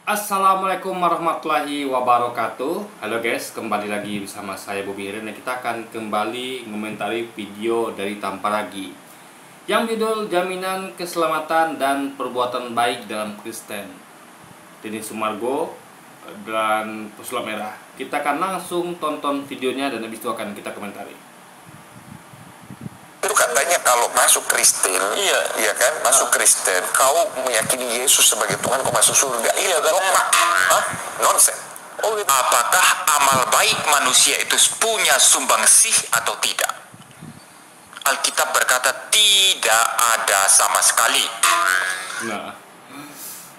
Assalamualaikum warahmatullahi wabarakatuh. Halo guys, kembali lagi bersama saya Bobby Heren. Kita akan kembali mengomentari video dari Tamparagi yang judul Jaminan Keselamatan dan Perbuatan Baik dalam Kristen, Denny Sumargo dan Pesulap Merah. Kita akan langsung tonton videonya dan habis itu akan kita komentari. Itu katanya kalau masuk Kristen, iya kan, masuk Kristen, kau meyakini Yesus sebagai Tuhan, kau masuk surga. Iya kan? Nonsense. Apakah amal baik manusia itu punya sumbangsih atau tidak? Alkitab berkata tidak ada sama sekali. Nah,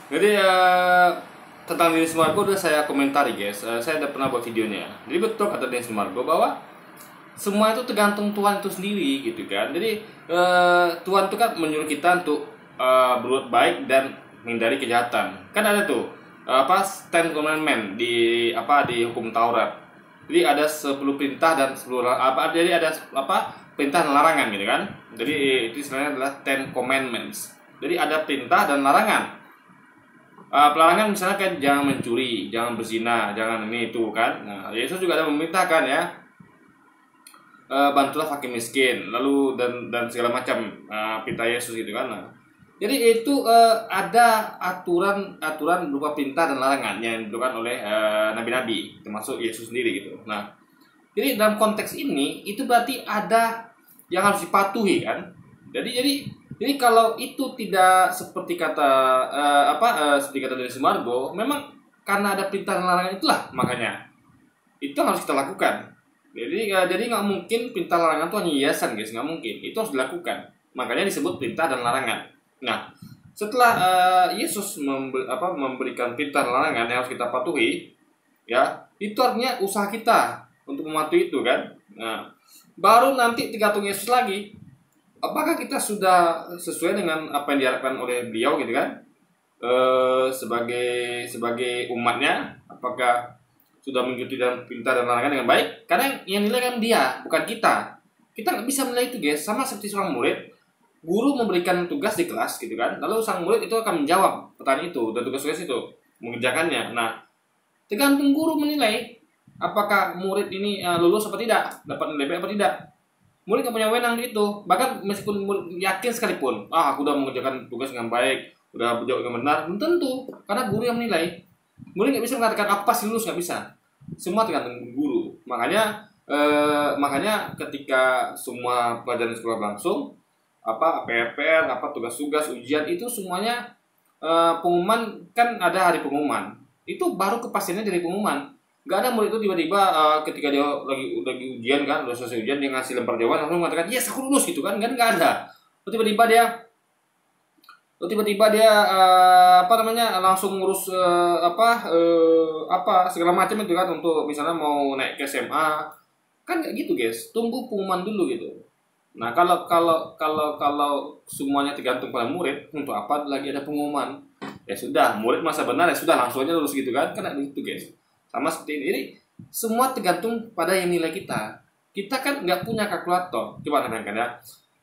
jadi tentang Denny Sumargo udah saya komentari guys. Saya udah pernah buat videonya. Jadi betul kata Denny Sumargo bahwa semua itu tergantung Tuhan itu sendiri gitu kan. Jadi Tuhan itu kan menyuruh kita untuk berbuat baik dan menghindari kejahatan. Kan ada tuh Ten Commandment di hukum Taurat. Jadi ada 10 perintah dan 10 jadi ada perintah dan larangan gitu kan. Jadi itu sebenarnya adalah Ten Commandments. Jadi ada perintah dan larangan. Pelarangan misalnya kan jangan mencuri, jangan berzina, jangan ini itu kan. Nah, Yesus juga ada memerintahkan ya, bantulah fakir miskin, lalu dan segala macam perintah Yesus gitu kan. Nah, jadi itu ada aturan berupa perintah dan larangan yang ditentukan oleh nabi-nabi, termasuk Yesus sendiri gitu. Nah, jadi dalam konteks ini itu berarti ada yang harus dipatuhi kan. Jadi kalau itu tidak seperti kata seperti kata Denny Sumargo, memang karena ada perintah dan larangan itulah makanya itu harus kita lakukan. Jadi nggak mungkin perintah larangan itu hanya hiasan guys, nggak mungkin. Itu harus dilakukan. Makanya disebut perintah dan larangan. Nah, setelah Yesus memberikan perintah dan larangan yang harus kita patuhi, ya itu artinya usaha kita untuk mematuhi itu kan. Nah, baru nanti tergantung Yesus lagi. Apakah kita sudah sesuai dengan apa yang diharapkan oleh beliau gitu kan? Sebagai umatnya, apakah sudah mengikuti dalam perintah dan larangan dengan baik? Karena yang nilai kan dia, bukan kita. Kita nggak bisa menilai itu guys. Sama seperti seorang murid, guru memberikan tugas di kelas gitu kan, lalu sang murid itu akan menjawab pertanyaan itu dan tugas-tugas itu, mengerjakannya. Nah, tergantung guru menilai apakah murid ini lulus atau tidak, dapat nilai baik atau tidak. Murid nggak punya wewenang di itu. Bahkan meskipun murid yakin sekalipun, aku udah mengerjakan tugas dengan baik, udah menjawab dengan benar, belum tentu, karena guru yang menilai. Murid nggak bisa mengatakan aku pasti lulus, nggak bisa. Semua tergantung guru. Makanya ketika semua pelajaran sekolah berlangsung, PR, tugas-tugas, ujian itu semuanya pengumuman kan ada hari pengumuman. Itu baru kepastiannya dari pengumuman. Gak ada murid itu tiba-tiba ketika dia lagi ujian kan, udah selesai ujian dia ngasih lempar jawaban langsung mengatakan yes aku lulus gitu kan, nggak ada. Tiba-tiba dia langsung ngurus segala macam itu kan, untuk misalnya mau naik ke SMA kan kayak gitu guys, tunggu pengumuman dulu gitu. Nah, kalau semuanya tergantung pada murid, untuk apa lagi ada pengumuman? Ya sudah, murid masa benar ya sudah langsung aja lulus gitu kan begitu guys. Sama seperti ini. Jadi semua tergantung pada yang nilai kita. Kita kan nggak punya kalkulator. Coba tanyakan ya.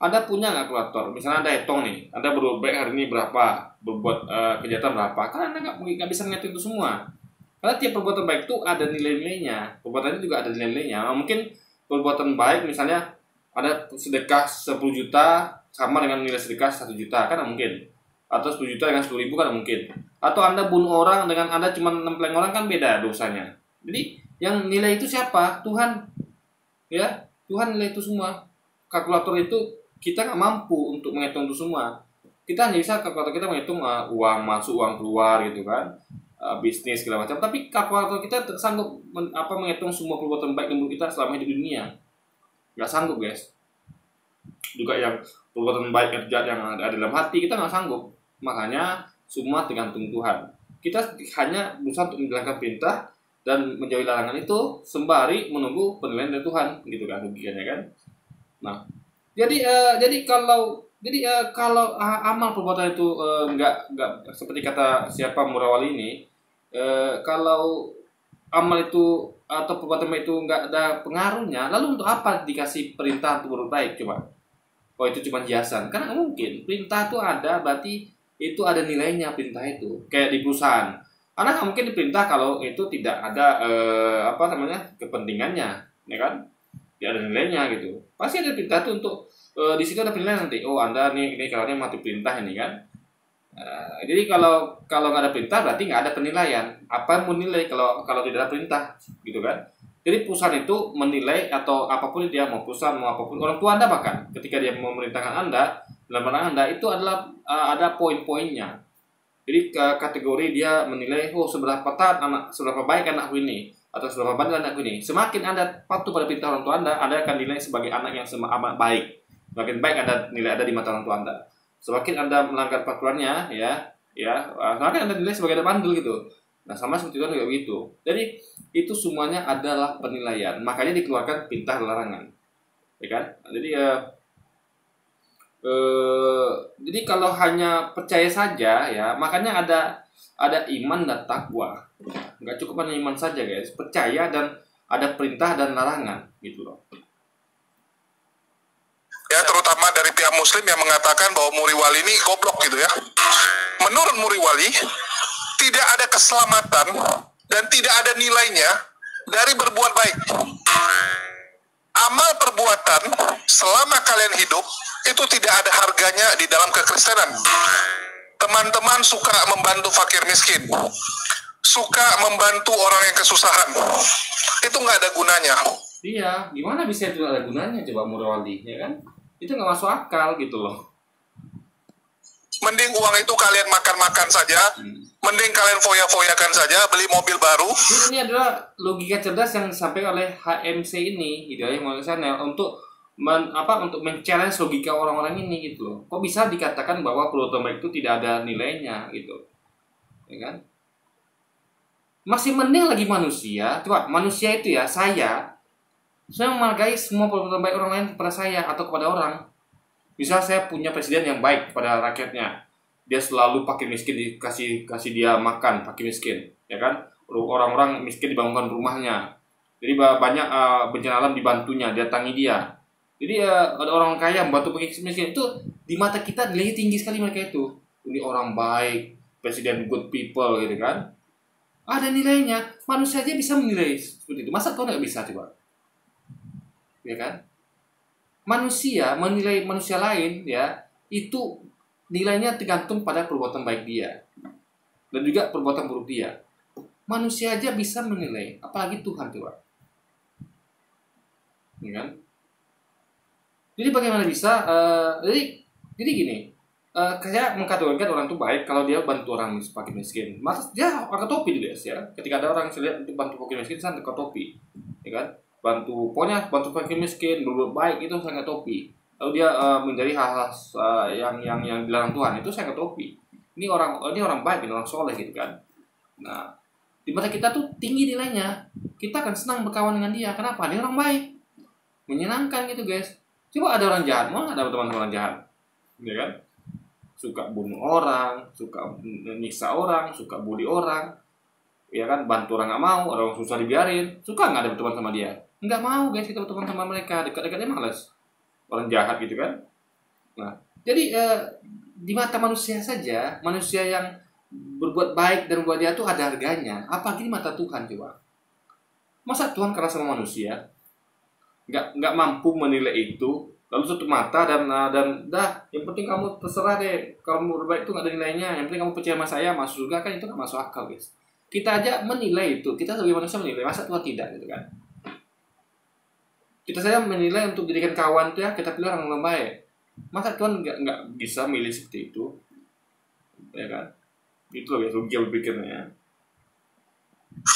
Anda punya nggak kalkulator? Misalnya Anda hitung nih, Anda berbuat baik hari ini berapa, berbuat kejahatan berapa? Karena Anda nggak bisa ngitung itu semua. Karena tiap perbuatan baik itu ada nilai-nilainya. Perbuatan itu juga ada nilai-nilainya. Nah, mungkin perbuatan baik misalnya ada sedekah 10 juta sama dengan nilai sedekah 1 juta, kan mungkin. Atau 10 juta dengan 10.000 kan mungkin. Atau Anda bunuh orang dengan Anda cuma nempeleng orang kan beda dosanya. Jadi yang nilai itu siapa? Tuhan. Ya, Tuhan nilai itu semua. Kalkulator itu kita nggak mampu untuk menghitung itu semua. Kita hanya bisa kalkulator kita menghitung uang masuk, uang keluar gitu kan, bisnis segala macam. Tapi kalkulator kita sanggup menghitung semua perbuatan baik dan buruk kita selama hidup di dunia. Nggak sanggup guys. Juga yang perbuatan baik dan jahat yang ada dalam hati kita nggak sanggup. Makanya semua tergantung Tuhan. Kita hanya berusaha untuk menjalankan perintah dan menjauhi larangan itu sembari menunggu penilaian dari Tuhan, gitu kan logikanya kan. Nah, jadi kalau amal perbuatan itu nggak seperti kata siapa Murawali ini, kalau amal itu atau perbuatan itu nggak ada pengaruhnya, lalu untuk apa dikasih perintah untuk berbuat baik coba? Oh itu cuma hiasan, kan nggak mungkin. Perintah itu ada berarti itu ada nilainya perintah itu. Kayak di perusahaan, Anda nggak mungkin diperintah kalau itu tidak ada kepentingannya, ya kan? Tidak ada nilainya gitu. Pasti ada perintah tuh untuk di situ ada penilaian nanti. Oh, Anda nih ini kalau mati perintah ini kan. Jadi kalau nggak ada perintah berarti nggak ada penilaian. Apa yang menilai kalau tidak ada perintah, gitu kan? Jadi perusahaan itu menilai atau apapun dia mau perusahaan mau apapun orang tua Anda bahkan ketika dia memerintahkan Anda dalam Anda itu adalah ada poin-poinnya. Jadi kategori dia menilai seberapa baik anakku ini atau seberapa bandel anakku ini. Semakin Anda patuh pada perintah orang tua Anda akan dinilai sebagai anak yang amat baik. Semakin baik Anda nilai ada di mata orang tua Anda. Semakin Anda melanggar peraturannya, semakin Anda nilai sebagai anak bandel gitu. Nah, sama seperti itu juga begitu. Jadi itu semuanya adalah penilaian. Makanya dikeluarkan perintah larangan, ya kan? Jadi kalau hanya percaya saja ya, makanya ada iman dan takwa. Nggak cukup hanya iman saja guys, percaya dan ada perintah dan larangan gitu loh. Ya, terutama dari pihak muslim yang mengatakan bahwa Muriwali ini goblok gitu ya. Menurut Muriwali, tidak ada keselamatan dan tidak ada nilainya dari berbuat baik. Amal perbuatan selama kalian hidup itu tidak ada harganya di dalam kekristenan. Teman-teman suka membantu fakir miskin, suka membantu orang yang kesusahan, itu nggak ada gunanya. Iya, gimana bisa itu ada gunanya coba Muriwali, ya kan? Itu nggak masuk akal gitu loh. Mending uang itu kalian makan-makan saja, mending kalian foya-foyakan saja, beli mobil baru. Ini adalah logika cerdas yang disampaikan oleh HMC ini, gitu ya, untuk men-challenge logika orang-orang ini gitu loh. Kok bisa dikatakan bahwa perbuatan baik itu tidak ada nilainya gitu, ya kan? Masih mending lagi manusia, coba manusia itu ya, saya menghargai semua perbuatan baik orang lain kepada saya atau kepada orang. Misal saya punya presiden yang baik kepada rakyatnya, dia selalu fakir miskin kasih dia makan fakir miskin, ya kan? Orang-orang miskin dibangunkan rumahnya, jadi banyak bencana alam dibantunya, datangi dia. Jadi ada orang kaya membantu fakir miskin, itu di mata kita nilainya tinggi sekali mereka itu. Ini orang baik, presiden good people gitu kan? Ada nilainya. Manusia aja bisa menilai seperti itu. Masa kau nggak bisa coba? Ya kan? Manusia menilai manusia lain ya itu nilainya tergantung pada perbuatan baik dia dan juga perbuatan buruk dia. Manusia aja bisa menilai, apalagi Tuhan coba, ya kan? Jadi bagaimana bisa? Jadi gini, saya mengkategorikan orang itu baik kalau dia bantu orang fakir miskin. Masa dia pakai topi guys ya. Ketika ada orang yang lihat untuk bantu fakir miskin, saya pakai topi, ya kan? Bantu fakir miskin, berbuat baik itu sangat topi. Lalu dia menjadi hal-hal yang dilarang Tuhan itu sangat topi. Ini orang baik, ini orang soleh gitu kan. Nah, di mata kita tuh tinggi nilainya. Kita akan senang berkawan dengan dia. Kenapa? Dia orang baik, menyenangkan gitu guys. Coba ada orang jahat, mana ada teman-teman orang jahat, ya kan? Suka bunuh orang, suka nyiksa orang, suka bully orang, ya kan? Bantu orang nggak mau, orang susah dibiarin, suka nggak ada berteman sama dia? Nggak mau guys kita berteman sama mereka, dekat-dekatnya malas. Orang jahat gitu kan. Nah, jadi di mata manusia saja, manusia yang berbuat baik dan berbuat jahat itu ada harganya. Apalagi di mata Tuhan coba. Masa Tuhan keras sama manusia? Nggak mampu menilai itu, lalu tutup mata dan yang penting kamu terserah deh, kamu berbaik itu nggak ada nilainya, yang penting kamu percaya sama saya masuk surga, kan itu nggak masuk akal guys. Kita aja menilai itu, kita sebagai manusia menilai, masa Tuhan tidak gitu kan? Kita saja menilai untuk jadikan kawan itu ya kita pilih orang baik. Masa Tuhan nggak bisa milih seperti itu, ya kan? Itu loh ya logika berpikirnya.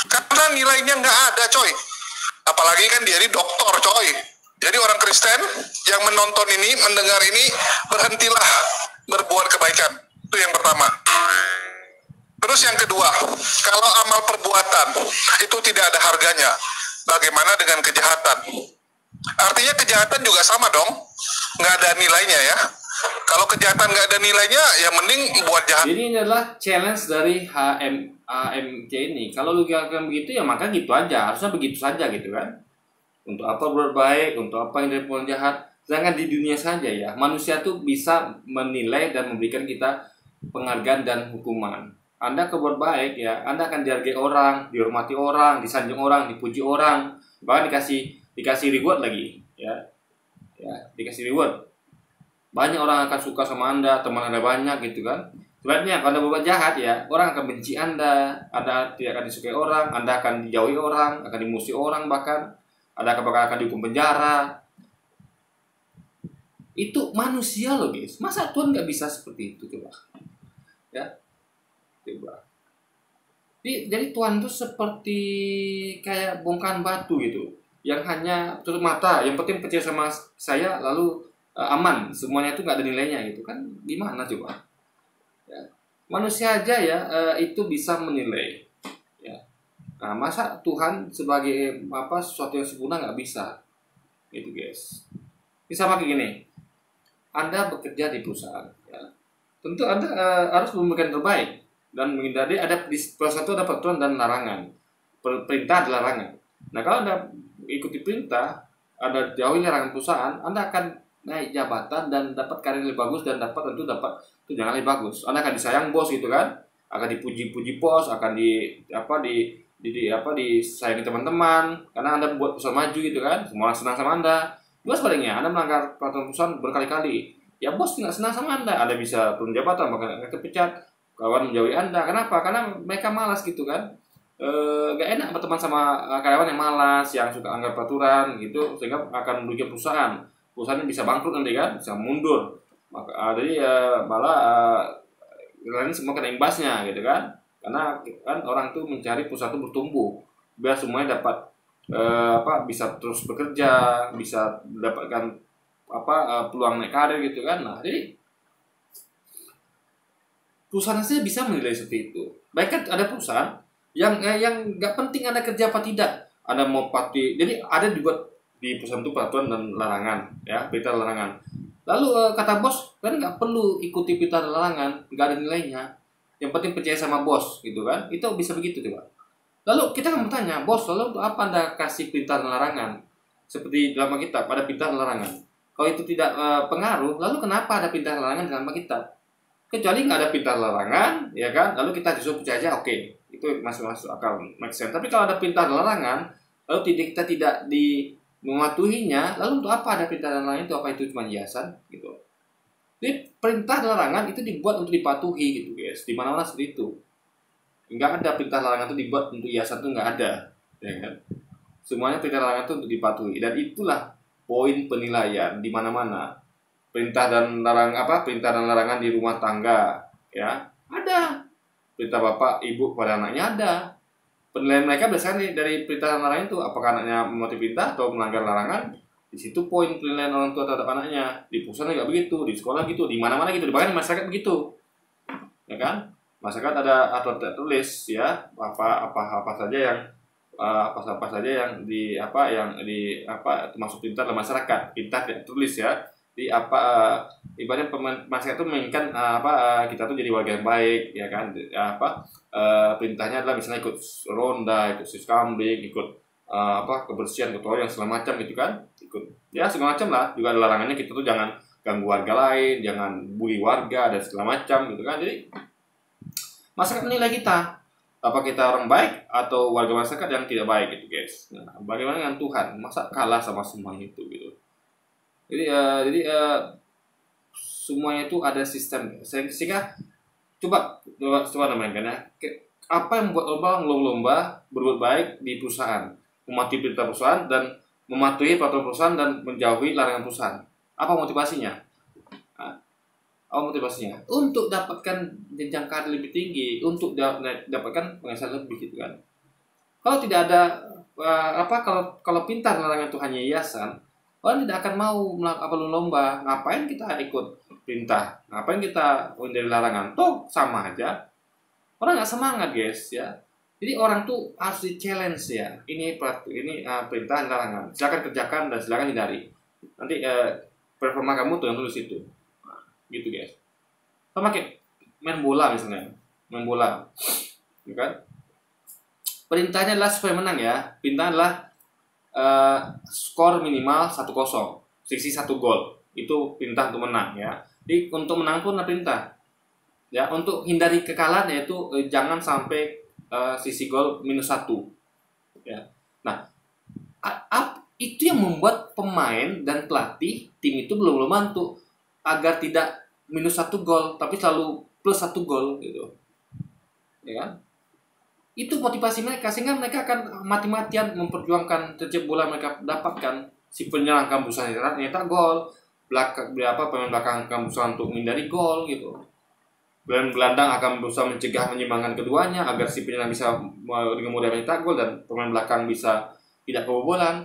Karena nilainya nggak ada coy. Apalagi kan dia ini dokter coy. Jadi orang Kristen yang menonton ini, mendengar ini, berhentilah berbuat kebaikan. Itu yang pertama. Terus yang kedua, kalau amal perbuatan itu tidak ada harganya, bagaimana dengan kejahatan? Artinya kejahatan juga sama dong, nggak ada nilainya ya. Kalau kejahatan nggak ada nilainya, ya mending buat jahat. Jadi ini adalah challenge dari HMC ini. Kalau lu katakan begitu ya maka gitu aja, harusnya begitu saja gitu kan. Untuk apa berbuat baik, untuk apa yang dari jahat. Jangan di dunia saja ya. Manusia tuh bisa menilai dan memberikan kita penghargaan dan hukuman. Anda berbuat baik ya, Anda akan dihargai orang, dihormati orang, disanjung orang, dipuji orang, bahkan dikasih reward lagi, ya, dikasih reward. Banyak orang akan suka sama Anda, teman Anda banyak gitu kan. Sebenarnya kalau Anda berbuat jahat ya, orang akan benci Anda tidak akan disukai orang, Anda akan dijauhi orang, akan dimusuhi orang bahkan, Anda akan dihukum penjara. Itu manusia loh guys, masa Tuhan nggak bisa seperti itu coba, ya. Jadi Tuhan itu seperti kayak bongkahan batu gitu, yang hanya tutup mata, yang penting percaya sama saya lalu aman, semuanya itu nggak ada nilainya gitu kan? Gimana coba? Ya. Manusia aja ya itu bisa menilai. Ya. Nah, masa Tuhan sebagai sesuatu yang sempurna nggak bisa? Gitu guys. Ini sama kayak gini. Anda bekerja di perusahaan, ya. Tentu Anda harus memberikan terbaik. Dan menghindari di perusahaan itu ada peraturan dan larangan, perintah dan larangan. Nah kalau Anda ikuti perintah, Anda jauhi larangan perusahaan, Anda akan naik jabatan dan dapat karir lebih bagus dan dapat tunjangan lebih bagus. Anda akan disayang bos gitu kan, akan dipuji bos, akan disayangi teman-teman karena Anda buat perusahaan maju gitu kan, semua orang senang sama Anda. Juga sebaliknya, Anda melanggar peraturan perusahaan berkali-kali, ya bos nggak senang sama Anda bisa turun jabatan bahkan kepecat. Kawan menjauhi Anda. Kenapa? Karena mereka malas gitu kan. Gak enak berteman sama karyawan yang malas, yang suka anggap peraturan gitu, sehingga akan merugikan perusahaan. Perusahaannya bisa bangkrut nanti kan, bisa mundur. Jadi malah lain semua kena imbasnya gitu kan. Karena kan orang tuh mencari perusahaan itu bertumbuh, biar semuanya dapat bisa terus bekerja, bisa mendapatkan peluang naik karir gitu kan. Nah, jadi perusahaan saja bisa menilai seperti itu. Baik kan ada perusahaan yang nggak penting Anda kerja apa tidak, Anda mau jadi ada dibuat di perusahaan itu peraturan dan larangan, ya, perintah dan larangan. Lalu kata bos, kan nggak perlu ikuti perintah dan larangan, nggak ada nilainya. Yang penting percaya sama bos, gitu kan? Itu bisa begitu coba. Lalu kita akan bertanya, bos, lalu untuk apa Anda kasih perintah dan larangan? Seperti dalam kitab ada perintah dan larangan. Kalau itu tidak pengaruh, lalu kenapa ada perintah dan larangan dalam kitab? Kecuali nggak ada perintah larangan, ya kan? Lalu kita disuruh percaya aja, oke, itu masuk akal, make sense. Tapi kalau ada perintah larangan, lalu kita tidak mematuhinya, lalu untuk apa ada perintah larangan itu? Apa itu cuma hiasan, gitu? Jadi perintah larangan itu dibuat untuk dipatuhi, gitu guys. Di mana-mana seperti itu. Nggak ada perintah larangan itu dibuat untuk hiasan, itu nggak ada, ya kan? Semuanya perintah larangan itu untuk dipatuhi, dan itulah poin penilaian di mana-mana. Perintah dan larangan di rumah tangga, ya ada. Perintah bapak ibu pada anaknya ada. Penilaian mereka berdasarkan dari perintah dan larangan itu, apakah anaknya mematuhi perintah atau melanggar larangan. Di situ poin penilaian orang tua terhadap anaknya. Di perusahaan juga begitu, di sekolah gitu, di mana-mana gitu, bahkan di masyarakat begitu, ya kan? Masyarakat ada aturan tertulis, ya, apa saja yang termasuk perintah dalam masyarakat, perintah tidak tertulis, ya. Di ibaratnya masyarakat itu menginginkan kita tuh jadi warga yang baik, ya kan? Perintahnya adalah misalnya ikut ronda, ikut siskambing, ikut kebersihan, ketoyan segala macam gitu kan? Ikut ya segala macam lah. Juga ada larangannya kita tuh jangan ganggu warga lain, jangan bully warga dan segala macam gitu kan. Jadi masyarakat menilai kita, apa kita orang baik atau warga masyarakat yang tidak baik gitu guys. Nah, bagaimana dengan Tuhan? Masa kalah sama semuanya itu gitu? Jadi semuanya itu ada sistem, sehingga coba mainkan ya. Apa yang membuat lomba berbuat baik di perusahaan, mematuhi perintah perusahaan dan mematuhi peraturan perusahaan dan menjauhi larangan perusahaan. Apa motivasinya? Untuk dapatkan jenjang karir lebih tinggi, untuk dapatkan penghasilan lebih gitu kan. Kalau tidak ada kalau perintah dan larangan itu hanya hiasan, orang tidak akan mau melakukan lomba. Ngapain kita ikut perintah? Ngapain kita dari larangan? Toh sama aja. Orang nggak semangat guys, ya. Jadi orang tuh harus di-challenge ya. Ini perintah dan larangan. Silakan kerjakan dan silakan hindari. Nanti performa kamu tuh yang tulis itu. Nah, gitu guys. Sama kayak main bola misalnya. Main bola. Ya kan? Perintahnya adalah supaya menang ya. Perintahnya adalah skor minimal 1-0, selisih 1 gol. Itu perintah untuk menang ya. Jadi untuk menang pun ada perintah. Ya, untuk hindari kekalahan yaitu jangan sampai sisi gol -1. Ya. Nah, itu yang membuat pemain dan pelatih tim itu belum mantu agar tidak -1 gol tapi selalu +1 gol gitu. Ya kan? Itu motivasi mereka sehingga mereka akan mati-matian memperjuangkan setiap bola mereka dapatkan. Si penyerang akan berusaha nyetak gol, pemain belakang akan berusaha untuk menghindari gol gitu. Dan gelandang akan berusaha mencegah menyeimbangkan keduanya agar si penyerang bisa dengan mudah mencetak gol dan pemain belakang bisa tidak kebobolan.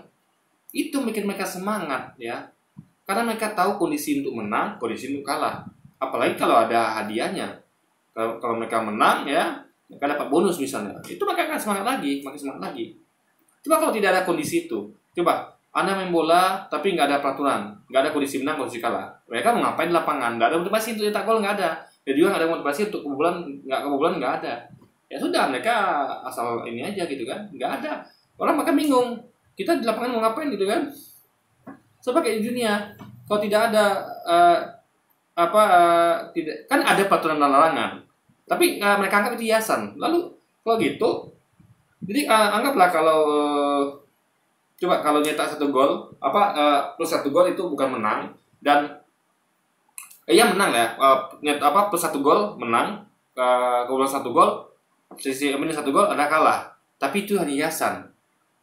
Itu bikin mereka semangat ya. Karena mereka tahu kondisi untuk menang, kondisi untuk kalah. Apalagi kalau ada hadiahnya. Kalau mereka menang ya, mereka dapat bonus misalnya. Itu mereka akan semangat lagi, makin semangat lagi. Coba kalau tidak ada kondisi itu, coba Anda main bola tapi nggak ada peraturan, nggak ada kondisi menang, kondisi kalah. Mereka mau ngapain di lapangan? Nggak ada motivasi untuk cetak gol, nggak ada. Dan juga nggak ada motivasi untuk kebobolan nggak ada. Ya sudah, mereka asal ini aja gitu kan, nggak ada. Orang makan bingung. Kita di lapangan mau ngapain gitu kan? Sebagai di dunia, kalau tidak ada tidak kan ada peraturan dan larangan, tapi mereka anggap itu hiasan. Lalu kalau gitu, jadi anggaplah kalau coba kalau nyetak 1 gol, +1 gol itu bukan menang dan iya menang ya, +1 gol menang, kemudian 1 gol, sisi -1 gol ada kalah. Tapi itu hanya hiasan.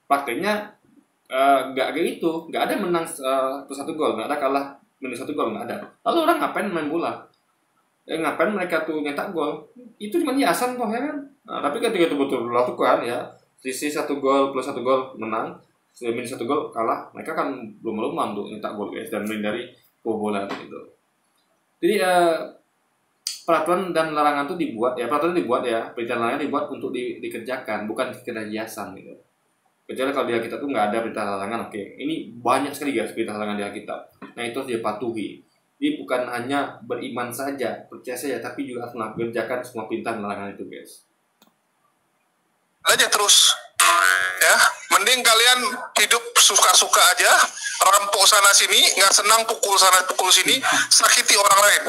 Prakteknya nggak kayak gitu, nggak ada menang +1 gol, nggak ada kalah -1 gol, nggak ada. Lalu orang ngapain main bola? Ngapain mereka tuh nyetak gol? Itu cuma hiasan toh ya kan. Nah, tapi ketika itu betul dilakukan ya, sisi 1 gol +1 gol menang, -1 gol kalah, mereka kan belum untuk nyetak gol guys dan menghindari kebobolan gitu. Jadi peraturan dan larangan itu dibuat ya, perintah larangan dibuat untuk dikerjakan, bukan sekedar hiasan gitu. Kecuali kalau di Alkitab itu nggak ada perintah larangan, oke. Ini banyak sekali guys perintah larangan di Alkitab. Nah itu harus dipatuhi. Jadi bukan hanya beriman saja, percaya saja, tapi juga harus mengerjakan semua perintah dan larangan itu guys. Aja terus, ya. Mending kalian hidup suka-suka aja, rampok sana sini, nggak senang pukul sana pukul sini, sakiti orang lain.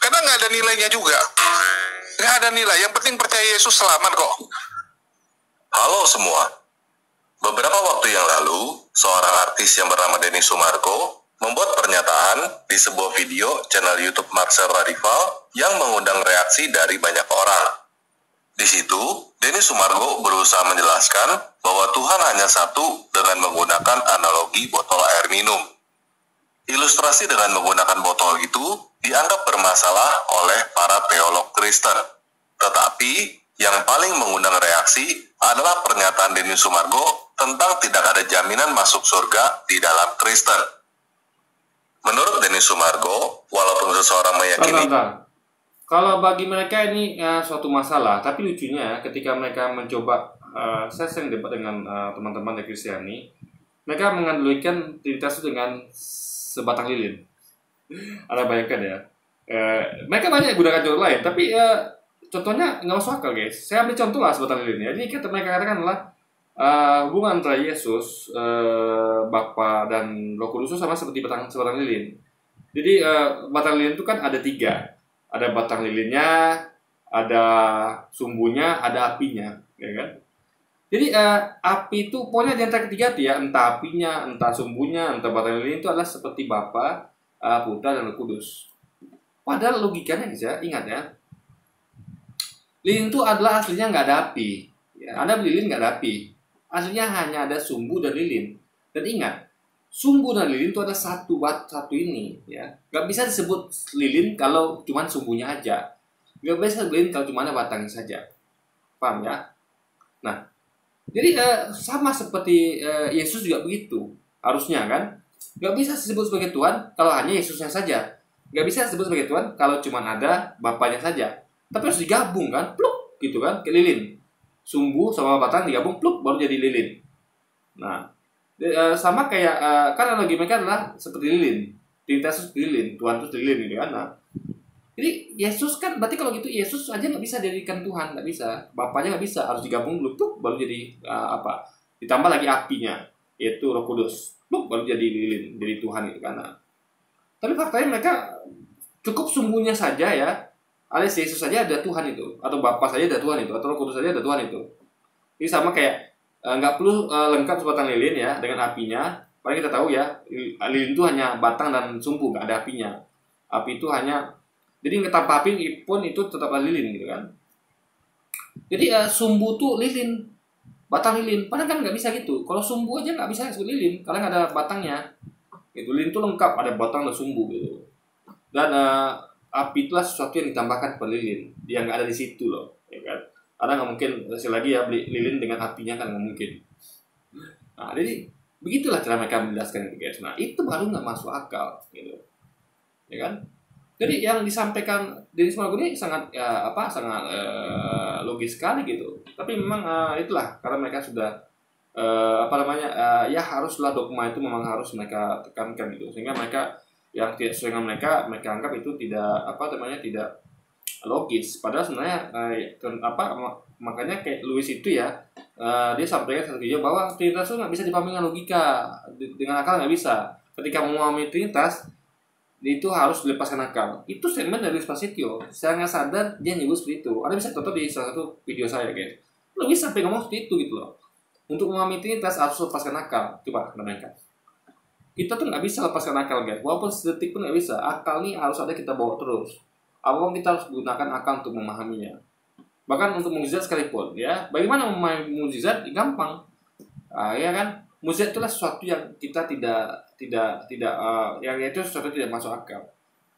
Karena nggak ada nilainya juga. Nggak ada nilai. Yang penting percaya Yesus selamat kok. Halo semua. Beberapa waktu yang lalu, seorang artis yang bernama Denny Sumargo membuat pernyataan di sebuah video channel YouTube Marcel Radival yang mengundang reaksi dari banyak orang. Di situ, Denny Sumargo berusaha menjelaskan bahwa Tuhan hanya satu dengan menggunakan analogi botol air minum. Ilustrasi dengan menggunakan botol itu dianggap bermasalah oleh para teolog Kristen. Tetapi, yang paling mengundang reaksi adalah pernyataan Denny Sumargo tentang tidak ada jaminan masuk surga di dalam Kristen. Menurut Denny Sumargo, walaupun seseorang meyakini... Kalau bagi mereka ini suatu masalah, tapi lucunya ketika mereka mencoba, saya sering debat dengan teman-teman dari Kristiani, mereka menganalogikan Trinitas dengan sebatang lilin. Anda bayangkan ya, mereka banyak gunakan contoh lain, tapi contohnya nggak masuk akal guys. Saya ambil contoh lah sebatang lilin ya. Jadi mereka katakan adalah hubungan antara Yesus, Bapa dan Roh Kudus sama seperti sebatang lilin. Jadi batang lilin itu kan ada 3. Ada batang lilinnya, ada sumbunya, ada apinya, ya kan? Jadi api itu pokoknya di antara ketiga itu ya, entah apinya, entah sumbunya, entah batang lilin itu adalah seperti Bapa, Putra dan Roh Kudus. Padahal logikanya bisa ingat ya, lilin itu adalah aslinya nggak ada api. Ya, Anda beli lilin nggak ada api. Aslinya hanya ada sumbu dan lilin. Dan ingat, sumbu dan lilin itu ada satu ini, ya. Gak bisa disebut lilin kalau cuma sumbunya aja. Gak bisa lilin kalau cuma ada batangnya saja. Paham ya? Nah, jadi sama seperti Yesus juga begitu. Harusnya kan? Gak bisa disebut sebagai Tuhan kalau hanya Yesusnya saja. Gak bisa disebut sebagai Tuhan kalau cuma ada Bapaknya saja. Tapi harus digabung kan? Pluk, gitu kan? Ke lilin. Sumbu sama batang digabung, pluk, baru jadi lilin. Nah, sama kayak kan analogi mereka adalah seperti lilin. Trinitas itu lilin, Tuhan itu lilin gitu kan. Nah, jadi Yesus kan berarti kalau gitu Yesus aja nggak bisa dijadikan Tuhan, nggak bisa. Bapaknya nggak bisa, harus digabung dulu tuh baru jadi ditambah lagi apinya, yaitu Roh Kudus, tuh baru jadi lilin, jadi Tuhan gitu kan. Nah, tapi faktanya mereka cukup sumbunya saja ya, alias Yesus saja ada Tuhan itu, atau Bapa saja ada Tuhan itu, atau Roh Kudus saja ada Tuhan itu. Ini sama kayak nggak perlu lengkap sebatang lilin ya dengan apinya. Paling kita tahu ya, lilin itu hanya batang dan sumbu, nggak ada apinya. Api itu hanya, jadi tanpa api pun itu tetaplah lilin gitu kan. Jadi sumbu tuh lilin, batang lilin. Padahal kan nggak bisa gitu. Kalau sumbu aja nggak bisa disebut lilin, karena nggak ada batangnya. Itu lilin itu lengkap, ada batang dan sumbu gitu. Dan api itulah sesuatu yang ditambahkan ke lilin, yang nggak ada di situ loh, ya kan? Ada nggak mungkin hasil lagi ya beli lilin dengan apinya, kan nggak mungkin. Nah, jadi begitulah cara mereka menjelaskan itu guys. Nah, itu baru nggak masuk akal gitu, ya kan? Jadi yang disampaikan Denny Sumargo ini sangat sangat logis sekali gitu. Tapi memang itulah karena mereka sudah ya haruslah dogma itu memang harus mereka tekankan gitu, sehingga mereka yang tidak sesuai dengan mereka anggap itu tidak tidak logis. Padahal sebenarnya makanya kayak Louis itu ya, dia sampaikan satu video bahwa Trinitas itu nggak bisa dipahami dengan logika, dengan akal nggak bisa. Ketika memahami Trinitas itu harus dilepaskan akal. Itu statement dari Louis Pasitio. Saya nggak sadar dia nyebut seperti itu. Anda bisa tonton di salah satu video saya guys. Louis sampai ngomong seperti itu gitu loh. Untuk memahami Trinitas harus lepaskan akal. Coba namanya. Kita tuh nggak bisa lepaskan akal guys, walaupun sedetik pun nggak bisa. Akal nih harus ada kita bawa terus. Apapun kita harus gunakan akal untuk memahaminya. Bahkan untuk mukjizat sekalipun, ya. Bagaimana memahami mukjizat? Gampang, ya kan? Mukjizat itulah sesuatu yang kita tidak yang itu sesuatu yang tidak masuk akal,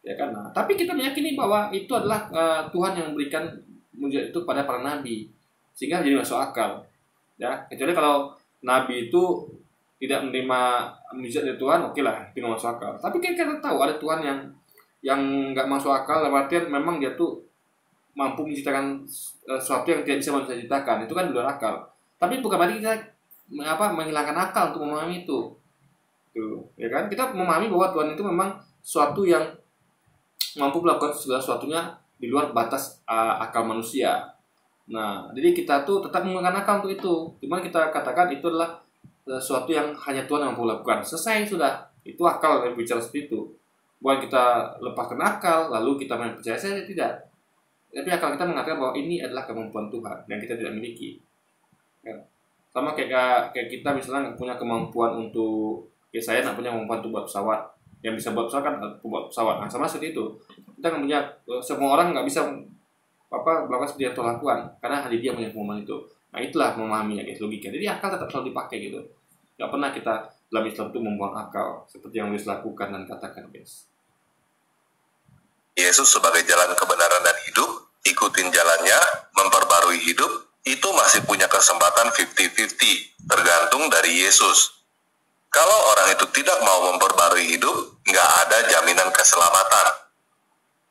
ya kan? Nah, tapi kita meyakini bahwa itu adalah Tuhan yang memberikan mukjizat itu pada para nabi, sehingga jadi masuk akal, ya. Kecuali kalau nabi itu tidak menerima mukjizat dari Tuhan, oke lah, itu nggak masuk akal. Tapi kan kita tahu ada Tuhan yang nggak masuk akal, dalam artian memang dia tuh mampu menciptakan sesuatu yang tidak bisa manusia ciptakan, itu kan di luar akal. Tapi bukan berarti kita menghilangkan akal untuk memahami itu, tuh, ya kan? Kita memahami bahwa Tuhan itu memang sesuatu yang mampu melakukan segala sesuatunya di luar batas akal manusia. Nah, jadi kita tuh tetap menggunakan akal untuk itu. Cuman kita katakan itu adalah sesuatu yang hanya Tuhan yang mampu lakukan. Selesai sudah. Itu akal yang bicara seperti itu. Bukan kita lepaskan akal lalu kita percaya saja, tidak. Tapi akal kita mengatakan bahwa ini adalah kemampuan Tuhan yang kita tidak miliki. Ya. Sama kayak kita misalnya nggak punya kemampuan untuk, kayak saya nggak punya kemampuan untuk buat pesawat. Yang bisa buat pesawat kan buat pesawat. Nah, sama seperti itu. Kita nggak punya, semua orang nggak bisa melakukan seperti yang Tuhan lakukan karena hanya dia punya kemampuan itu. Nah, itulah memahaminya guys, logika. Jadi akal tetap selalu dipakai gitu. Gak pernah kita dalam Islam itu membuang akal seperti yang Yesus lakukan dan katakan guys. Yesus sebagai jalan kebenaran dan hidup, ikutin jalannya, memperbarui hidup, itu masih punya kesempatan 50-50, tergantung dari Yesus. Kalau orang itu tidak mau memperbarui hidup, nggak ada jaminan keselamatan.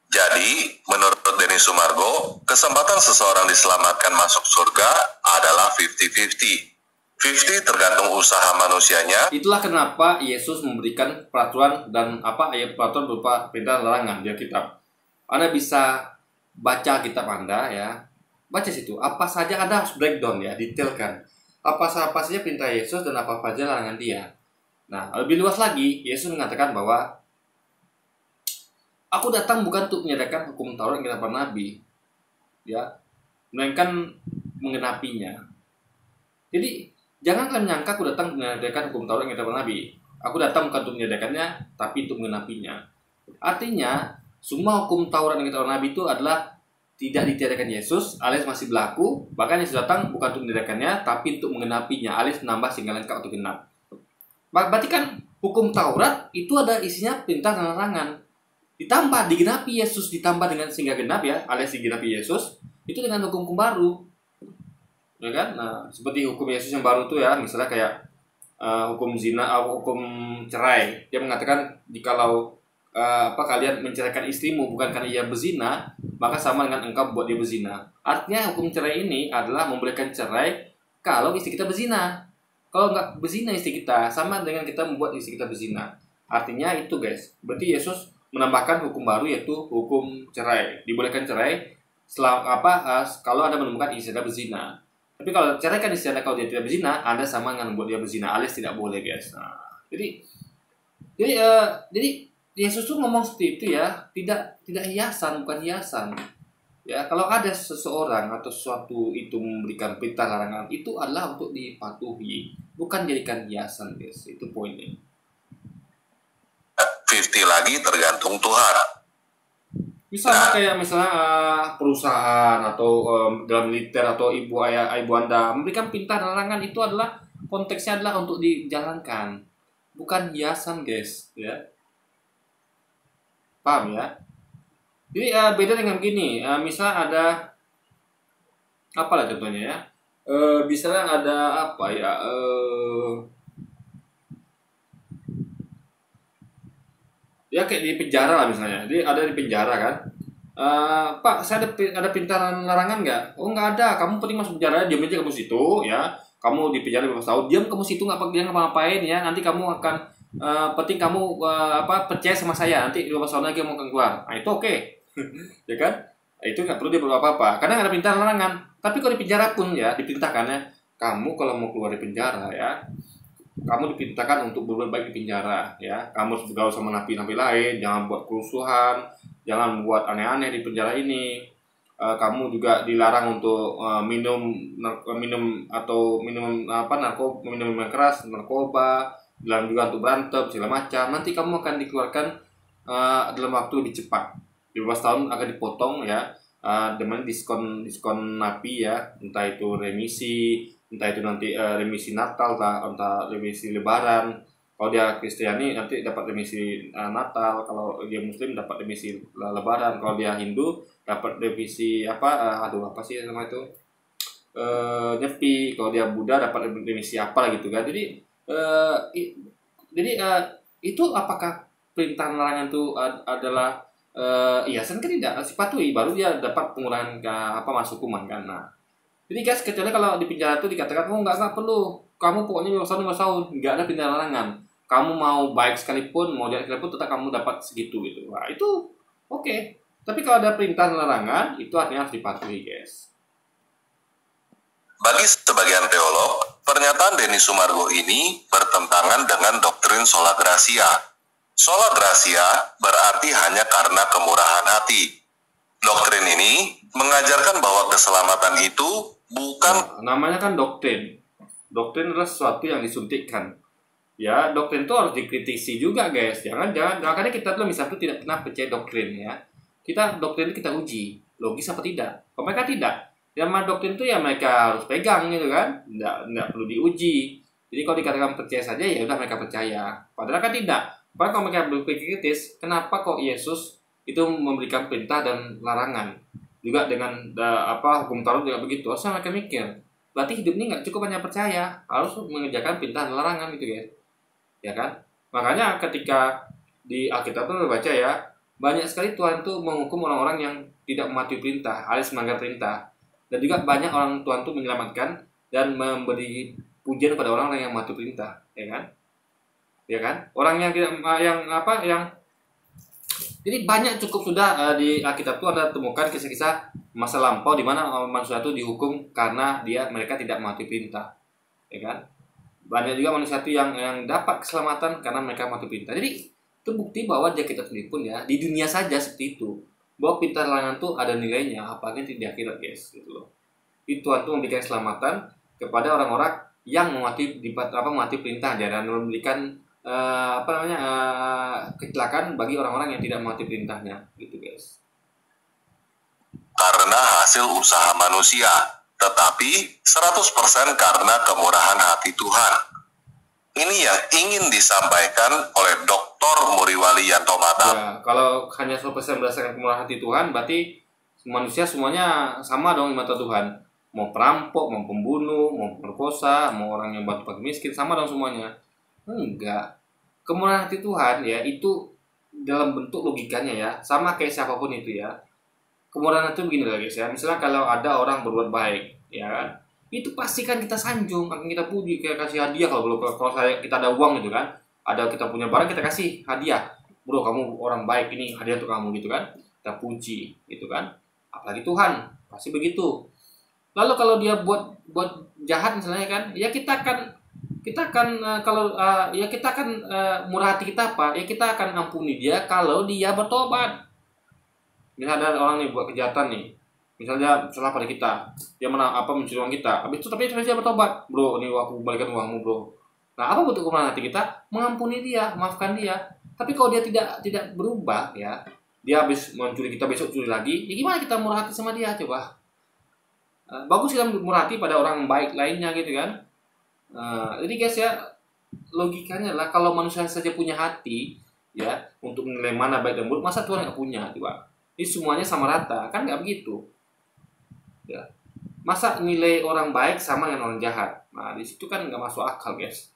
Jadi, menurut Denny Sumargo, kesempatan seseorang diselamatkan masuk surga adalah 50-50. 50 tergantung usaha manusianya. Itulah kenapa Yesus memberikan peraturan dan ayat peraturan berupa perintah larangan di Alkitab. Anda bisa baca kitab Anda ya. Baca situ. Apa saja Anda harus breakdown ya, detailkan. Apa saja perintah Yesus dan apa saja larangan dia. Nah, lebih luas lagi, Yesus mengatakan bahwa Aku datang bukan untuk menyediakan hukum Taurat yang para nabi, ya, melainkan menggenapinya. Jadi jangan kalian menyangka aku datang menyediakan hukum Taurat yang para nabi. Aku datang bukan untuk menyediakannya, tapi untuk menggenapinya. Artinya semua hukum Taurat yang para nabi itu adalah tidak ditiadakan Yesus, alias masih berlaku. Bahkan Yesus datang bukan untuk menyediakannya, tapi untuk menggenapinya, alias menambah sehingga lengkap untuk genap. Berarti kan hukum Taurat itu ada isinya perintah dan larangan. Ditambah digenapi Yesus, ditambah dengan sehingga genap ya, alias digenapi Yesus itu dengan hukum baru, ya kan? Nah, seperti hukum Yesus yang baru itu ya, misalnya kayak hukum zina, hukum cerai. Dia mengatakan jikalau kalian menceraikan istrimu bukan karena ia berzina, maka sama dengan engkau buat dia berzina. Artinya hukum cerai ini adalah membolehkan cerai kalau istri kita berzina. Kalau nggak berzina istri kita, sama dengan kita membuat istri kita berzina. Artinya itu guys, berarti Yesus menambahkan hukum baru yaitu hukum cerai. Dibolehkan cerai kalau Anda menemukan istri Anda berzina. Tapi kalau ceraikan istri Anda kalau dia tidak berzina, Anda sama dengan membuat dia berzina, alias tidak boleh guys. Nah, jadi Yesus tuh ngomong seperti itu ya, tidak hiasan, bukan hiasan. Ya, kalau ada seseorang atau sesuatu itu memberikan perintah larangan, itu adalah untuk dipatuhi, bukan jadikan hiasan, guys. Itu poinnya. 50 lagi tergantung Tuhan. Misalnya kayak misalnya perusahaan atau dalam militer atau ibu anda memberikan perintah larangan, itu adalah konteksnya adalah untuk dijalankan, bukan hiasan, guys. Ya, paham ya? Jadi beda dengan gini, misalnya ada apa lah contohnya ya? Misalnya ada apa ya? Ya kayak di penjara lah misalnya. Jadi ada di penjara kan? Pak, saya ada perintah larangan nggak? Oh, nggak ada. Kamu penting masuk penjara, diam aja kamu situ ya. Kamu di penjara 15 tahun, diam kamu situ nggak ngapa-ngapain ya. Nanti kamu akan penting kamu percaya sama saya. Nanti 15 tahun lagi kamu akan keluar. Nah itu oke. Ya kan? Itu nggak perlu dia perlu apa-apa. Kadang ada perintah larangan. Tapi kalau di penjara pun ya diperintahkan ya, kamu kalau mau keluar dari penjara ya, kamu diperintahkan untuk berbuat baik di penjara ya. Kamu harus bergaul sama napi-napi lain, jangan buat kerusuhan, jangan buat aneh-aneh di penjara ini. Kamu juga dilarang untuk minum minuman keras, narkoba, dilarang juga untuk berantem segala macam. Nanti kamu akan dikeluarkan dalam waktu lebih cepat. 15 tahun akan dipotong ya, dengan diskon napi ya, entah itu remisi, entah itu nanti remisi Natal, entah remisi Lebaran. Kalau dia Kristiani nanti dapat remisi Natal, kalau dia Muslim dapat remisi Lebaran, kalau dia Hindu dapat remisi apa sih nama itu, Nyepi, kalau dia Buddha dapat remisi apa gitu kan. Jadi itu apakah perintah larangan itu adalah hiasan? Kan tidak, dipatuhi baru dia dapat pengurangan masuk hukuman kan. Nah, jadi guys, kecuali kalau di penjara itu dikatakan, oh nggak perlu, kamu pokoknya 5 tahun, nggak ada perintah larangan. Kamu mau baik sekalipun, mau jahat sekalipun, tetap kamu dapat segitu gitu. Nah itu oke. Tapi kalau ada perintah larangan, itu artinya harus dipatuhi, guys. Bagi sebagian teolog, pernyataan Denny Sumargo ini bertentangan dengan doktrin sola gratia. Sola gratia berarti hanya karena kemurahan hati. Doktrin ini mengajarkan bahwa keselamatan itu bukan... namanya kan doktrin. Doktrin adalah sesuatu yang disuntikkan. Ya, doktrin itu harus dikritisi juga, guys. Jangan karena kita dulu misalnya tidak pernah percaya doktrin ya. Doktrin itu kita uji, logis apa tidak. Kalau mereka tidak, yang doktrin itu ya mereka harus pegang gitu kan. Nggak perlu diuji. Jadi kalau dikatakan percaya saja ya udah mereka percaya. Padahal kan tidak. Padahal kalau mereka berpikir kritis, kenapa kok Yesus itu memberikan perintah dan larangan? Juga dengan hukum Taurat juga begitu. Harusnya mereka mikir, berarti hidup ini nggak cukup hanya percaya, harus mengerjakan perintah dan larangan gitu guys. Ya kan? Makanya ketika di Alkitab itu baca ya, banyak sekali Tuhan itu menghukum orang-orang yang tidak mematuhi perintah, alias melanggar perintah. Dan juga banyak orang Tuhan itu menyelamatkan dan memberi pujian kepada orang-orang yang mematuhi perintah, ya kan? Ya kan? Orang yang tidak jadi banyak cukup sudah di Alkitab itu ada temukan kisah-kisah masa lampau di mana manusia itu dihukum karena mereka tidak mematuhi perintah, ya kan? Banyak juga manusia itu yang dapat keselamatan karena mereka mematuhi perintah. Jadi itu bukti bahwa kita sendiri pun ya di dunia saja seperti itu, bahwa perintah larangan itu ada nilainya, apalagi di akhirat guys, gitu loh. Itu Tuhan itu memberikan keselamatan kepada orang-orang yang mematuhi perintah dan memberikan kecelakaan bagi orang-orang yang tidak mematuhi perintahnya, gitu guys. Karena hasil usaha manusia, tetapi 100% karena kemurahan hati Tuhan. Ini yang ingin disampaikan oleh Dr. Muriwali Yanto Matam. Ya, kalau hanya 100% berdasarkan kemurahan hati Tuhan, berarti manusia semuanya sama dong di mata Tuhan. Mau perampok, mau pembunuh, mau perkosa, mau orang yang batu pagi miskin, sama dong semuanya. Enggak. Kemurahan hati Tuhan ya itu dalam bentuk logikanya ya, sama kayak siapapun itu ya. Kemurahan itu begini lah guys ya. Misalnya kalau ada orang berbuat baik, ya kan, itu pasti kan kita sanjung, akan kita puji, kayak kasih hadiah. Kalau kita ada uang gitu kan, kita punya barang, kita kasih hadiah. Bro, kamu orang baik, ini hadiah untuk kamu gitu kan. Kita puji gitu kan. Apalagi Tuhan pasti begitu. Lalu kalau dia buat jahat misalnya kan, ya kita akan murah hati kita apa? Ya kita akan ampuni dia kalau dia bertobat. Misalnya ada orang nih buat kejahatan nih, Misalnya salah pada kita, dia mencuri uang kita, habis itu tapi dia bertobat, bro, ini aku balikan uangmu bro. Nah, apa bentuk kemurahan hati kita? Mengampuni dia, maafkan dia. Tapi kalau dia tidak berubah, ya, dia habis mencuri kita besok curi lagi, ya gimana kita murah hati sama dia coba? Bagus kita murah hati pada orang baik lainnya gitu kan. Jadi guys ya, logikanya lah kalau manusia saja punya hati, ya, untuk menilai mana baik dan buruk, masa Tuhan nggak punya, coba? Ini semuanya sama rata, kan nggak begitu. Ya. Masa nilai orang baik sama dengan orang jahat? Nah, di situ kan nggak masuk akal guys.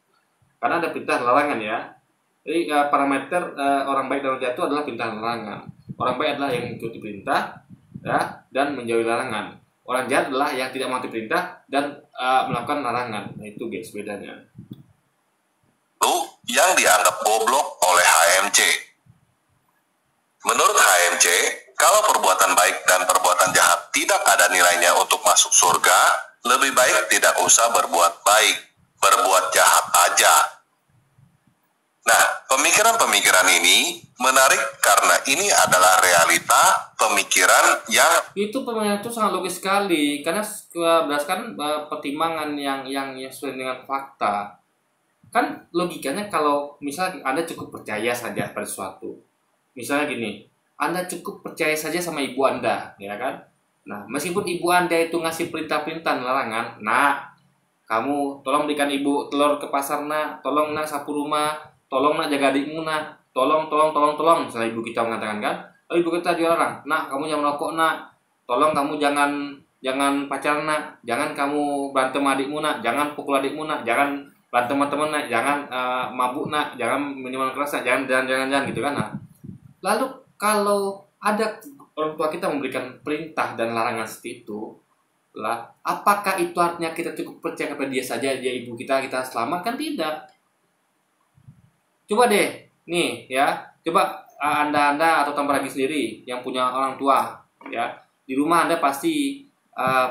Karena ada perintah larangan ya. Jadi parameter orang baik dan orang jahat itu adalah perintah larangan. Orang baik adalah yang mengikuti perintah, ya, dan menjauhi larangan. Orang jahat adalah yang tidak mengikuti perintah dan melakukan larangan. Nah itu guys bedanya. Yang dianggap goblok oleh HMC. Menurut HMC, kalau perbuatan baik dan perbuatan jahat tidak ada nilainya untuk masuk surga, lebih baik tidak usah berbuat baik, berbuat jahat aja. Nah, pemikiran-pemikiran ini menarik karena ini adalah realita pemikiran yang itu pemikiran itu sangat logis sekali karena berdasarkan pertimbangan yang sesuai dengan fakta. Kan logikanya kalau misalnya Anda cukup percaya saja pada sesuatu. Misalnya gini, Anda cukup percaya saja sama ibu Anda, ya kan? Nah, meskipun ibu Anda itu ngasih perintah-perintah larangan, nah, kamu tolong berikan ibu telur ke pasar nak, tolong nak sapu rumah, tolong nak jaga adikmu nak, tolong, misalnya ibu kita mengatakan kan, oh ibu kita dilarang, nak kamu jangan merokok nak, tolong kamu jangan pacaran nak, jangan kamu berantem adikmu nak, jangan pukul adikmu nak, jangan berantem teman-teman nak, jangan mabuk nak, jangan minuman keras nak, jangan gitu kan. Nah, lalu kalau ada orang tua kita memberikan perintah dan larangan seperti itu, lah, apakah itu artinya kita cukup percaya kepada dia saja, dia ibu kita selamat? Kan tidak. Coba deh, nih ya, coba anda atau tambah lagi sendiri yang punya orang tua, ya, di rumah Anda pasti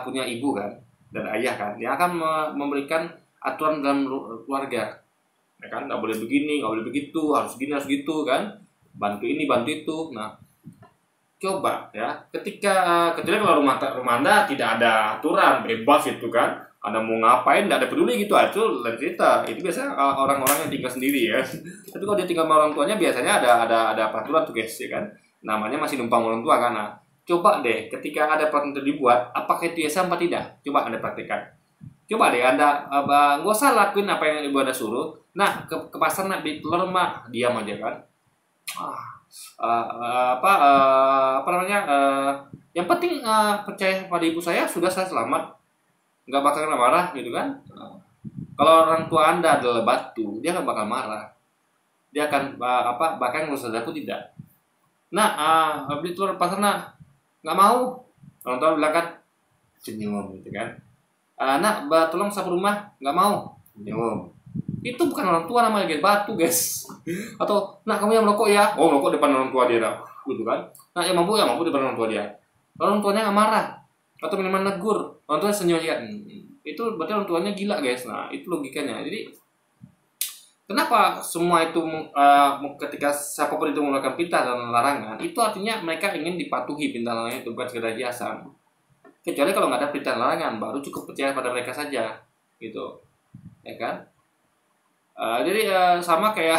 punya ibu kan dan ayah kan, yang akan memberikan aturan dalam keluarga, ya kan, nggak boleh begini, nggak boleh begitu, harus gini, harus gitu kan, bantu ini, bantu itu. Nah, coba ya, ketika kalau rumah Anda tidak ada aturan, bebas itu kan, Anda mau ngapain, tidak ada peduli gitu, itu lain cerita. Itu biasanya orang-orang yang tinggal sendiri ya. Tapi kalau dia tinggal sama orang tuanya, biasanya ada peraturan tuh guys, ya kan. Namanya masih numpang orang tua kan. Nah, coba deh, ketika ada peraturan itu dibuat, apakah itu biasa apa tidak? Coba Anda praktikkan. Coba deh Anda nggak usah lakuin apa yang ibu Anda suruh. Nah, ke pasar nak beli telur mah, diam aja kan. Apa namanya? Yang penting percaya pada ibu saya, sudah saya selamat. Nggak bakal kena marah gitu kan. Kalau orang tua Anda adalah batu, dia nggak bakal marah, dia akan bahkan ngurus aku tidak. Nah, beli telur pasar nak, nggak mau, orang tua bilang kan senyum gitu kan. Nak tolong sapu rumah, nggak mau, senyum. Itu bukan orang tua, namanya batu guys. Atau nak kamu yang merokok ya, oh merokok depan orang tua dia dah gitu kan. Nah yang mampu depan orang tua dia, orang tuanya nggak marah atau minimal negur, orang tuanya senyum aja. Itu berarti orang tuanya gila guys. Nah itu logikanya. Jadi kenapa semua itu ketika siapapun itu melakukan perintah dan larangan, itu artinya mereka ingin dipatuhi perintah larangan itu, bukan sekedar hiasan. Kecuali kalau nggak ada perintah larangan, baru cukup percaya pada mereka saja gitu, ya kan. Jadi sama kayak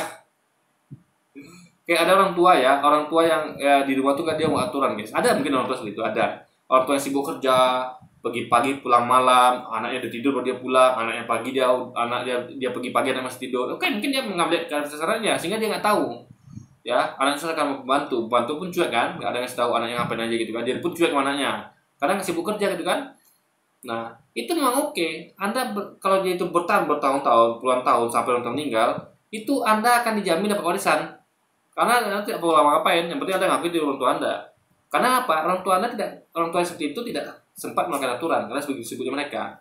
ada orang tua ya, orang tua yang di rumah tuh kan dia mau aturan guys. Ada mungkin orang tua seperti itu, ada orang tua yang sibuk kerja, pagi-pagi pulang malam, anaknya udah tidur baru dia pulang, anaknya pagi dia pagi-pagi anaknya masih tidur. Oke, mungkin dia mengambil sasarannya sehingga dia nggak tahu. Ya, anaknya akan membantu pun cuek kan, nggak ada yang tahu anaknya ngapain aja gitu kan. Dia pun cuek sama anaknya, karena sibuk kerja gitu kan. Nah, itu memang oke. Anda kalau dia itu bertahun-tahun, puluhan tahun sampai orang tua meninggal, itu Anda akan dijamin dapat warisan. Karena Anda tidak perlu lama ngapain, yang penting Anda ngakuin di orang tua Anda. Karena apa? Orang tua yang seperti itu tidak sempat melakukan aturan karena sibuk-sibuknya mereka.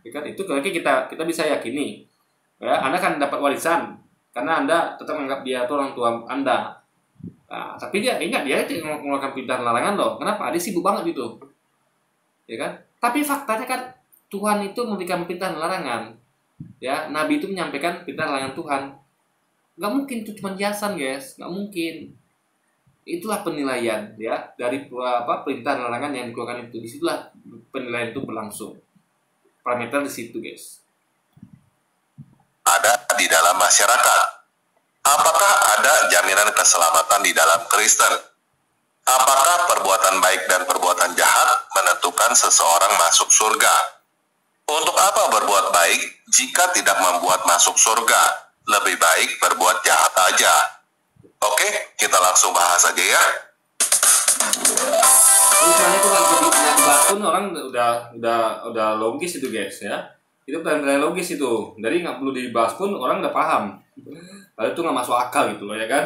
Ya kan? Itu lagi kita bisa yakini. Ya, Anda akan dapat warisan karena Anda tetap menganggap dia itu orang tua Anda. Nah, tapi dia ingat dia itu melakukan perintah larangan loh. Kenapa? Dia sibuk banget gitu. Ya kan? Tapi faktanya kan Tuhan itu memberikan perintah larangan. Ya, Nabi itu menyampaikan perintah larangan Tuhan. Nggak mungkin itu cuma hiasan guys, nggak mungkin. itulah penilaian ya dari perintah dan larangan yang dikeluarkan itu. Disitulah penilaian itu berlangsung. Parameter di situ, guys. Ada di dalam masyarakat. Apakah ada jaminan keselamatan di dalam Kristen? Apakah perbuatan baik dan perbuatan jahat menentukan seseorang masuk surga? Untuk apa berbuat baik jika tidak membuat masuk surga? Lebih baik berbuat jahat aja. Oke, kita langsung bahas aja ya. Misalnya itu kalau dibahas pun orang udah logis itu, guys ya. Itu pertanyaan logis itu. Jadi nggak perlu dibahas pun orang udah paham. Lalu itu nggak masuk akal gitu loh, ya kan?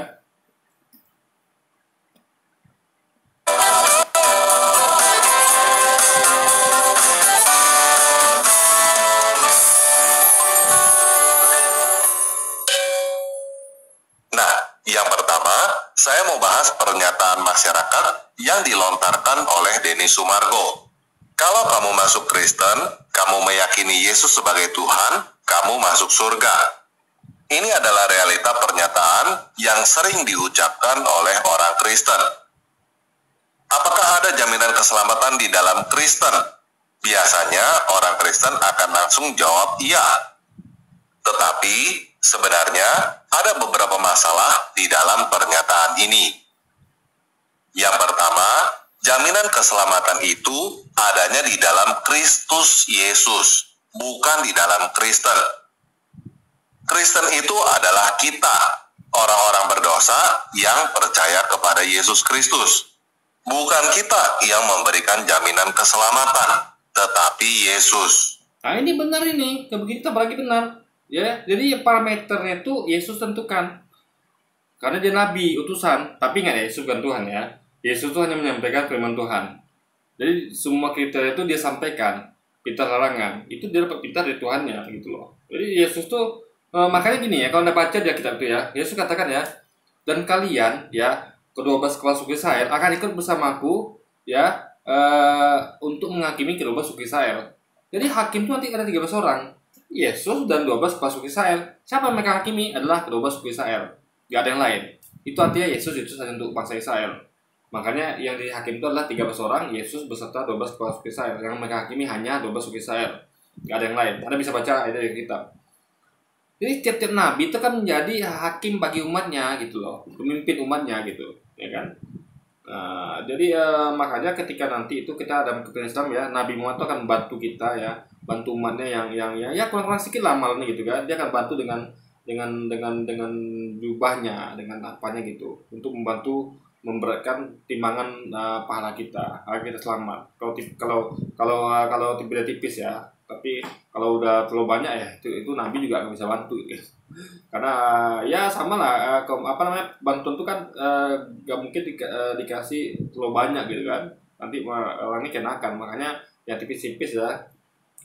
Nah, yang pertama, saya mau bahas pernyataan masyarakat yang dilontarkan oleh Denny Sumargo. Kalau kamu masuk Kristen, kamu meyakini Yesus sebagai Tuhan, kamu masuk surga. Ini adalah realita pernyataan yang sering diucapkan oleh orang Kristen. Apakah ada jaminan keselamatan di dalam Kristen? Biasanya orang Kristen akan langsung jawab iya. Tetapi sebenarnya ada beberapa masalah di dalam pernyataan ini. Yang pertama, jaminan keselamatan itu adanya di dalam Kristus Yesus, bukan di dalam Kristen. Kristen itu adalah kita, orang-orang berdosa yang percaya kepada Yesus Kristus. Bukan kita yang memberikan jaminan keselamatan, tetapi Yesus. Nah ini benar ini, kita bagi benar. Ya, jadi parameternya itu Yesus tentukan. Karena dia nabi, utusan, tapi nggak ya, Yesus bukan Tuhan ya. Yesus itu hanya menyampaikan firman Tuhan. Jadi semua kriteria itu dia sampaikan, perintah larangan, itu dia dapat perintah dari Tuhannya gitu loh. Jadi Yesus tuh makanya gini ya, kalau Anda baca di kitab itu ya, Yesus katakan ya, dan kalian ya, ke-12 kepala suku Israel akan ikut bersamaku ya untuk menghakimi ke-12 suku Israel. Jadi hakim itu nanti ada 13 orang. Yesus dan 12 kepala suku Israel. Siapa yang mereka hakimi? Adalah ke-12 suku Israel. Gak ada yang lain. Itu artinya Yesus itu hanya untuk bangsa Israel. Makanya yang dihakim itu adalah 13 orang, Yesus beserta 12 kepala suku Israel. Yang mereka hakimi hanya 12 suku Israel. Gak ada yang lain. Anda bisa baca ayat dari kitab. Jadi tiap-tiap nabi itu kan menjadi hakim bagi umatnya gitu loh. Pemimpin umatnya gitu. Ya kan? Nah, jadi makanya ketika nanti itu kita dalam kepercayaan Islam ya, Nabi Muhammad itu akan membantu kita ya, bantu umatnya yang ya kurang-kurang sedikit lah amalnya gitu kan. Dia akan bantu dengan jubahnya, dengan apanya gitu, untuk membantu memberatkan timbangan pahala kita agar kita selamat. Kalau beda tipis ya, tapi kalau udah terlalu banyak ya itu Nabi juga nggak bisa bantu ya. Karena ya sama lah bantuan itu kan gak mungkin dikasih terlalu banyak gitu kan, nanti orangnya kenakan. Makanya yang tipis-tipis ya,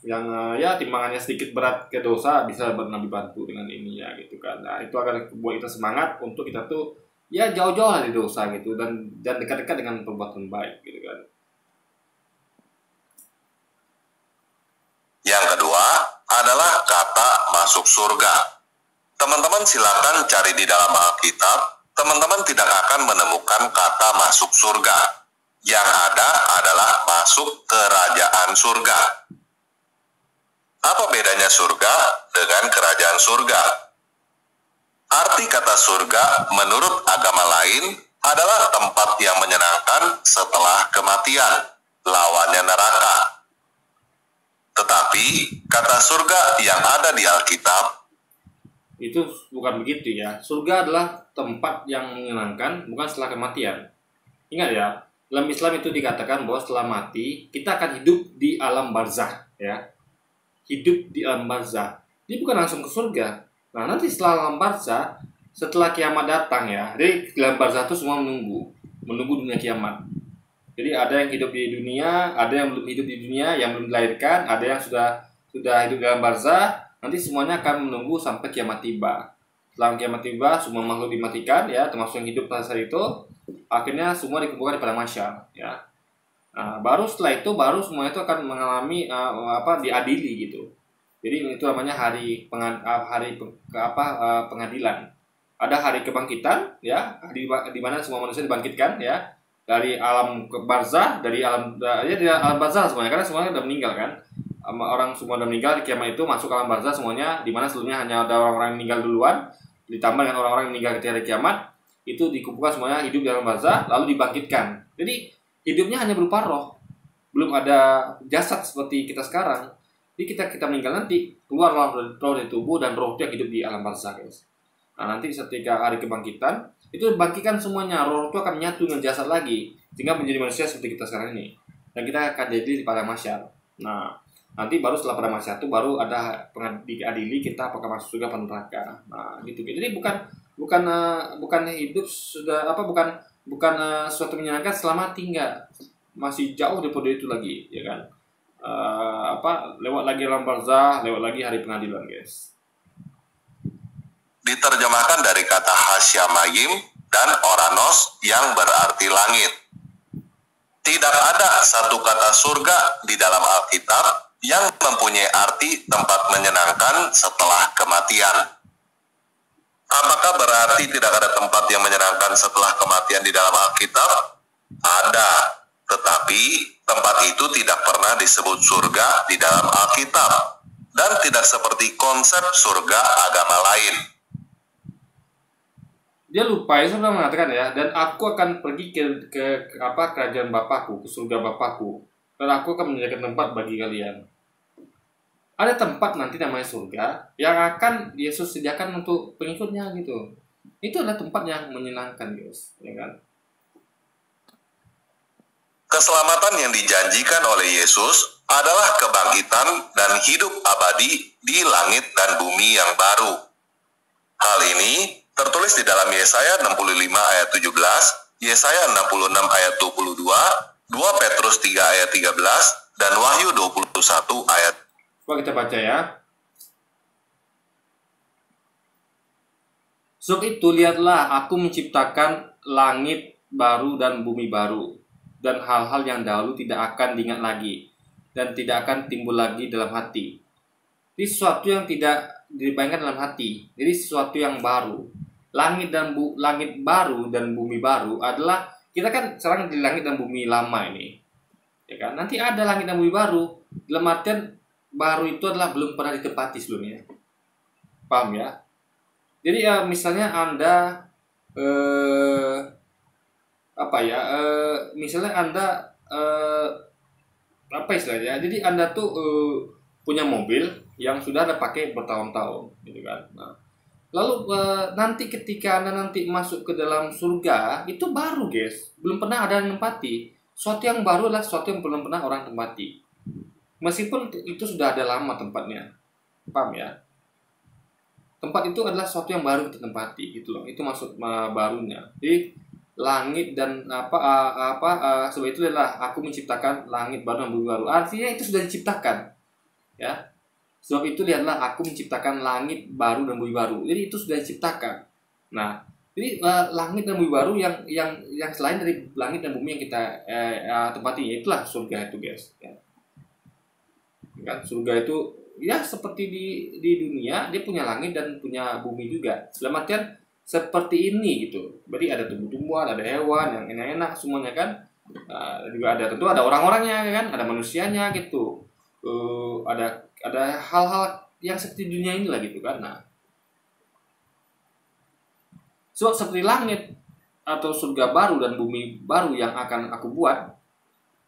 yang ya timbangannya sedikit berat ke dosa bisa Nabi bantu dengan ini ya gitu kan. Nah itu akan buat kita semangat untuk kita tuh ya jauh-jauh dari dosa gitu, dan dekat-dekat dengan perbuatan baik gitu kan. Yang kedua adalah kata masuk surga. Teman-teman silakan cari di dalam Alkitab, teman-teman tidak akan menemukan kata masuk surga. Yang ada adalah masuk kerajaan surga. Apa bedanya surga dengan kerajaan surga? Arti kata surga menurut agama lain adalah tempat yang menyenangkan setelah kematian, lawannya neraka. Tetapi kata surga yang ada di Alkitab itu bukan begitu ya. Surga adalah tempat yang menyenangkan, bukan setelah kematian. Ingat ya, dalam Islam itu dikatakan bahwa setelah mati kita akan hidup di alam barzah ya. Hidup di alam barzah. Ini bukan langsung ke surga. Nah, nanti setelah alam barzah, setelah kiamat datang ya. Jadi alam barzah itu semua menunggu dunia kiamat. Jadi ada yang hidup di dunia, ada yang belum hidup di dunia, yang belum dilahirkan, ada yang sudah hidup dalam barzah. Nanti semuanya akan menunggu sampai kiamat tiba. Setelah kiamat tiba, semua makhluk dimatikan ya, termasuk yang hidup pada saat itu. Akhirnya semua dikumpulkan di padang mahsyar ya. Nah, baru setelah itu semuanya itu akan mengalami diadili gitu. Jadi itu namanya hari pengadilan. ada hari kebangkitan, ya, di mana semua manusia dibangkitkan, ya, dari alam barzah, dari alam barzah semuanya, karena semuanya sudah meninggal kan. Orang semua sudah meninggal di kiamat itu masuk ke alam barzah semuanya, di mana sebelumnya hanya ada orang-orang yang meninggal duluan, ditambah dengan orang-orang yang meninggal ketika hari kiamat, itu dikumpulkan semuanya hidup di alam barzah lalu dibangkitkan. Jadi hidupnya hanya berupa roh, belum ada jasad seperti kita sekarang. Jadi kita meninggal nanti keluar roh dari tubuh dan roh itu yang hidup di alam barzah, guys. Nah, nanti ketika hari kebangkitan itu dibangkitkan semuanya, roh itu akan menyatu dengan jasad lagi sehingga menjadi manusia seperti kita sekarang ini, dan kita akan jadi pada masyar. Nah, nanti baru setelah pada masyar itu baru ada diadili kita apakah masuk surga atau neraka. Nah, gitu. Jadi bukan hidup sudah bukan suatu menyenangkan selama tinggal, masih jauh daripada itu lagi, ya kan. Lewat lagi alam barzah, lewat lagi hari pengadilan, guys. Diterjemahkan dari kata Hasyamayim dan Oranos yang berarti langit. Tidak ada satu kata surga di dalam Alkitab yang mempunyai arti tempat menyenangkan setelah kematian. Apakah berarti tidak ada tempat yang menyenangkan setelah kematian di dalam Alkitab? Ada, tetapi tempat itu tidak pernah disebut surga di dalam Alkitab, dan tidak seperti konsep surga agama lain. Dia lupa, ya, sudah mengatakan, ya, dan aku akan pergi ke kerajaan Bapakku, ke surga Bapakku, dan aku akan menyediakan tempat bagi kalian. Ada tempat nanti namanya surga yang akan Yesus sediakan untuk pengikutnya, gitu. Itu adalah tempat yang menyenangkan, guys, ya kan? Keselamatan yang dijanjikan oleh Yesus adalah kebangkitan dan hidup abadi di langit dan bumi yang baru. Hal ini tertulis di dalam Yesaya 65 ayat 17, Yesaya 66 ayat 22, 2 Petrus 3 ayat 13, dan Wahyu 21 ayat. Coba kita baca, ya. Sebab itu lihatlah, aku menciptakan langit baru dan bumi baru, dan hal-hal yang dahulu tidak akan diingat lagi, dan tidak akan timbul lagi dalam hati. Jadi sesuatu yang tidak dibayangkan dalam hati, jadi sesuatu yang baru. Langit baru dan bumi baru adalah, kita kan sekarang di langit dan bumi lama ini, ya kan. Nanti ada langit dan bumi baru, dalam artian baru itu adalah belum pernah ditempati sebelumnya. Paham, ya? Jadi misalnya Anda misalnya Anda apa istilahnya? Jadi Anda tuh punya mobil yang sudah Anda pakai bertahun-tahun, gitu kan. Nah, lalu nanti ketika Anda nanti masuk ke dalam surga, itu baru, guys. Belum pernah ada yang nempati. Suatu yang baru adalah sesuatu yang belum pernah orang tempati. Meskipun itu sudah ada lama tempatnya. Paham, ya? Tempat itu adalah sesuatu yang baru kita tempati, gitu loh. Itu maksud barunya. Jadi langit dan sebab itu adalah aku menciptakan langit baru dan bumi baru. Artinya itu sudah diciptakan, ya. Sebab itu lihatlah, aku menciptakan langit baru dan bumi baru. Jadi itu sudah diciptakan. Nah, jadi langit dan bumi baru yang selain dari langit dan bumi yang kita tempati, itulah surga itu, guys. Ya. Kan surga itu ya seperti di dunia, dia punya langit dan punya bumi juga. Dalam artian seperti ini, gitu. Berarti ada tumbuh-tumbuhan, ada hewan yang enak-enak semuanya, kan. Juga tentu ada orang-orangnya, kan, ada manusianya, gitu. Ada hal-hal yang seperti dunia inilah, gitu kan. Nah, sebab seperti langit atau surga baru dan bumi baru yang akan aku buat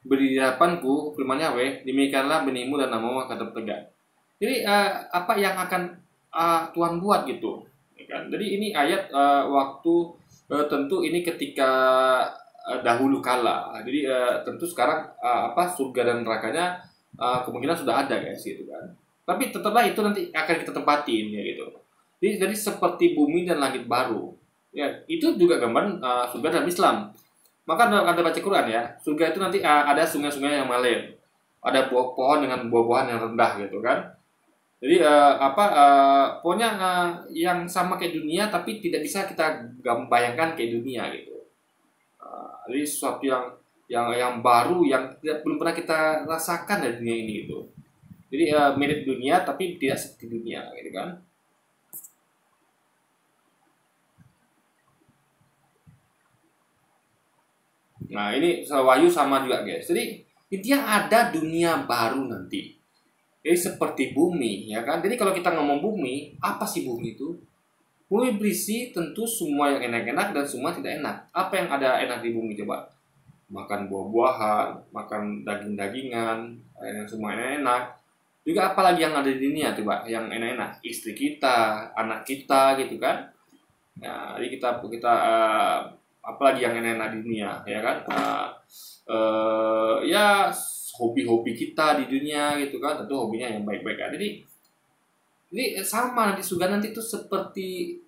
berdiri di hadapanku, firman Yahweh, demikianlah benihmu dan namamu akan tetap tegak. Jadi apa yang akan Tuhan buat, gitu, ya kan? Jadi ini ayat waktu tentu ini ketika dahulu kala. Jadi tentu sekarang surga dan nerakanya kemungkinan sudah ada, guys, gitu kan. Tapi tetaplah itu nanti akan kita tempatin, ya, gitu. Jadi seperti bumi dan langit baru. Ya, itu juga gambaran surga dalam Islam. Maka Anda baca Quran, ya, surga itu nanti ada sungai-sungai yang mengalir, ada pohon dengan buah-buahan yang rendah, gitu kan. Jadi pokoknya yang sama kayak dunia tapi tidak bisa kita bayangkan kayak dunia, gitu. Jadi sesuatu yang baru yang belum pernah kita rasakan dari dunia ini, gitu. Jadi mirip dunia tapi tidak seperti dunia, gitu kan. Nah, ini Wahyu sama juga, guys. Jadi intinya ada dunia baru nanti. Jadi seperti bumi, ya kan? Jadi kalau kita ngomong bumi, apa sih bumi itu? Bumi berisi tentu semua yang enak-enak dan semua tidak enak. Apa yang ada enak di bumi coba? Makan buah-buahan, makan daging-dagingan, yang semua enak. Juga apalagi yang ada di dunia coba, yang enak-enak? Istri kita, anak kita gitu kan? Nah, jadi kita apalagi yang enak-enak di dunia, ya kan? Ya hobi-hobi kita di dunia gitu kan, tentu hobinya yang baik-baik kan. Jadi sama di surga nanti itu seperti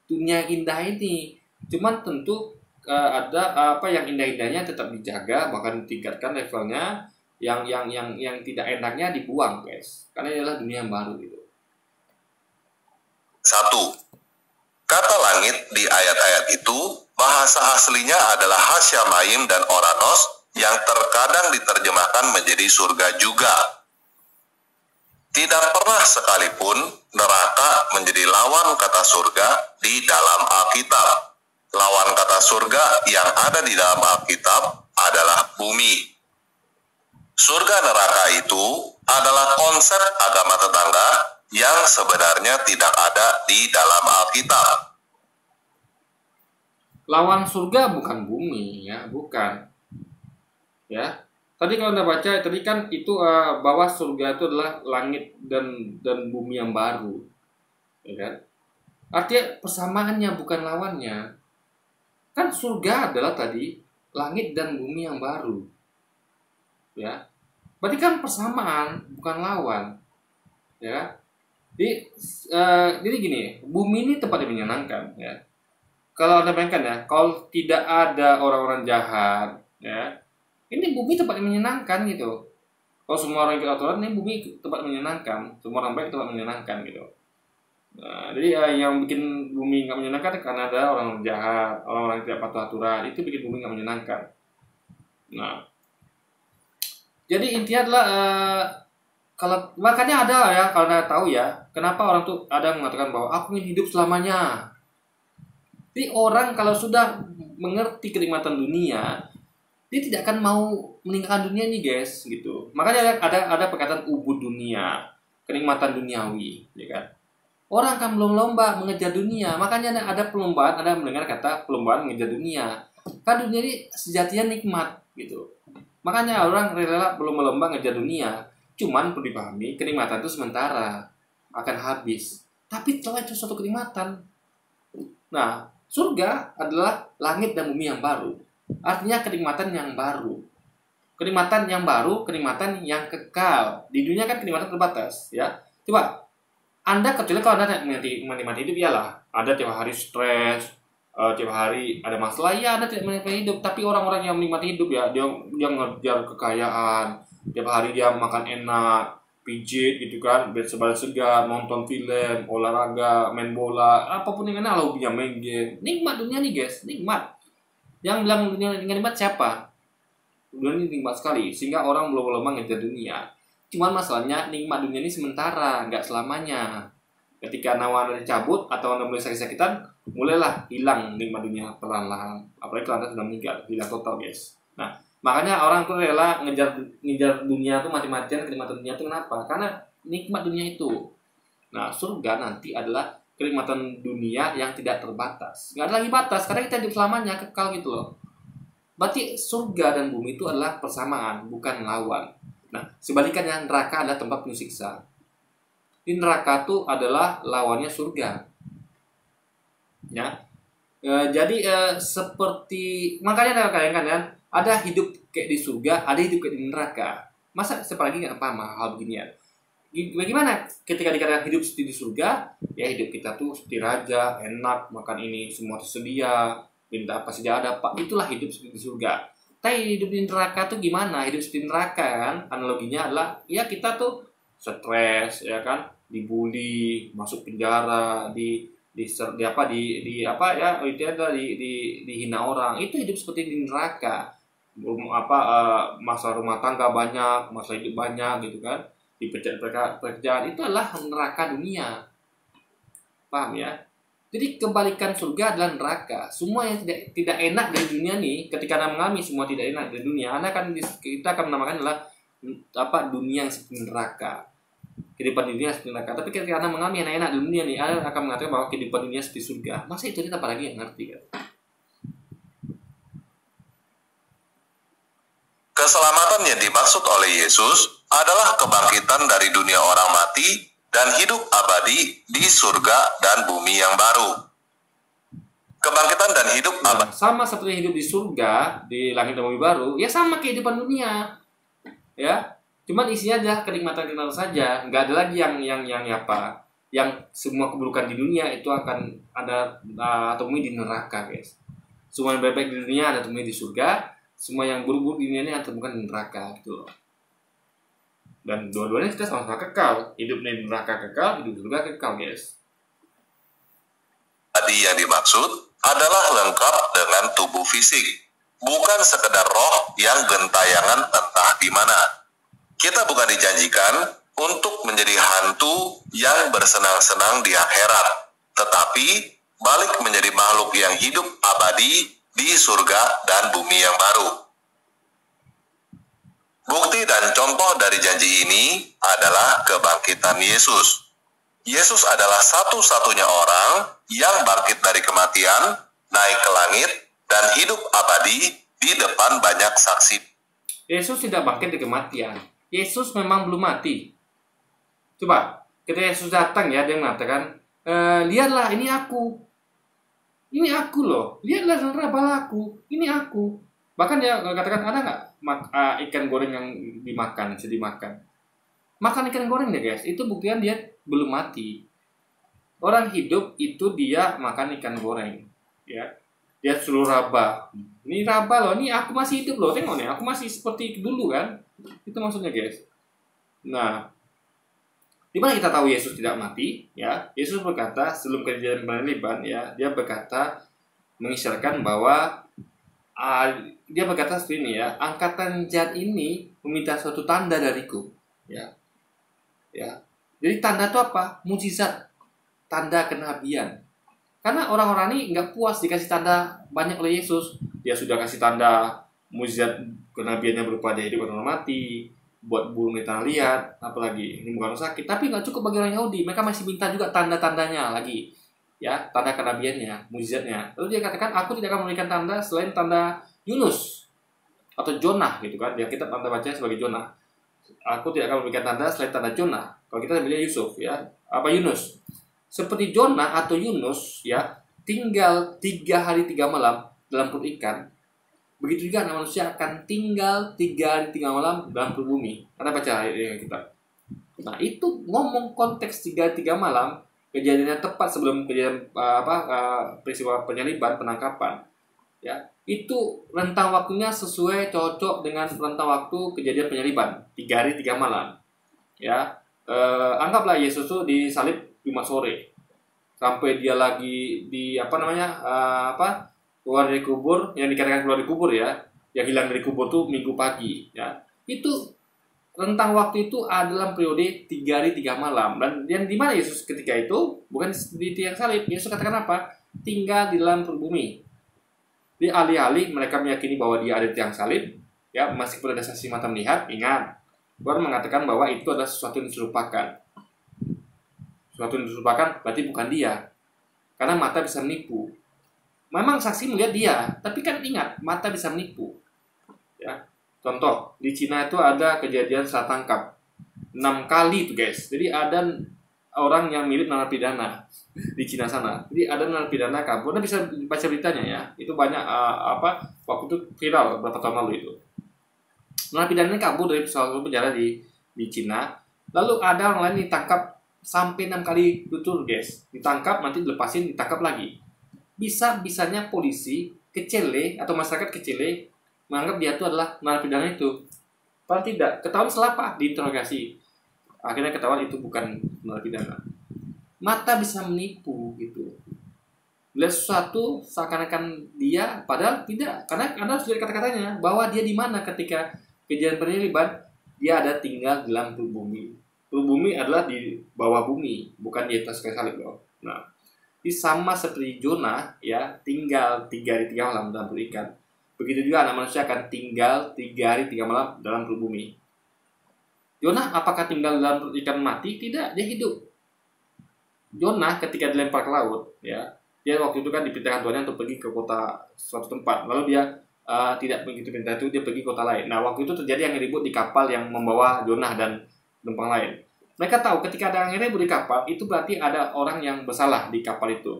dunia indah ini, cuman tentu ada apa yang indah-indahnya tetap dijaga, bahkan ditingkatkan levelnya, yang tidak enaknya dibuang, guys, karena ini adalah dunia yang baru gitu. 1. Kata langit di ayat-ayat itu bahasa aslinya adalah Hasyamayim dan Oranos yang terkadang diterjemahkan menjadi surga juga. Tidak pernah sekalipun neraka menjadi lawan kata surga di dalam Alkitab. Lawan kata surga yang ada di dalam Alkitab adalah bumi. Surga neraka itu adalah konsep agama tetangga yang sebenarnya tidak ada di dalam Alkitab. Lawan surga bukan bumi, ya, bukan. Ya, tadi kalau Anda baca tadi kan itu bahwa surga itu adalah langit dan bumi yang baru, ya kan? Artinya persamaannya bukan lawannya. Kan surga adalah tadi langit dan bumi yang baru, ya. Berarti kan persamaan bukan lawan, ya. Jadi gini, bumi ini tempat yang menyenangkan, ya. Kalau Anda bayangkan ya, kalau tidak ada orang-orang jahat, ya, ini bumi tempat yang menyenangkan gitu. Kalau semua orang ikut aturan, ini bumi tempat menyenangkan. Semua orang baik tempat menyenangkan gitu. Nah, jadi yang bikin bumi nggak menyenangkan karena ada orang jahat, orang-orang yang tidak patuh aturan, itu bikin bumi nggak menyenangkan. Nah, jadi intinya adalah kalau makanya ada ya, kalau Anda tahu ya, kenapa orang tuh ada yang mengatakan bahwa aku ingin hidup selamanya. Jadi orang kalau sudah mengerti kenikmatan dunia, dia tidak akan mau meninggalkan dunia ini, guys, gitu. Makanya ada perkataan ubud dunia, kenikmatan duniawi, ya kan? Orang kan berlomba mengejar dunia, makanya ada perlombaan, ada mendengar kata perlombaan mengejar dunia. Kan dunia ini sejatinya nikmat, gitu. Makanya orang rela berlomba mengejar dunia. Cuman perlu dipahami, kenikmatan itu sementara, akan habis. Tapi setelah itu suatu kenikmatan. Nah, surga adalah langit dan bumi yang baru. Artinya kenikmatan yang baru. Kenikmatan yang baru, kenikmatan yang kekal. Di dunia kan kenikmatan terbatas, ya. Coba, Anda kecuali kalau Anda menikmati hidup, iyalah. Anda tiap hari stres, tiap hari ada masalah, ya Anda tidak menikmati hidup. Tapi orang-orang yang menikmati hidup ya, dia ngejar kekayaan. Tiap hari dia makan enak, pijit gitu kan, bersebar segar, nonton film, olahraga, main bola, apapun yang enak lah hobinya, main game. Nikmat dunia nih, guys, nikmat. Yang bilang dunia nikmat siapa? Dunia ini nikmat sekali, sehingga orang belum ngejar dunia. Cuman masalahnya nikmat dunia ini sementara, nggak selamanya. Ketika nyawa Anda dicabut atau Anda mulai sakit-sakitan, mulailah hilang nikmat dunia perlahan-lahan. Apalagi kalau Anda sudah meninggal, hilang total, guys. Nah, makanya orang tuh rela ngejar dunia tuh mati-matian, kenikmatan dunia tuh kenapa? Karena nikmat dunia itu. Nah, surga nanti adalah kenikmatan dunia yang tidak terbatas. Nggak ada lagi batas, karena kita hidup selamanya, kekal gitu loh. Berarti surga dan bumi itu adalah persamaan, bukan lawan. Nah, sebaliknya neraka adalah tempat penuh siksa. Di neraka itu adalah lawannya surga. Ya. Jadi seperti makanya Anda bayangkan kan, ada hidup kayak di surga, ada hidup kayak di neraka. Masa seperti nggak paham hal beginian? Bagaimana ketika dikatakan hidup seperti di surga? Ya hidup kita tuh seperti raja, enak, makan ini semua tersedia, minta apa saja ada, Pak. Itulah hidup seperti di surga. Tapi hidup di neraka tuh gimana? Hidup seperti neraka kan? Analoginya adalah ya kita tuh stres, ya kan, dibully, masuk penjara, dihina orang. Itu hidup seperti di neraka. Masalah rumah tangga banyak, masalah hidup banyak gitu kan, dipecat pekerjaan, itu adalah neraka dunia. Paham ya? Jadi kebalikan surga adalah neraka. Semua yang tidak enak dari dunia nih, ketika Anda mengalami semua tidak enak dari dunia, kita akan menamakan adalah dunia yang seperti neraka. Kehidupan dunia seperti neraka. Tapi ketika Anda mengalami yang enak di dunia nih, Anda akan mengatakan bahwa kehidupan dunia seperti surga. Masa itu kita apalagi yang ngerti kan? Keselamatan yang dimaksud oleh Yesus adalah kebangkitan dari dunia orang mati dan hidup abadi di surga dan bumi yang baru. Kebangkitan dan hidup abadi. Sama seperti hidup di surga, di langit dan bumi baru, ya sama kehidupan dunia. Ya, cuman isinya adalah kenikmatan saja. Nggak ada lagi yang semua keburukan di dunia itu akan ada temui di neraka, guys. Semua yang baik-baik di dunia ada temui di surga. Semua yang buruk-buruk di dunia ini akan temukan di neraka, gitu loh. Dan dua-duanya kita sama-sama kekal. Hidup di neraka kekal, hidup di surga kekal, guys. Tadi yang dimaksud adalah lengkap dengan tubuh fisik, bukan sekedar roh yang gentayangan entah di mana. Kita bukan dijanjikan untuk menjadi hantu yang bersenang-senang di akhirat, tetapi balik menjadi makhluk yang hidup abadi di surga dan bumi yang baru. Bukti dan contoh dari janji ini adalah kebangkitan Yesus. Yesus adalah satu-satunya orang yang bangkit dari kematian, naik ke langit, dan hidup abadi di depan banyak saksi. Yesus tidak bangkit dari kematian. Yesus memang belum mati. Coba, ketika Yesus datang ya, dia mengatakan, lihatlah ini aku. Ini aku loh. Lihatlah saudara balaku. Ini aku. Bahkan dia katakan, ada nggak ikan goreng yang dimakan, bisa dimakan? Makan ikan goreng deh guys. Itu buktian dia belum mati. Orang hidup itu dia makan ikan goreng. Ya, dia suruh raba. Ini raba loh. Ini aku masih hidup loh. Tengok nih, aku masih seperti dulu kan. Itu maksudnya guys. Nah, di mana kita tahu Yesus tidak mati? Ya, Yesus berkata sebelum kejadian penyaliban, ya, dia berkata mengisyaratkan bahwa dia berkata seperti ini ya, angkatan jahat ini meminta suatu tanda dariku, ya. Jadi tanda itu apa? Mujizat, tanda kenabian. Karena orang-orang ini nggak puas dikasih tanda banyak oleh Yesus. Dia sudah kasih tanda mujizat kenabiannya berupa dia hidup orang mati, buat burung di tanah liat, apalagi ini bukan sakit. Tapi nggak cukup bagi orang Yahudi, mereka masih minta juga tanda-tandanya lagi. Ya, tanda kenabiannya, mujizatnya. Lalu dia katakan, aku tidak akan memberikan tanda selain tanda Yunus atau Jonah gitu kan. Yang kita tanda baca sebagai Jonah. Aku tidak akan memberikan tanda selain tanda Jonah. Kalau kita bilangnya Yusuf ya, apa Yunus. Seperti Jonah atau Yunus ya, tinggal 3 hari 3 malam dalam perut ikan. Begitu juga anak manusia akan tinggal 3 hari 3 malam dalam perut bumi. Anda baca ayat kita. Nah, itu ngomong konteks 3 hari 3 malam. Kejadiannya tepat sebelum kejadian peristiwa penyaliban, penangkapan, ya itu rentang waktunya sesuai cocok dengan rentang waktu kejadian penyaliban 3 hari 3 malam, ya. Anggaplah Yesus itu disalib Jumat sore sampai dia lagi di keluar dari kubur, yang dikatakan keluar dari kubur ya, yang hilang dari kubur tuh Minggu pagi, ya. Itu rentang waktu itu adalah periode 3 hari 3 malam. Dan di mana Yesus ketika itu? Bukan di tiang salib. Yesus katakan apa? Tinggal di dalam perut bumi. Jadi alih-alih mereka meyakini bahwa dia ada di tiang salib, ya masih ada saksi mata melihat. Ingat, Tuhan mengatakan bahwa itu adalah sesuatu yang diserupakan. Sesuatu yang diserupakan berarti bukan dia. Karena mata bisa menipu. Memang saksi melihat dia, tapi kan ingat, mata bisa menipu. Ya. Contoh, di Cina itu ada kejadian salah tangkap 6 kali tuh guys. Jadi ada orang yang mirip narapidana di Cina sana. Jadi ada narapidana kabur. Anda bisa baca beritanya ya. Itu banyak waktu itu viral beberapa tahun lalu itu. Narapidana kabur dari suatu penjara di Cina. Lalu ada orang lain ditangkap sampai 6 kali betul guys. Ditangkap, nanti dilepasin, ditangkap lagi. Bisa-bisanya polisi kecele atau masyarakat kecele menganggap dia itu adalah narapidana itu. Padahal tidak. Ketahuan setelah apa? Diinterogasi. Akhirnya ketahuan itu bukan narapidana. Mata bisa menipu gitu. Melihat sesuatu seakan-akan dia, padahal tidak. Karena Anda harus lihat kata-katanya bahwa dia di mana ketika kejadian penyaliban, dia ada tinggal di dalam perut bumi. Perut bumi adalah di bawah bumi, bukan di atas kayu salib loh. Nah, sama seperti Jonah ya, tinggal 3 hari 3 malam dalam perut ikan. Begitu juga anak manusia akan tinggal 3 hari 3 malam dalam perut bumi. Jonah apakah tinggal dalam perut ikan mati? Tidak, dia hidup. Jonah ketika dilempar ke laut, ya, dia waktu itu kan diperintahkan Tuhan untuk pergi ke kota suatu tempat. Lalu dia tidak begitu perintah itu, dia pergi ke kota lain. Nah, waktu itu terjadi yang ribut di kapal yang membawa Jonah dan penumpang lain. Mereka tahu ketika ada yang ribut di kapal, itu berarti ada orang yang bersalah di kapal itu.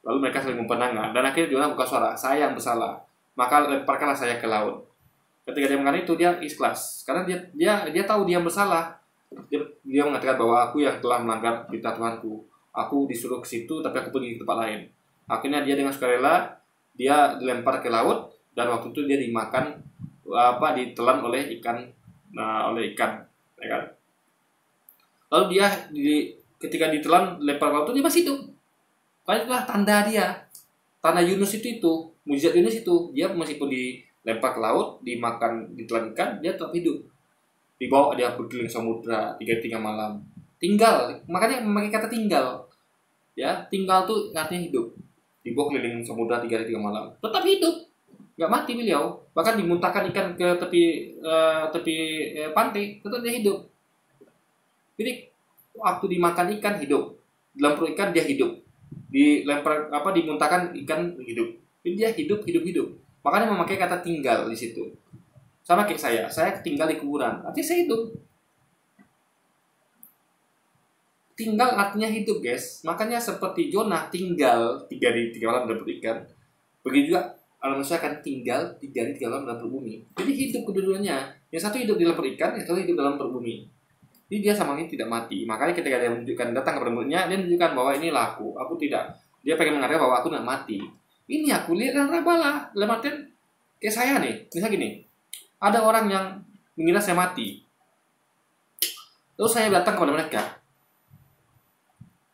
Lalu mereka saling memperdengar. Dan akhirnya Jonah buka suara, saya yang bersalah. Maka lemparkanlah saya ke laut. Ketika dia mengatakan itu, dia ikhlas. Karena dia tahu dia bersalah. Dia mengatakan bahwa aku yang telah melanggar perintah Tuhanku. Aku disuruh ke situ, tapi aku pergi ke tempat lain. Akhirnya dia dengan sukarela, dia dilempar ke laut, dan waktu itu dia dimakan, ditelan oleh ikan, ya kan? Lalu dia ketika ditelan, lempar ke laut, dia masih hidup. Karena itulah tanda dia, tanda Yunus itu, mujizat Yunus itu, dia meskipun dilempar ke laut, dimakan, ditelan ikan, dia tetap hidup. Dibawa dia berkeliling samudra 3 malam. Tinggal, makanya memakai kata tinggal. Ya, tinggal tuh artinya hidup. Dibawa keliling samudra 3 hari 3 malam. Tetap hidup. Nggak mati beliau. Bahkan dimuntahkan ikan ke tepi pantai, tetap dia hidup. Jadi waktu dimakan ikan hidup. Dalam perut ikan dia hidup. Dilempar dimuntahkan ikan hidup. Jadi dia hidup. Makanya memakai kata tinggal di situ. Sama kayak saya tinggal di kuburan. Artinya saya hidup. Tinggal artinya hidup, guys. Makanya seperti Jonah tinggal 3 hari 3 malam dalam perut ikan, begitu juga manusia akan tinggal 3 hari 3 malam dalam perut bumi. Jadi hidup kedua-duanya. Yang satu hidup di dalam perut ikan, yang satu hidup dalam perut bumi. Jadi dia sama ini tidak mati. Makanya ketika dia menunjukkan datang kepada muridnya, dia menunjukkan bahwa inilah aku tidak. Dia pengen mengatakan bahwa aku tidak mati. Ini aku lihat dan rabalah. Dalam artian kayak saya nih, misalnya gini. Ada orang yang mengira saya mati. Terus saya datang kepada mereka.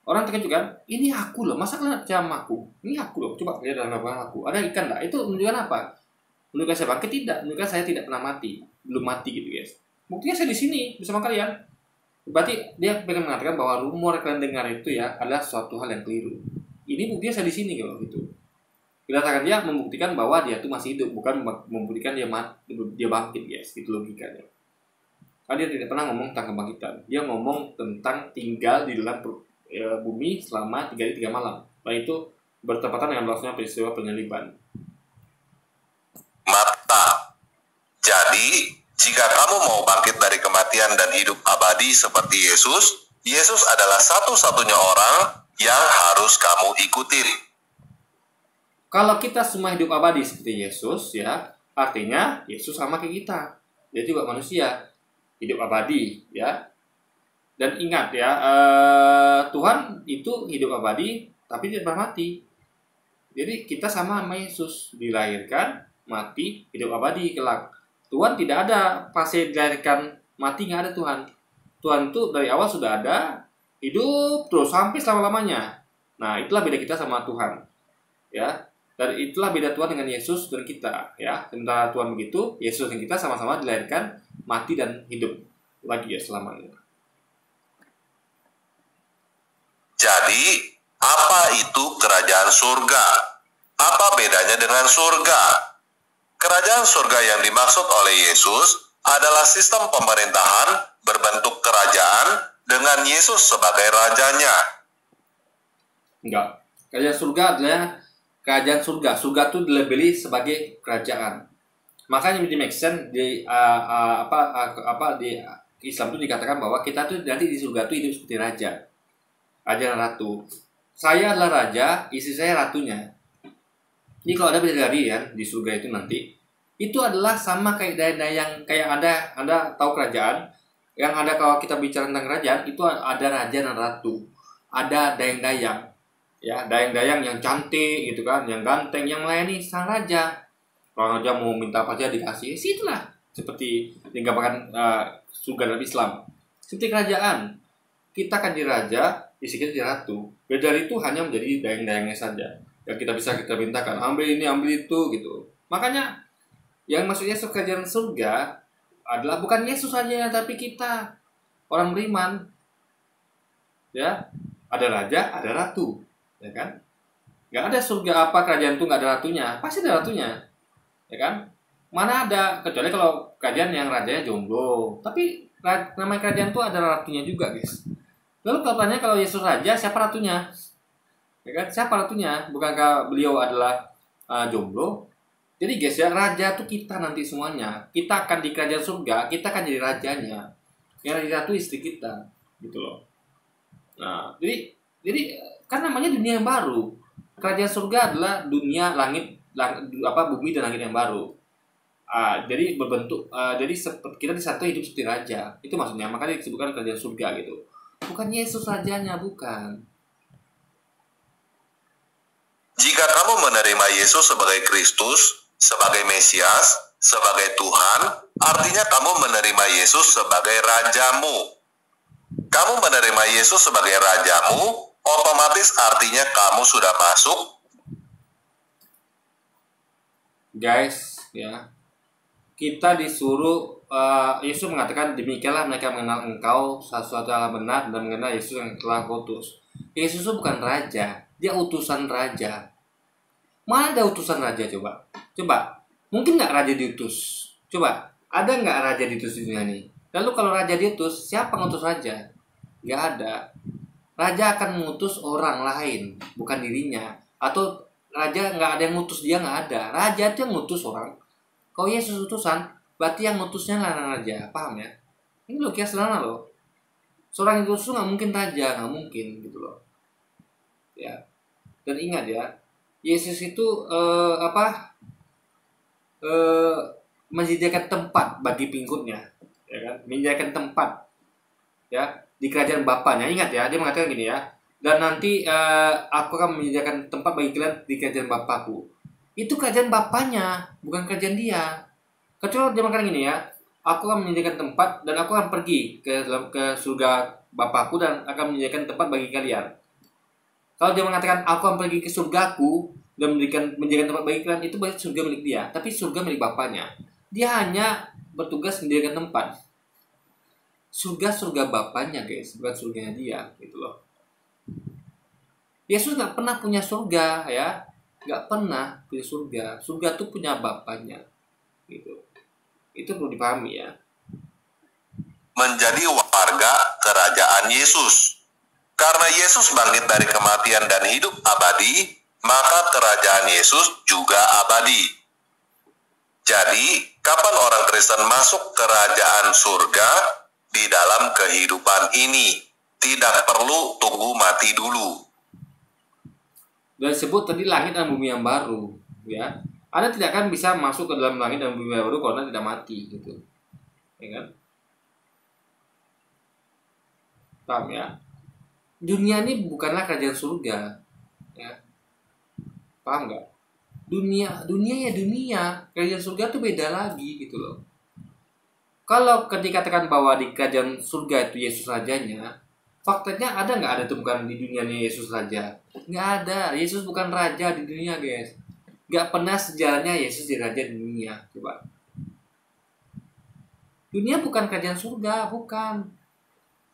Orang terkejut kan, ini aku loh, masa kalian percaya sama aku? Ini aku loh, coba lihat dalam lapangan aku. Ada ikan enggak? Itu menunjukkan apa? Menunjukkan saya bangkit tidak? Menunjukkan saya tidak pernah mati, belum mati gitu guys. Buktinya saya di sini bersama kalian. Berarti dia pengen mengatakan bahwa rumor kalian dengar itu ya adalah suatu hal yang keliru. Ini buktinya saya di sini kalau gitu. Kedatangan dia membuktikan bahwa dia itu masih hidup, bukan membuktikan dia bangkit guys. Itu logikanya. Karena dia tidak pernah ngomong tentang kebangkitan. Dia ngomong tentang tinggal di dalam bumi selama 3 hari 3 malam. Nah itu bertepatan dengan berlangsungnya peristiwa penyaliban. Mata. Jadi, jika kamu mau bangkit dari kematian dan hidup abadi seperti Yesus, Yesus adalah satu-satunya orang yang harus kamu ikuti. Kalau kita semua hidup abadi seperti Yesus ya, artinya Yesus sama kayak kita. Dia juga manusia, hidup abadi ya. Dan ingat ya, Tuhan itu hidup abadi, tapi tidak pernah mati. Jadi kita sama Yesus, dilahirkan, mati, hidup abadi kelak. Tuhan tidak ada fase dilahirkan, mati, nggak ada Tuhan. Tuhan itu dari awal sudah ada, hidup terus sampai selama-lamanya. Nah, itulah beda kita sama Tuhan. Ya, dan itulah beda Tuhan dengan Yesus dan kita. Ya, sementara Tuhan begitu, Yesus dan kita sama-sama dilahirkan, mati dan hidup lagi ya selamanya. Jadi, apa itu kerajaan surga? Apa bedanya dengan surga? Kerajaan surga yang dimaksud oleh Yesus adalah sistem pemerintahan berbentuk kerajaan dengan Yesus sebagai rajanya. Enggak. Kerajaan surga adalah kerajaan surga. Surga itu dilabeli sebagai kerajaan. Makanya di make sense di di Islam itu dikatakan bahwa kita tuh nanti di surga itu hidup seperti raja. Raja dan ratu. Saya adalah raja, istri saya ratunya. Ini kalau ada bidadari ya di surga itu nanti, itu adalah sama kayak dayang kayak Anda tahu kerajaan, yang ada kalau kita bicara tentang kerajaan itu ada raja dan ratu, ada dayang-dayang, ya dayang-dayang yang cantik gitu kan, yang ganteng, yang melayani sang raja. Kalau raja mau minta apa aja dikasih, situlah seperti digambarkan surga dalam Islam. Seperti kerajaan, kita akan jadi raja, istri kita jadi ratu. Beda dari itu hanya menjadi dayang-dayangnya saja. Yang kita mintakan, ambil ini, ambil itu gitu. Makanya yang maksudnya kerajaan surga adalah bukan Yesus saja, tapi kita orang beriman. Ya, ada raja, ada ratu. ya kan? Nggak ada surga apa kerajaan itu nggak ada ratunya, pasti ada ratunya, ya kan? Mana ada, kecuali kalau kerajaan yang rajanya jomblo. Tapi namanya kerajaan itu ada ratunya juga, guys. Lalu kalau tanya, kalau Yesus raja, siapa ratunya? Ya kan? Siapa ratunya? Bukankah beliau adalah jomblo? Jadi guys ya, raja itu kita nanti semuanya. Kita akan di kerajaan surga, kita akan jadi rajanya. Yang jadi ratu istri kita, gitu loh. Nah, jadi kan namanya dunia yang baru. Kerajaan surga adalah dunia bumi dan langit yang baru. Jadi berbentuk, jadi kita di satu hidup seperti raja. Itu maksudnya, makanya disebutkan kerajaan surga gitu. Bukan Yesus rajanya, bukan. Jika kamu menerima Yesus sebagai Kristus, sebagai Mesias, sebagai Tuhan, artinya kamu menerima Yesus sebagai rajamu. Kamu menerima Yesus sebagai rajamu, otomatis artinya kamu sudah masuk. Guys, ya. Kita disuruh, Yesus mengatakan, demikianlah mereka mengenal engkau sesuatu yang benar dan mengenal Yesus yang telah kutus. Yesus itu bukan raja, dia utusan raja. Mana ada utusan raja coba? Coba, mungkin nggak raja diutus? Coba, ada nggak raja diutus di dunia ini? Lalu kalau raja diutus, siapa ngutus raja? Nggak ada. Raja akan mengutus orang lain, bukan dirinya. Atau raja nggak ada yang ngutus dia, nggak ada. Raja itu yang ngutus orang. Kalau Yesus utusan, berarti yang ngutusnya lah raja. Paham ya? Ini logika sederhana loh. Seorang yang utus nggak mungkin raja, nggak mungkin gitu loh. Ya. Dan ingat ya, Yesus itu menyediakan tempat bagi pengikutnya, ya kan? Menyediakan tempat, ya, di kerajaan Bapaknya. Ingat ya, dia mengatakan gini ya. Dan nanti aku akan menyediakan tempat bagi kalian di kerajaan Bapakku. Itu kerajaan Bapaknya, bukan kerajaan dia. Kecuali dia mengatakan gini ya, aku akan menyediakan tempat dan aku akan pergi ke surga Bapakku dan akan menyediakan tempat bagi kalian. Kalau dia mengatakan aku akan pergi ke surgaku dan menjadikan tempat bagi kalian, itu berarti surga milik dia. Tapi surga milik Bapaknya. Dia hanya bertugas menyediakan tempat. Surga Bapaknya guys, bukan surganya dia, gitu loh. Yesus nggak pernah punya surga ya, nggak pernah punya surga. Surga itu punya Bapaknya, gitu. Itu perlu dipahami ya. Menjadi warga kerajaan Yesus. Karena Yesus bangkit dari kematian dan hidup abadi, maka kerajaan Yesus juga abadi. Jadi, kapan orang Kristen masuk kerajaan surga? Di dalam kehidupan ini. Tidak perlu tunggu mati dulu. Dan disebut tadi langit dan bumi yang baru, ya. Anda tidak akan bisa masuk ke dalam langit dan bumi yang baru kalau Anda tidak mati, gitu. Ya kan? Paham ya? Dunia ini bukanlah kerajaan surga, ya. Paham nggak? Dunia ya dunia, kerajaan surga itu beda lagi, gitu loh. Kalau dikatakan bahwa di kerajaan surga itu Yesus rajanya, faktanya ada nggak ada tuh bukan di dunianya Yesus raja? Nggak ada. Yesus bukan raja di dunia, guys. Nggak pernah sejarahnya Yesus jadi raja di dunia. Coba. Dunia bukan kerajaan surga, bukan.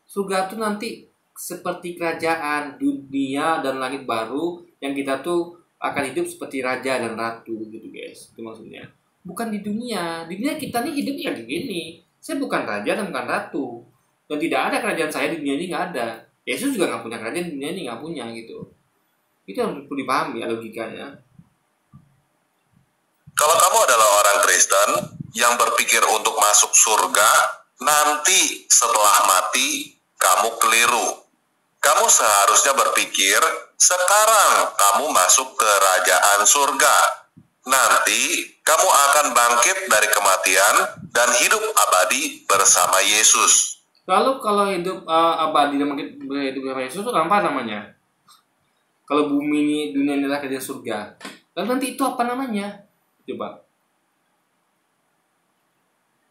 Surga itu nanti seperti kerajaan dunia dan langit baru yang kita tuh akan hidup seperti raja dan ratu gitu, guys. Itu maksudnya. Bukan di dunia. Di dunia kita nih hidup ya begini. Saya bukan raja dan bukan ratu. Dan tidak ada kerajaan saya di dunia ini, nggak ada. Yesus juga nggak punya kerajaan di dunia ini, nggak punya gitu. Itu yang perlu dipahami ya logikanya. Kalau kamu adalah orang Kristen yang berpikir untuk masuk surga, nanti setelah mati, kamu keliru. Kamu seharusnya berpikir, sekarang kamu masuk ke kerajaan surga. Nanti, kamu akan bangkit dari kematian dan hidup abadi bersama Yesus. Lalu kalau hidup abadi dan hidup bersama Yesus itu apa namanya? Kalau bumi ini, dunia ini adalah kerajaan surga. Lalu nanti itu apa namanya? Coba.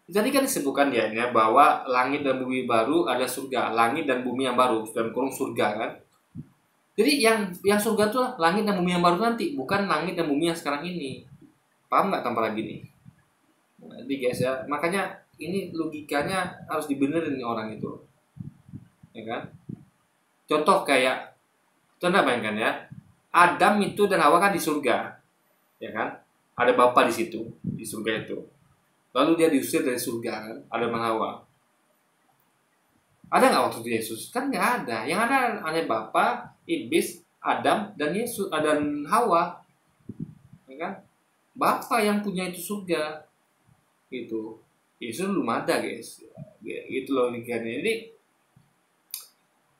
Jadi kan disebutkan ya bahwa langit dan bumi baru ada surga, langit dan bumi yang baru, dalam kurung surga kan. Jadi yang surga itu langit dan bumi yang baru nanti, bukan langit dan bumi yang sekarang ini. Paham nggak tanpa lagi nih? Jadi guys ya, makanya ini logikanya harus dibenerin nih orang itu, ya kan? Contoh bayangkan ya, Adam itu dan Hawa kan di surga, ya kan? Ada Bapa di situ, di surga itu. Lalu dia diusir dari surga kan, Adam dan Hawa. Ada nggak waktu itu Yesus? Kan nggak ada. Yang ada hanya Bapa, iblis, Adam dan Yesus dan Hawa, ya kan? Bapa yang punya itu surga, gitu. Yesus belum ada guys, gitu loh lingkarannya.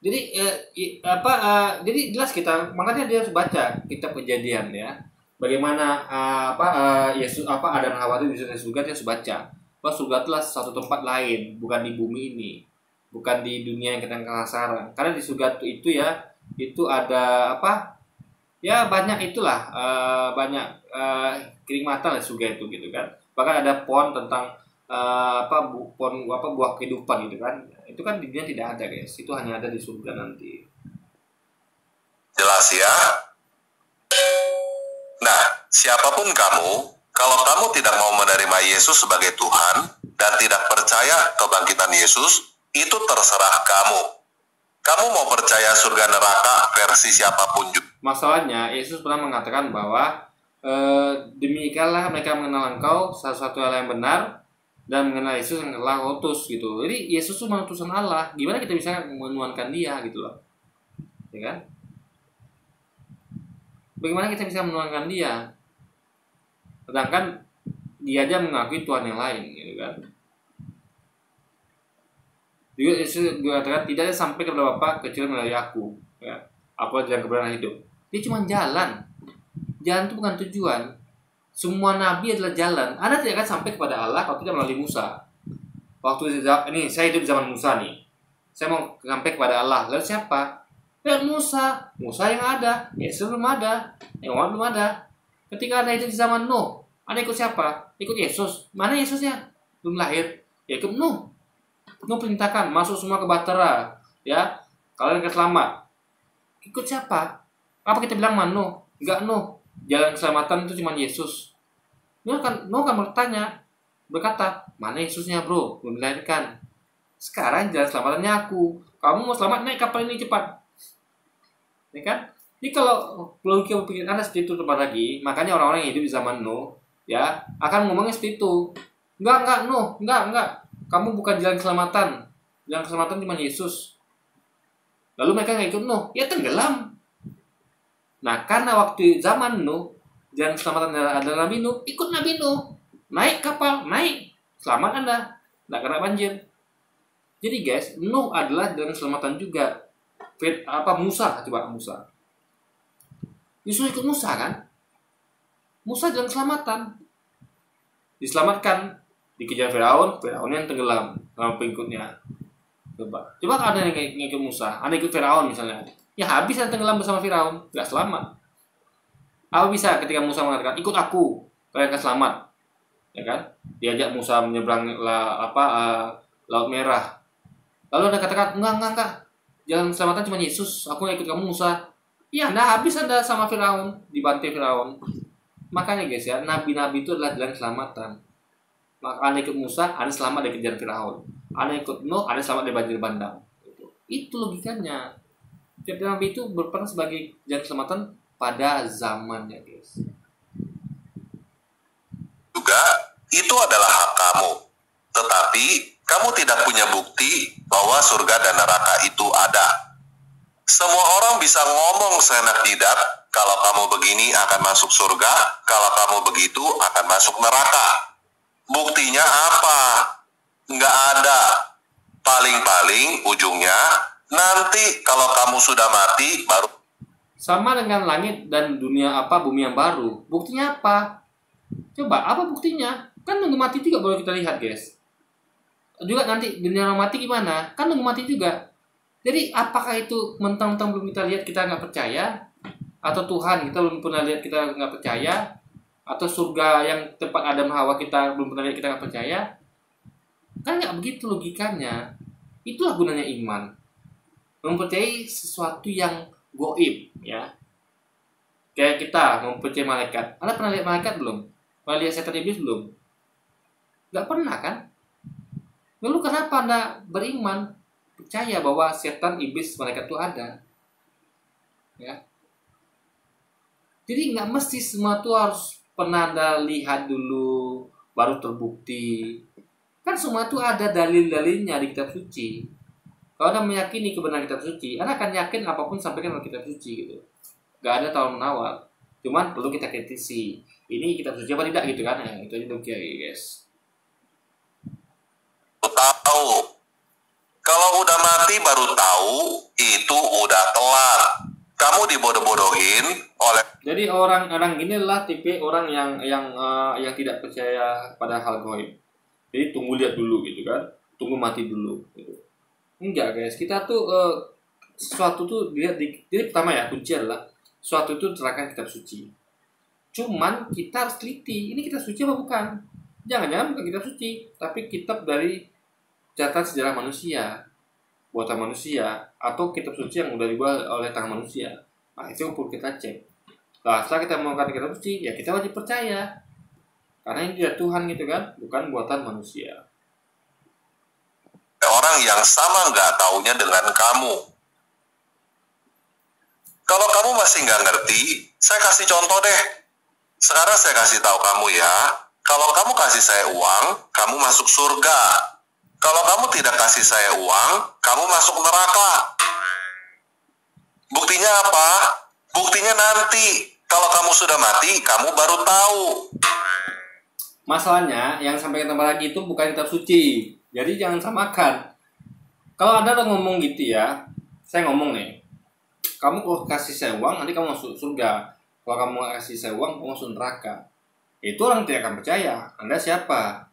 Jadi jelas kita, makanya dia harus baca kitab Kejadian ya. Bagaimana Yesus Adam dan Hawa itu di surga, dia harus baca. Bahwa surga itulah satu tempat lain, bukan di bumi ini, bukan di dunia yang kita penasaran. Karena di surga itu ya, itu ada ya banyak itulah, banyak kenikmatan di surga itu gitu kan. Bahkan ada pohon tentang buah kehidupan gitu kan. Itu kan di dunia tidak ada guys, itu hanya ada di surga nanti. Jelas ya? Nah, siapapun kamu, kalau kamu tidak mau menerima Yesus sebagai Tuhan dan tidak percaya kebangkitan Yesus, itu terserah kamu. Kamu mau percaya surga neraka versi siapapun juga. Masalahnya Yesus pernah mengatakan bahwa demikianlah mereka mengenal engkau satu-satu hal yang benar dan mengenal Yesus yang telah utus gitu. Jadi Yesus itu utusan Allah. Gimana kita bisa menuhankan dia gitu loh, ya kan? Bagaimana kita bisa menuhankan dia sedangkan dia aja mengakui Tuhan yang lain gitu kan? Juga Yesus mengatakan tidak ada sampai kepada Bapa kecuali melalui aku, ya. Aku adalah jalan kebenaran hidup. Dia cuma jalan. Jalan itu bukan tujuan. Semua nabi adalah jalan. Anda tidak akan sampai kepada Allah kalau tidak melalui Musa. Waktu ini saya hidup di zaman Musa nih. Saya mau sampai kepada Allah. Lalu siapa? Lewat Musa. Musa yang ada. Yesus belum ada. Yang belum ada. Ketika Anda hidup di zaman Nuh, Anda ikut siapa? Ikut Yesus. Mana Yesusnya? Belum lahir. Ya ikut Nuh. Nuh perintahkan masuk semua ke Bahtera. Ya, kalian akan selamat. Ikut siapa? Apa kita bilang Nuh? Enggak Nuh. Jalan keselamatan itu cuma Yesus. Nuh kan berkata, mana Yesusnya bro? Belum dilahirkan. Sekarang jalan selamatannya aku. Kamu mau selamat, naik kapal ini cepat. Ya kan? Jadi kalau logika berpikir Anda seperti itu tempat lagi, makanya orang-orang yang hidup di zaman Nuh ya akan ngomongnya seperti itu. Enggak Nuh, enggak. Kamu bukan jalan keselamatan. Jalan keselamatan cuma Yesus. Lalu mereka nggak ikut Nuh, ya tenggelam. Nah, karena waktu zaman Nuh, jalan keselamatan adalah Nabi Nuh, ikut Nabi Nuh. Naik kapal, naik. Selamat Anda. Nggak kena banjir. Jadi guys, Nuh adalah jalan keselamatan juga. Musa, coba Musa. Yesus ikut Musa kan? Musa jalan keselamatan. Diselamatkan. Dikejar Firaun yang tenggelam sama pengikutnya. Coba ada yang ngikut Musa, ada ikut Firaun misalnya. Ya habis yang tenggelam bersama Firaun, nggak selamat. Apa bisa ketika Musa mengatakan ikut aku, kalian akan selamat, ya kan? Diajak Musa menyeberang Laut Merah. Lalu Anda katakan enggak, jalan keselamatan cuma Yesus, aku nggak ikut kamu Musa. Ya, Anda habis Anda sama Firaun, dibantai Firaun. Makanya guys ya, nabi-nabi itu adalah jalan keselamatan. Maka Anda ikut Musa, Anda selamat dari kejaran Firaun. Anda ikut Nuh, Anda selamat dari banjir bandang. Itu logikanya. Tiap nabi itu berperan sebagai jalan keselamatan pada zamannya, guys. Juga itu adalah hak kamu. Tetapi kamu tidak punya bukti bahwa surga dan neraka itu ada. Semua orang bisa ngomong seenak jidat, kalau kamu begini akan masuk surga, kalau kamu begitu akan masuk neraka. Buktinya apa? Nggak ada. Paling-paling ujungnya nanti kalau kamu sudah mati baru. Sama dengan langit dan bumi yang baru. Buktinya apa? Coba, apa buktinya? Kan nunggu mati juga baru kita lihat, guys. Juga nanti dunia orang mati gimana? Kan nunggu mati juga. Jadi apakah itu mentang-mentang belum kita lihat kita nggak percaya? Atau Tuhan kita belum pernah lihat kita nggak percaya? Atau surga yang tempat Adam Hawa kita belum pernah lihat kita nggak percaya? Kan nggak begitu logikanya. Itulah gunanya iman. Mempercayai sesuatu yang goib, ya. Kayak kita mempercayai malaikat. Anda pernah lihat malaikat belum? Pernah lihat setan iblis belum? Nggak pernah kan? Lalu kenapa Anda beriman? Percaya bahwa setan, iblis, malaikat itu ada? Ya. Jadi nggak mesti semua tuh harus pernah Anda lihat dulu baru terbukti. Kan semua tuh ada dalil-dalilnya di kitab suci. Kalau Anda meyakini kebenaran kitab suci, Anda akan yakin apapun sampaikan oleh kitab suci gitu. Gak ada tawar-menawar. Cuman perlu kita kritisi. Ini kitab suci apa tidak gitu kan? Ya, itu aja dulu ya guys. Tahu. Kalau udah mati baru tahu, itu udah telat. Kamu dibodoh-bodohin oleh. Jadi orang-orang ini adalah tipe orang yang tidak percaya pada hal gaib. Jadi tunggu lihat dulu gitu kan. Tunggu mati dulu gitu. Enggak guys, kita tuh sesuatu tuh dilihat jadi pertama ya kunci adalah sesuatu itu terangkan kitab suci. Cuman kita harus teliti, ini kitab suci apa bukan? Jangan-jangan bukan kitab suci, tapi kitab dari catatan sejarah manusia, buatan manusia, atau kitab suci yang udah dibuat oleh tangan manusia. Nah itu yang perlu kita cek. Nah setelah kita menggunakan kitab suci, ya kita wajib percaya. Karena ini dari Tuhan gitu kan, bukan buatan manusia. Orang yang sama nggak taunya dengan kamu. Kalau kamu masih nggak ngerti, saya kasih contoh deh. Sekarang saya kasih tahu kamu ya. Kalau kamu kasih saya uang, kamu masuk surga. Kalau kamu tidak kasih saya uang, kamu masuk neraka. Buktinya apa? Buktinya nanti. Kalau kamu sudah mati, kamu baru tahu. Masalahnya yang sampai tambah lagi itu bukan kitab suci. Jadi jangan samakan. Kalau Anda udah ngomong gitu ya, saya ngomong nih. Kamu kalau kasih saya uang, nanti kamu masuk surga. Kalau kamu kasih saya uang, kamu masuk neraka. Itu orang tidak akan percaya. Anda siapa?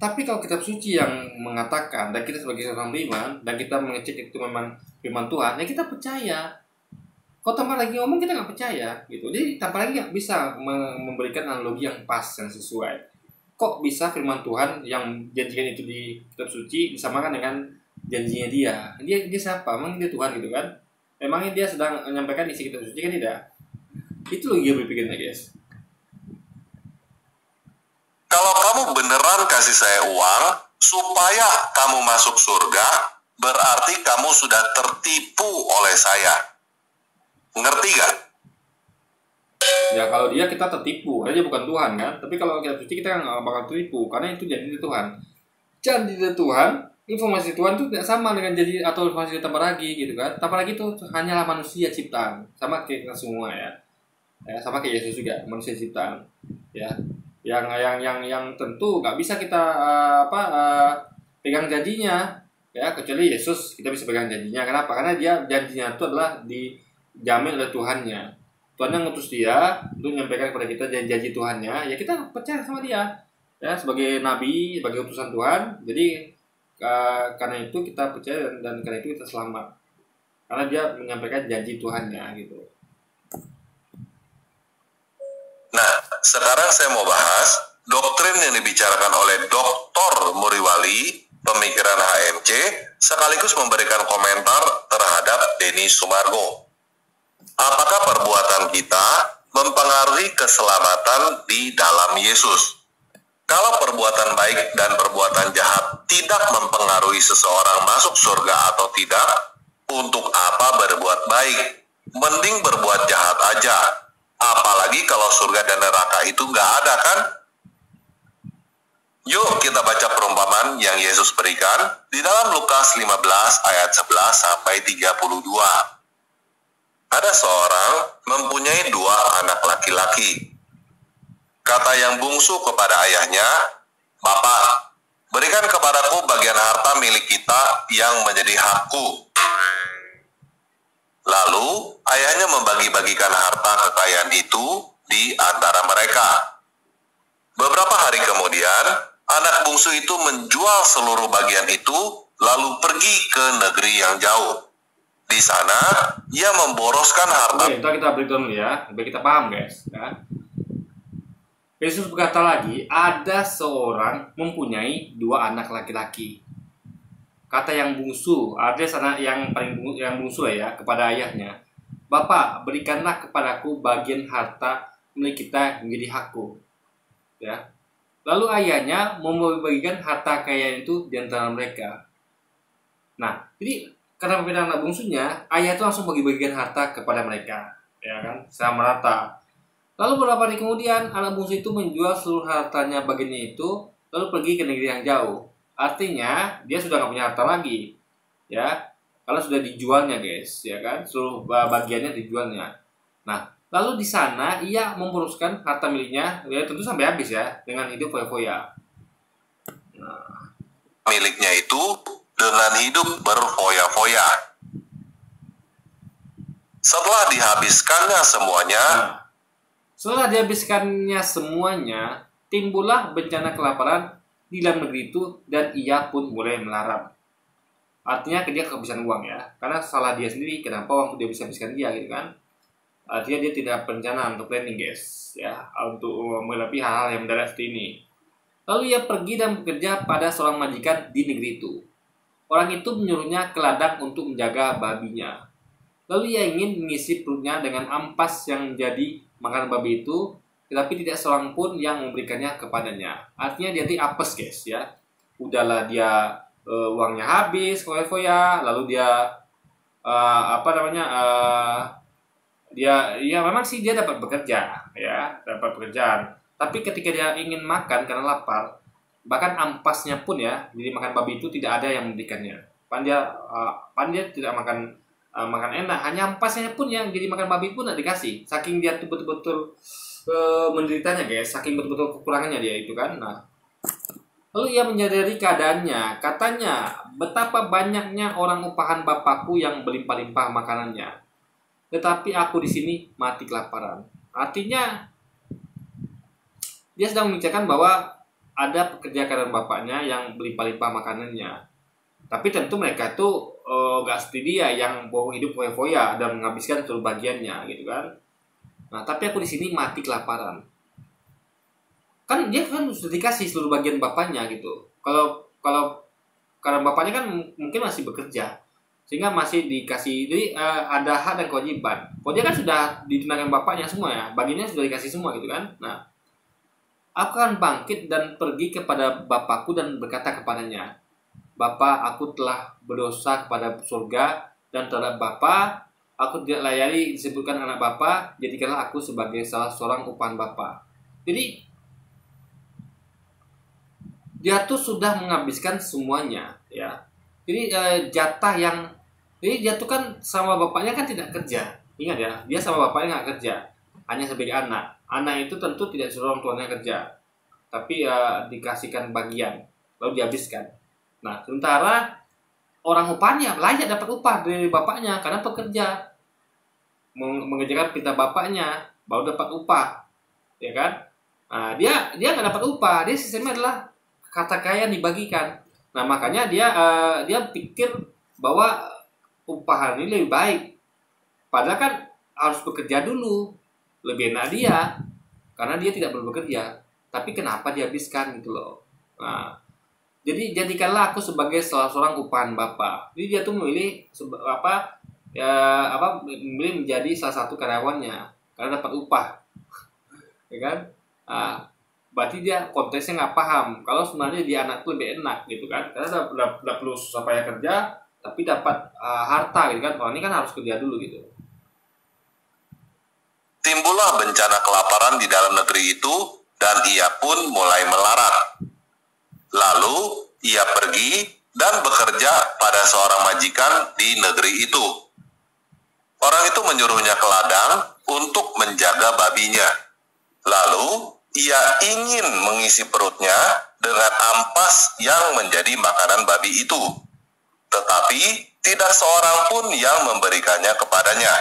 Tapi kalau kitab suci yang mengatakan, dan kita sebagai seorang beriman, dan kita mengecek itu memang firman Tuhan, ya kita percaya. Kalau tanpa lagi ngomong, kita nggak percaya. Gitu. Jadi tanpa lagi nggak bisa memberikan analogi yang pas, yang sesuai. Kok bisa firman Tuhan yang janjikan itu di kitab suci disamakan dengan janjinya dia? Dia siapa? Emang dia Tuhan gitu kan? Emangnya dia sedang menyampaikan isi kitab suci kan tidak? Itu logika berpikirnya guys. Kalau kamu beneran kasih saya uang supaya kamu masuk surga, berarti kamu sudah tertipu oleh saya. Ngerti gak? Ya kalau dia kita tertipu, karena dia bukan Tuhan kan. Tapi kalau kitab suci kita nggak bakal tertipu, karena itu janji dari Tuhan. Janji dari Tuhan, informasi Tuhan itu tidak sama dengan janji atau informasi tambah lagi gitu kan. Tambah lagi itu hanyalah manusia ciptaan, sama kayak kita semua ya. Ya sama kayak Yesus juga manusia ciptaan. Ya, yang tentu nggak bisa kita pegang janjinya ya, kecuali Yesus kita bisa pegang janjinya. Kenapa? Karena dia janjinya itu adalah dijamin oleh Tuhannya. Tuhan yang ngutus dia untuk menyampaikan kepada kita janji Tuhannya, ya kita percaya sama dia ya sebagai nabi, sebagai utusan Tuhan. Jadi karena itu kita percaya dan karena itu kita selamat karena dia menyampaikan janji Tuhannya gitu. Nah, sekarang saya mau bahas doktrin yang dibicarakan oleh Dr. Muriwali, pemikiran HMC, sekaligus memberikan komentar terhadap Denny Sumargo. Apakah perbuatan kita mempengaruhi keselamatan di dalam Yesus? Kalau perbuatan baik dan perbuatan jahat tidak mempengaruhi seseorang masuk surga atau tidak, untuk apa berbuat baik? Mending berbuat jahat aja. Apalagi kalau surga dan neraka itu nggak ada kan? Yuk kita baca perumpamaan yang Yesus berikan di dalam Lukas 15 ayat 11 sampai 32. Ada seorang mempunyai 2 anak laki-laki. Kata yang bungsu kepada ayahnya, "Bapak, berikan kepadaku bagian harta milik kita yang menjadi hakku." Lalu ayahnya membagi-bagikan harta kekayaan itu di antara mereka. Beberapa hari kemudian, anak bungsu itu menjual seluruh bagian itu, lalu pergi ke negeri yang jauh. Di sana, ia memboroskan harta. Oke, ntar kita breakdown dulu ya, biar kita paham guys. Ya. Yesus berkata lagi, ada seorang mempunyai 2 anak laki-laki. Kata yang bungsu, ada sana yang paling bungsu ya kepada ayahnya, "Bapak, berikanlah kepadaku bagian harta milik kita menjadi hakku." Ya. Lalu ayahnya membagikan harta kekayaan itu di antara mereka. Nah, jadi karena perbedaan anak bungsunya, ayah itu langsung bagi-bagikan harta kepada mereka, ya kan, secara merata. Lalu beberapa hari kemudian anak bungsu itu menjual seluruh hartanya bagiannya itu, lalu pergi ke negeri yang jauh. Artinya dia sudah nggak punya harta lagi, ya, karena sudah dijualnya guys, ya kan, seluruh bagiannya dijualnya. Nah, lalu di sana ia memperuskan harta miliknya, ya tentu sampai habis ya, dengan hidup foya-foya. Miliknya itu dengan hidup berfoya-foya. Setelah dihabiskannya semuanya, setelah dihabiskannya semuanya, timbullah bencana kelaparan di dalam negeri itu dan ia pun mulai melarat. Artinya dia kehabisan uang ya, karena salah dia sendiri kenapa uang dia bisa habiskan dia gitu kan. Artinya dia tidak berencana untuk planning guys ya, untuk menghadapi hal-hal yang mendadak seperti ini. Lalu ia pergi dan bekerja pada seorang majikan di negeri itu. Orang itu menyuruhnya ke ladang untuk menjaga babinya. Lalu ia ingin mengisi perutnya dengan ampas yang menjadi makanan babi itu, tetapi tidak seorang pun yang memberikannya kepadanya. Artinya dia apes guys ya. Udahlah dia uangnya habis, foya-foya, lalu dia dia ya memang sih dia dapat bekerja ya, dapat pekerjaan. Tapi ketika dia ingin makan karena lapar, bahkan ampasnya pun ya, jadi makan babi itu tidak ada yang memberikannya. Dia tidak makan enak, hanya ampasnya pun yang jadi makan babi pun tidak dikasih. Saking dia tuh betul-betul menderitanya guys, saking betul-betul kekurangannya dia itu kan. Nah, lalu ia menyadari keadaannya, katanya betapa banyaknya orang upahan bapakku yang berlimpah-limpah makanannya, tetapi aku di sini mati kelaparan. Artinya dia sedang memikirkan bahwa ada pekerja kanan bapaknya yang berlimpah-limpah makanannya. Tapi tentu mereka tuh gak seperti dia yang mau hidup foya-foya dan menghabiskan seluruh bagiannya gitu kan. Nah, tapi aku di sini mati kelaparan. Kan dia kan sudah dikasih seluruh bagian bapaknya gitu. Kalau karena bapaknya kan mungkin masih bekerja, sehingga masih dikasih, jadi ada hak dan kewajiban. Kalau dia kan sudah ditunaikan bapaknya semua ya, bagiannya sudah dikasih semua gitu kan. Nah, aku akan bangkit dan pergi kepada bapakku dan berkata kepadanya, Bapa, aku telah berdosa kepada surga dan terhadap Bapa, aku tidak layani disebutkan anak Bapa, jadikanlah aku sebagai salah seorang upahan Bapa. Jadi dia tuh sudah menghabiskan semuanya ya. Jadi dia tuh kan sama bapaknya kan tidak kerja. Ingat ya, dia sama bapaknya nggak kerja, hanya sebagai anak. Anak itu tentu tidak suruh orang tuanya kerja, tapi dikasihkan bagian lalu dihabiskan. Nah, sementara orang upahnya layak dapat upah dari bapaknya karena pekerja mengerjakan perintah bapaknya baru dapat upah, ya kan? Nah, dia nggak dapat upah, dia sistemnya adalah kata kaya dibagikan. Nah, makanya dia pikir bahwa upah ini lebih baik, padahal kan harus bekerja dulu, lebih enak dia karena dia tidak perlu bekerja. Tapi kenapa dihabiskan gitu loh. Nah, jadi jadikanlah aku sebagai salah seorang upahan Bapa. Jadi dia tuh memilih memilih menjadi salah satu karyawannya karena dapat upah, ya kan? Berarti dia konteksnya nggak paham kalau sebenarnya dia anak tuh lebih enak gitu kan, karena udah perlu susah payah kerja tapi dapat harta gitu kan. Kalau ini kan harus kerja dulu gitu. timbullah bencana kelaparan di dalam negeri itu dan ia pun mulai melarat. Lalu ia pergi dan bekerja pada seorang majikan di negeri itu. Orang itu menyuruhnya ke ladang untuk menjaga babinya. Lalu ia ingin mengisi perutnya dengan ampas yang menjadi makanan babi itu. Tetapi tidak seorang pun yang memberikannya kepadanya.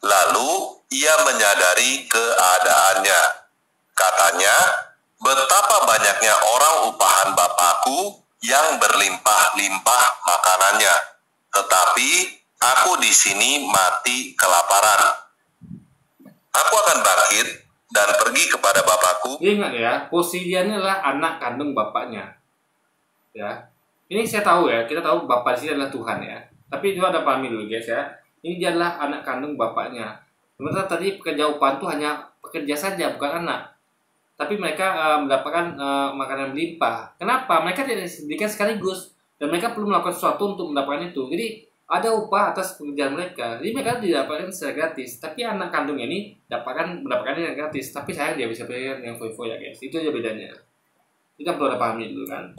Lalu ia menyadari keadaannya. Katanya, betapa banyaknya orang upahan bapakku yang berlimpah-limpah makanannya, tetapi aku di sini mati kelaparan. Aku akan bangkit dan pergi kepada bapakku. Ingat ya, posisinya adalah anak kandung bapaknya. Ya, ini saya tahu ya, kita tahu bapak di sini adalah Tuhan ya. Tapi itu ada pahami dulu guys ya. Ini dia adalah anak kandung bapaknya. Sementara tadi pekerja upahan itu hanya pekerja saja, bukan anak. Tapi mereka mendapatkan makanan berlimpah. Kenapa? Mereka tidak disediakan sekaligus dan mereka perlu melakukan sesuatu untuk mendapatkan itu. Jadi ada upah atas pekerjaan mereka. Jadi mereka tidak dapatkan secara gratis, tapi anak kandungnya ini mendapatkan yang gratis. Tapi sayang dia bisa bayar yang foya-foya guys. Itu aja bedanya. Kita perlu ada pahami dulu kan.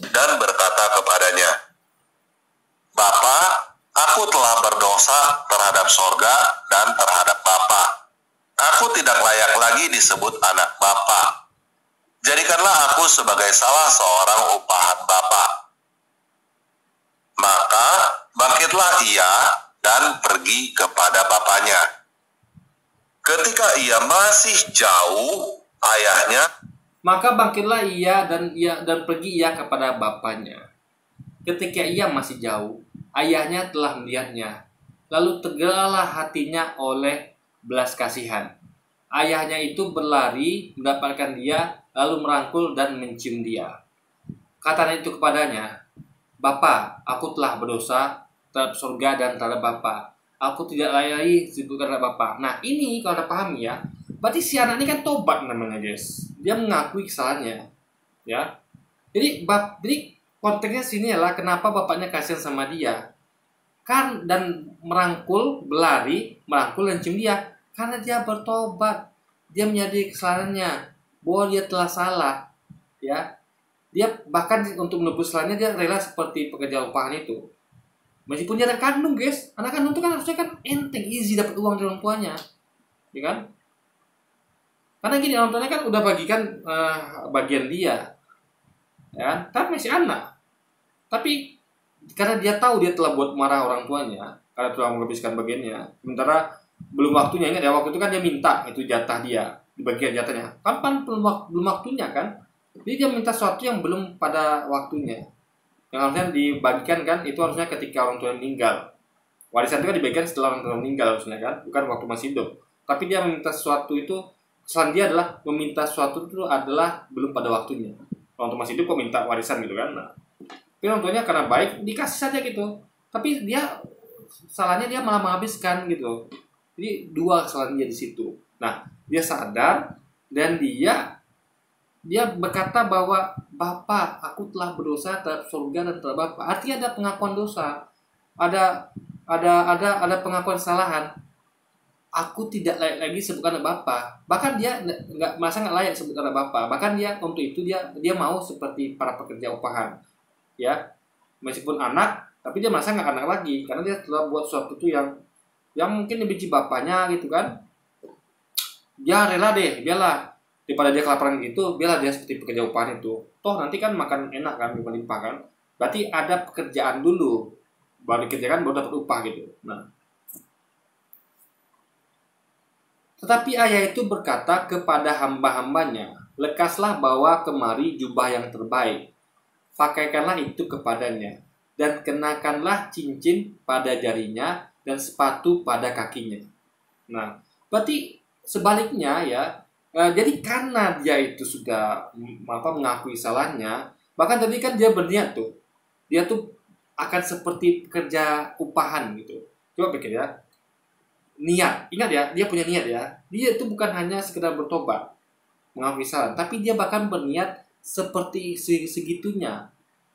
Dan berkata kepadanya, Bapa, aku telah berdosa terhadap sorga dan terhadap Bapa. Aku tidak layak lagi disebut anak Bapa. Jadikanlah aku sebagai salah seorang upahan Bapa. Maka bangkitlah ia dan pergi kepada bapaknya. Ketika ia masih jauh, ayahnya Maka bangkitlah ia dan pergi ia kepada bapaknya. Ketika ia masih jauh, ayahnya telah melihatnya. Lalu tergeraklah hatinya oleh belas kasihan. Ayahnya itu berlari mendapatkan dia, lalu merangkul dan mencium dia. Katanya itu kepadanya, Bapa, aku telah berdosa terhadap surga dan terhadap Bapa. Aku tidak layak lagi disebut terhadap Bapa. Nah ini kalau Anda pahami ya, berarti si anak ini kan tobat namanya guys. Dia mengakui kesalahannya, ya. Jadi konteksnya sini adalah kenapa bapaknya kasihan sama dia, kan, dan berlari, merangkul dan cium dia, karena dia bertobat, dia menyadari kesalahannya, bahwa dia telah salah, ya. Dia bahkan untuk menebus kesalahannya dia rela seperti pekerja upahan itu, meskipun dia anak kandung guys. Anak kandung itu kan harusnya kan enteng, easy dapat uang dari orang tuanya, ya kan? Karena gini, orang tuanya kan udah bagikan bagian dia, ya kan? Tapi masih anak. Tapi karena dia tahu dia telah buat marah orang tuanya, karena telah menghabiskan bagiannya. Sementara belum waktunya, ingat ya, waktu itu kan dia minta itu jatah dia, di bagian jatahnya. Kapan belum waktunya kan? Jadi dia minta sesuatu yang belum pada waktunya. Yang harusnya dibagikan kan, itu harusnya ketika orang tua meninggal. Warisan itu kan dibagikan setelah orang tua meninggal harusnya kan, bukan waktu masih hidup. Tapi dia meminta sesuatu itu, kesalahan dia adalah meminta sesuatu itu adalah belum pada waktunya. Kalau masih hidup kok minta warisan gitu kan. Nah, tapi orang tuanya karena baik dikasih saja gitu. Tapi salahnya dia malah menghabiskan gitu. Jadi dua kesalahan dia di situ. Nah, dia sadar dan dia berkata bahwa Bapa, aku telah berdosa terhadap surga dan terhadap Bapa. Artinya ada pengakuan dosa. Ada pengakuan kesalahan. Aku tidak layak lagi sebut anak Bapa. Bahkan dia nggak layak sebut anak Bapa. Bahkan dia untuk itu dia mau seperti para pekerja upahan, ya, meskipun anak, tapi dia merasa nggak anak lagi karena dia telah buat sesuatu itu yang mungkin dibenci bapaknya gitu kan. Dia rela deh, biarlah daripada dia kelaparan gitu, biarlah dia seperti pekerja upahan itu. Toh nanti kan makan enak kan, berlimpah kan. Berarti ada pekerjaan dulu, baru dikerjakan baru dapat upah gitu. Nah, tetapi ayah itu berkata kepada hamba-hambanya, lekaslah bawa kemari jubah yang terbaik, pakaikanlah itu kepadanya, dan kenakanlah cincin pada jarinya dan sepatu pada kakinya. Nah, berarti sebaliknya ya, jadi karena dia itu sudah mengakui salahnya, bahkan tadi kan dia berniat tuh, dia tuh akan seperti pekerja upahan gitu. Coba pikir ya, niat, ingat ya, dia punya niat ya. Dia itu bukan hanya sekedar bertobat, mengakui salah, tapi dia bahkan berniat seperti segitunya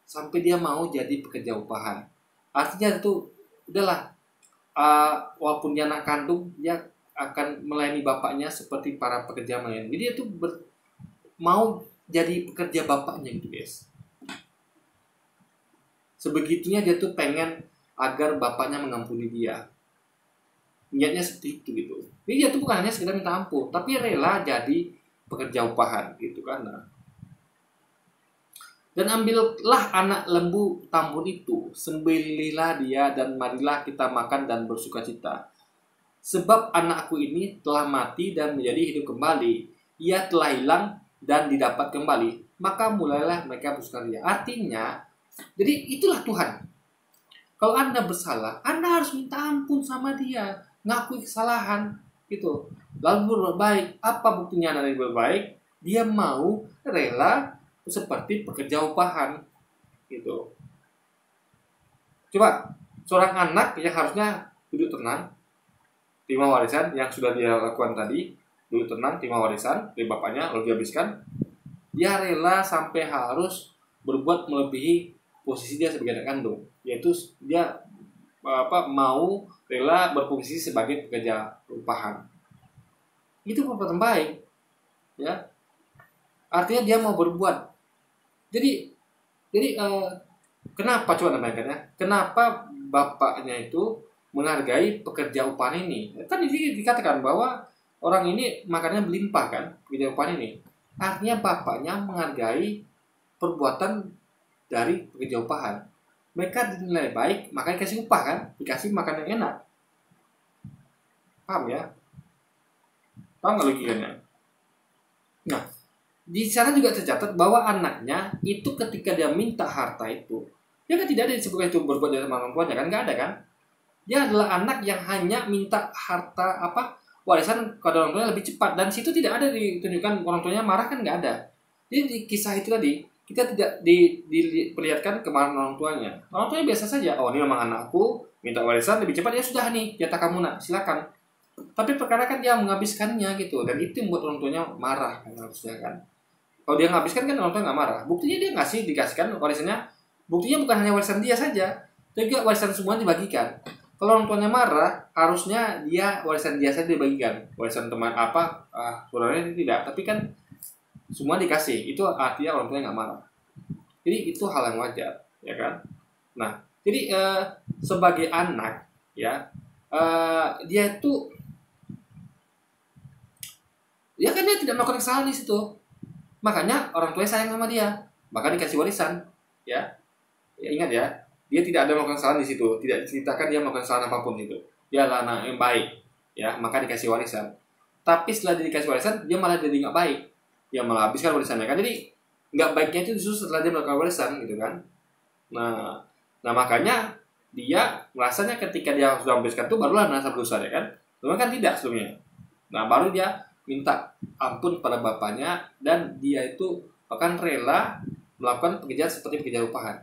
sampai dia mau jadi pekerja upahan. Artinya itu udahlah, walaupun dia anak kandung, dia akan melayani bapaknya seperti para pekerja melayani. Jadi dia tuh mau jadi pekerja bapaknya gitu guys. Sebegitunya dia tuh pengen agar bapaknya mengampuni dia. Niatnya seperti itu gitu. Jadi dia tuh bukan hanya sekedar minta ampun, tapi rela jadi pekerja upahan gitu kan. Nah, dan ambillah anak lembu tambun itu, sembelihlah dia dan marilah kita makan dan bersukacita. Sebab anakku ini telah mati dan menjadi hidup kembali. Ia telah hilang dan didapat kembali. Maka mulailah mereka bersukaria. Artinya, jadi itulah Tuhan. Kalau Anda bersalah, Anda harus minta ampun sama dia, ngakui kesalahan gitu. Lalu berbuat baik. Apa buktinya Anda berbuat baik? Dia mau rela seperti pekerja upahan gitu. Coba seorang anak yang harusnya duduk tenang, terima warisan yang sudah dia lakukan tadi, duduk tenang, terima warisan dari bapaknya, lalu dihabiskan, dia rela sampai harus berbuat melebihi posisi dia sebagai anak kandung, yaitu dia mau rela berfungsi sebagai pekerja rumahan. Itu perbuatan baik, ya. Artinya dia mau berbuat. Jadi kenapa coba namanya? Kenapa bapaknya itu menghargai pekerja upahan ini? Kan ini dikatakan bahwa orang ini makannya berlimpah kan, pekerja upahan ini. Artinya bapaknya menghargai perbuatan dari pekerja upahan. Mereka dinilai baik, makanya dikasih upah kan, dikasih makan yang enak. Paham ya? Paham nggak logikanya? Nah, di sana juga tercatat bahwa anaknya itu ketika dia minta harta itu, dia kan tidak ada disebutkan itu berbuat dari orang tuanya kan, nggak ada kan? Dia adalah anak yang hanya minta harta warisan kepada orang tuanya lebih cepat, dan situ tidak ada ditunjukkan orang tuanya marah kan, nggak ada. Jadi di kisah itu tadi kita tidak diperlihatkan kemarahan orang tuanya. Orang tuanya biasa saja. Oh, ini memang anakku minta warisan lebih cepat, ya sudah nih, jatah kamu nak, silakan. Tapi perkara kan dia menghabiskannya gitu, dan itu membuat orang tuanya marah kan, harusnya kan. Kalau dia menghabiskan kan orang tua nggak marah. Buktinya dia dikasihkan warisannya. Buktinya bukan hanya warisan dia saja, tapi juga warisan semua dibagikan. Kalau orang tuanya marah, harusnya dia warisan dia saja dibagikan. Warisan teman saudaranya tidak. Tapi kan semua dikasih. Itu artinya orang tuanya nggak marah. Jadi itu hal yang wajar, ya kan? Nah, jadi sebagai anak, ya, dia itu, ya kan dia tidak melakukan kesalahan di situ. Makanya orang tuanya sayang sama dia, maka dikasih warisan, ya. Ya ingat ya, dia tidak ada melakukan kesalahan di situ, tidak diceritakan dia melakukan kesalahan apapun itu. Dia adalah anak yang baik, ya, maka dikasih warisan. Tapi setelah dia dikasih warisan, dia malah jadi nggak baik, dia malah habiskan warisannya kan. Jadi nggak baiknya itu justru setelah dia melakukan warisan, gitu kan. Nah makanya dia merasanya ketika dia sudah habiskan itu barulah merasa berdosa, ya kan. Sebelumnya kan tidak sebelumnya. Nah baru dia minta ampun pada bapaknya, dan dia itu akan rela melakukan pekerjaan seperti pekerjaan rumahan.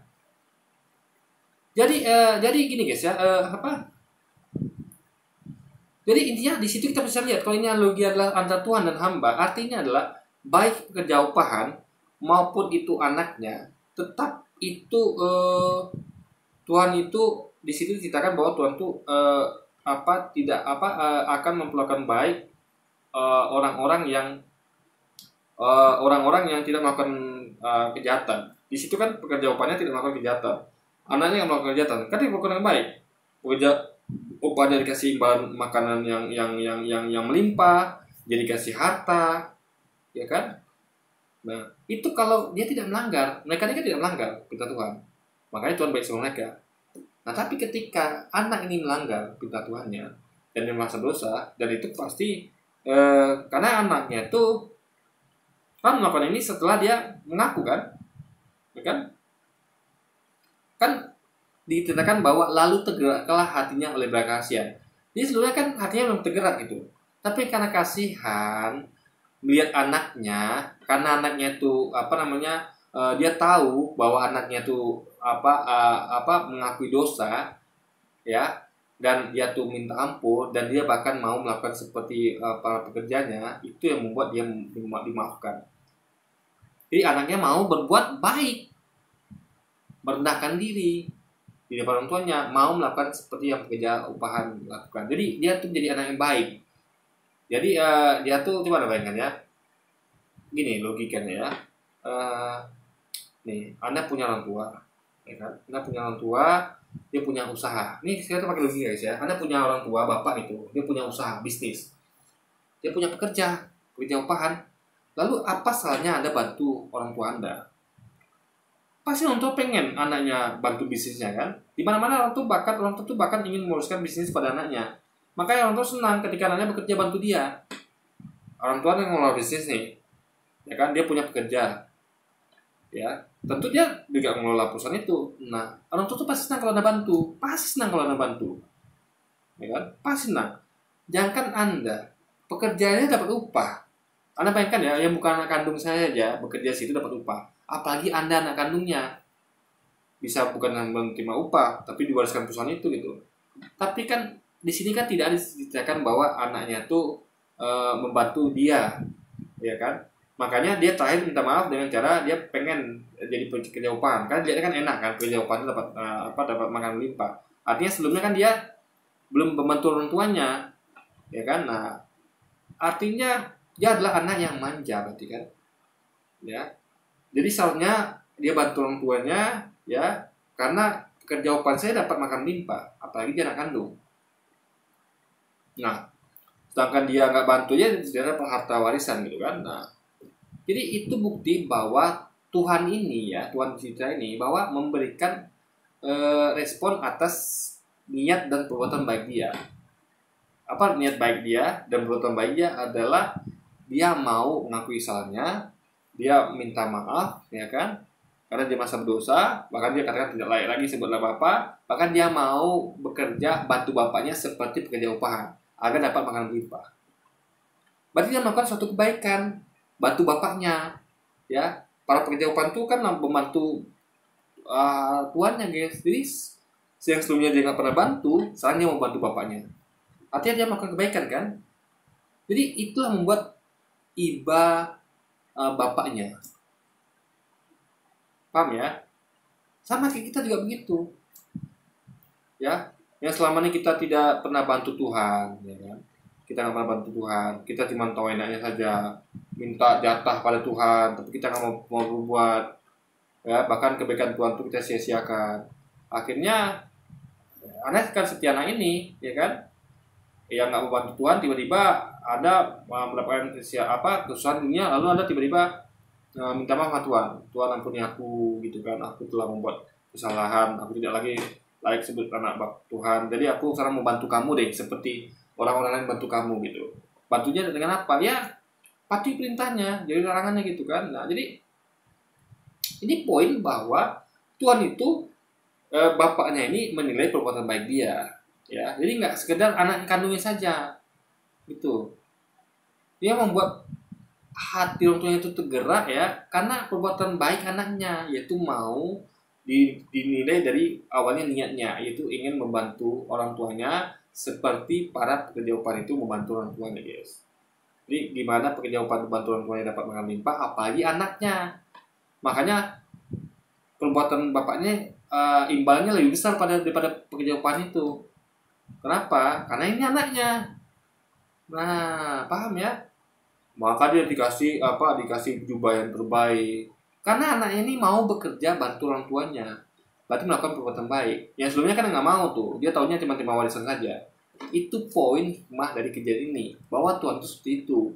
Jadi gini guys ya, jadi intinya di situ kita bisa lihat kalau ini analogi adalah antara Tuhan dan hamba, artinya adalah baik pekerja upahan maupun itu anaknya, tetap itu Tuhan itu di situ diceritakan bahwa Tuhan itu akan memperlakukan baik orang-orang yang tidak melakukan kejahatan. Di situ kan pekerja upahnya tidak melakukan kejahatan, anaknya yang melakukan kejahatan kan dia melakukan yang baik. Pekerja upahnya dikasih bahan makanan yang melimpah, jadi dikasih harta, ya kan. Nah itu kalau dia tidak melanggar, mereka ini kan tidak melanggar perintah Tuhan, makanya Tuhan baik sama mereka. Nah tapi ketika anak ini melanggar perintah Tuhannya dan dia merasa dosa, dan itu pasti karena anaknya itu kan melakukan ini setelah dia mengaku kan, ya kan? Kan diceritakan bahwa lalu tergeraklah hatinya oleh belas kasihan. Jadi sebelumnya kan hatinya belum tergerak gitu, tapi karena kasihan melihat anaknya, karena anaknya itu dia tahu bahwa anaknya itu mengakui dosa, ya. Dan dia tuh minta ampun, dan dia bahkan mau melakukan seperti para pekerjanya, itu yang membuat dia dimaafkan. Jadi anaknya mau berbuat baik, merendahkan diri di depan orang tuanya, mau melakukan seperti yang pekerja upahan lakukan. Jadi dia tuh jadi anak yang baik. Jadi dia tuh coba bayangkan ya, gini logikanya ya. Nih, Anda punya orang tua, ya kan? Anda punya orang tua, dia punya usaha. Ini saya pakai logika guys ya. Anda punya orang tua, bapak itu, dia punya usaha, bisnis. Dia punya pekerja upahan. Lalu apa salahnya Anda bantu orang tua Anda? Pasti orang tua pengen anaknya bantu bisnisnya kan. Di mana-mana orang tua bahkan ingin menguruskan bisnis pada anaknya. Makanya orang tua senang ketika anaknya bekerja bantu dia. Orang tua yang mengelola bisnis nih, ya kan, dia punya pekerja, ya tentu dia juga mengelola perusahaan itu. Nah orang tua tuh pasti senang kalau Anda bantu, ya kan, pasti senang. Jangankan Anda, pekerjaannya dapat upah. Anda bayangkan ya, yang bukan anak kandung saya aja bekerja situ dapat upah, apalagi Anda anak kandungnya. Bisa bukan menerima upah, tapi diwariskan perusahaan itu gitu. Tapi kan di sini kan tidak diceritakan bahwa anaknya tuh membantu dia, ya kan. Makanya dia terakhir minta maaf dengan cara dia pengen jadi pekerja upahan. Kan dia kan enak kan, pekerja upahan dapat dapat makan limpah. Artinya sebelumnya kan dia belum membantu orang tuanya, ya kan? Nah, artinya dia adalah anak yang manja berarti kan, ya. Jadi seharusnya dia bantu orang tuanya, ya, karena jawaban saya dapat makan limpah, apalagi dia anak kandung. Nah, sedangkan dia nggak bantu ya, dia dapat harta warisan gitu kan. Nah, jadi itu bukti bahwa Tuhan ini ya, Tuhan kita ini bahwa memberikan respon atas niat dan perbuatan baik dia. Apa niat baik dia dan perbuatan baik dia adalah dia mau mengakui salahnya, dia minta maaf, ya kan? Karena dia masa berdosa, bahkan dia katakan tidak layak lagi sebutlah Bapa, bahkan dia mau bekerja bantu bapaknya seperti pekerja upahan agar dapat makan limpah. Berarti dia melakukan suatu kebaikan, bantu bapaknya, ya. Para pekerja upahan itu kan membantu tuannya, guys. Jadi yang sebelumnya dia nggak pernah bantu, sekarang dia mau bantu bapaknya. Artinya dia melakukan kebaikan kan. Jadi itulah membuat iba bapaknya. Paham ya? Sama kayak kita juga begitu. Ya, yang selama ini kita tidak pernah bantu Tuhan, ya kan? Kita nggak pernah bantu Tuhan, kita cuma tahu enaknya saja, minta jatah pada Tuhan, tapi kita nggak mau berbuat, ya, bahkan kebaikan Tuhan itu kita sia-siakan. Akhirnya, anak kan seperti anak ini, ya kan? Yang nggak mau bantu Tuhan, tiba-tiba ada mendapatkan kesusahan dunia, lalu Anda tiba-tiba minta maaf sama Tuhan. Tuhan ampuni aku, gitu kan? Aku telah membuat kesalahan, aku tidak lagi layak sebut anak Tuhan. Jadi aku sekarang mau bantu kamu deh, seperti orang-orang lain bantu kamu gitu. Bantunya dengan apa? Ya, patuhi perintahnya, jadi larangannya gitu kan. Nah, jadi ini poin bahwa Tuhan itu bapaknya ini menilai perbuatan baik dia, ya. Jadi nggak sekedar anak kandungnya saja, gitu. Dia membuat hati orang tuanya itu tergerak ya, karena perbuatan baik anaknya, yaitu mau dinilai dari awalnya niatnya, yaitu ingin membantu orang tuanya seperti para pekerja upahan itu membantu orang tuanya, guys. Jadi gimana pekerja upahan membantu orang tuanya dapat makan limpah, apalagi anaknya. Makanya perbuatan bapaknya imbalnya lebih besar daripada pekerja upahan itu. Kenapa? Karena ini anaknya. Nah, paham ya? Maka dia dikasih jubah yang terbaik. Karena anaknya ini mau bekerja bantu orang tuanya, berarti melakukan perbuatan baik. Yang sebelumnya kan nggak mau tuh, dia taunya cuma terima warisan saja. Itu poin hikmah dari kejadian ini, bahwa Tuhan itu seperti itu.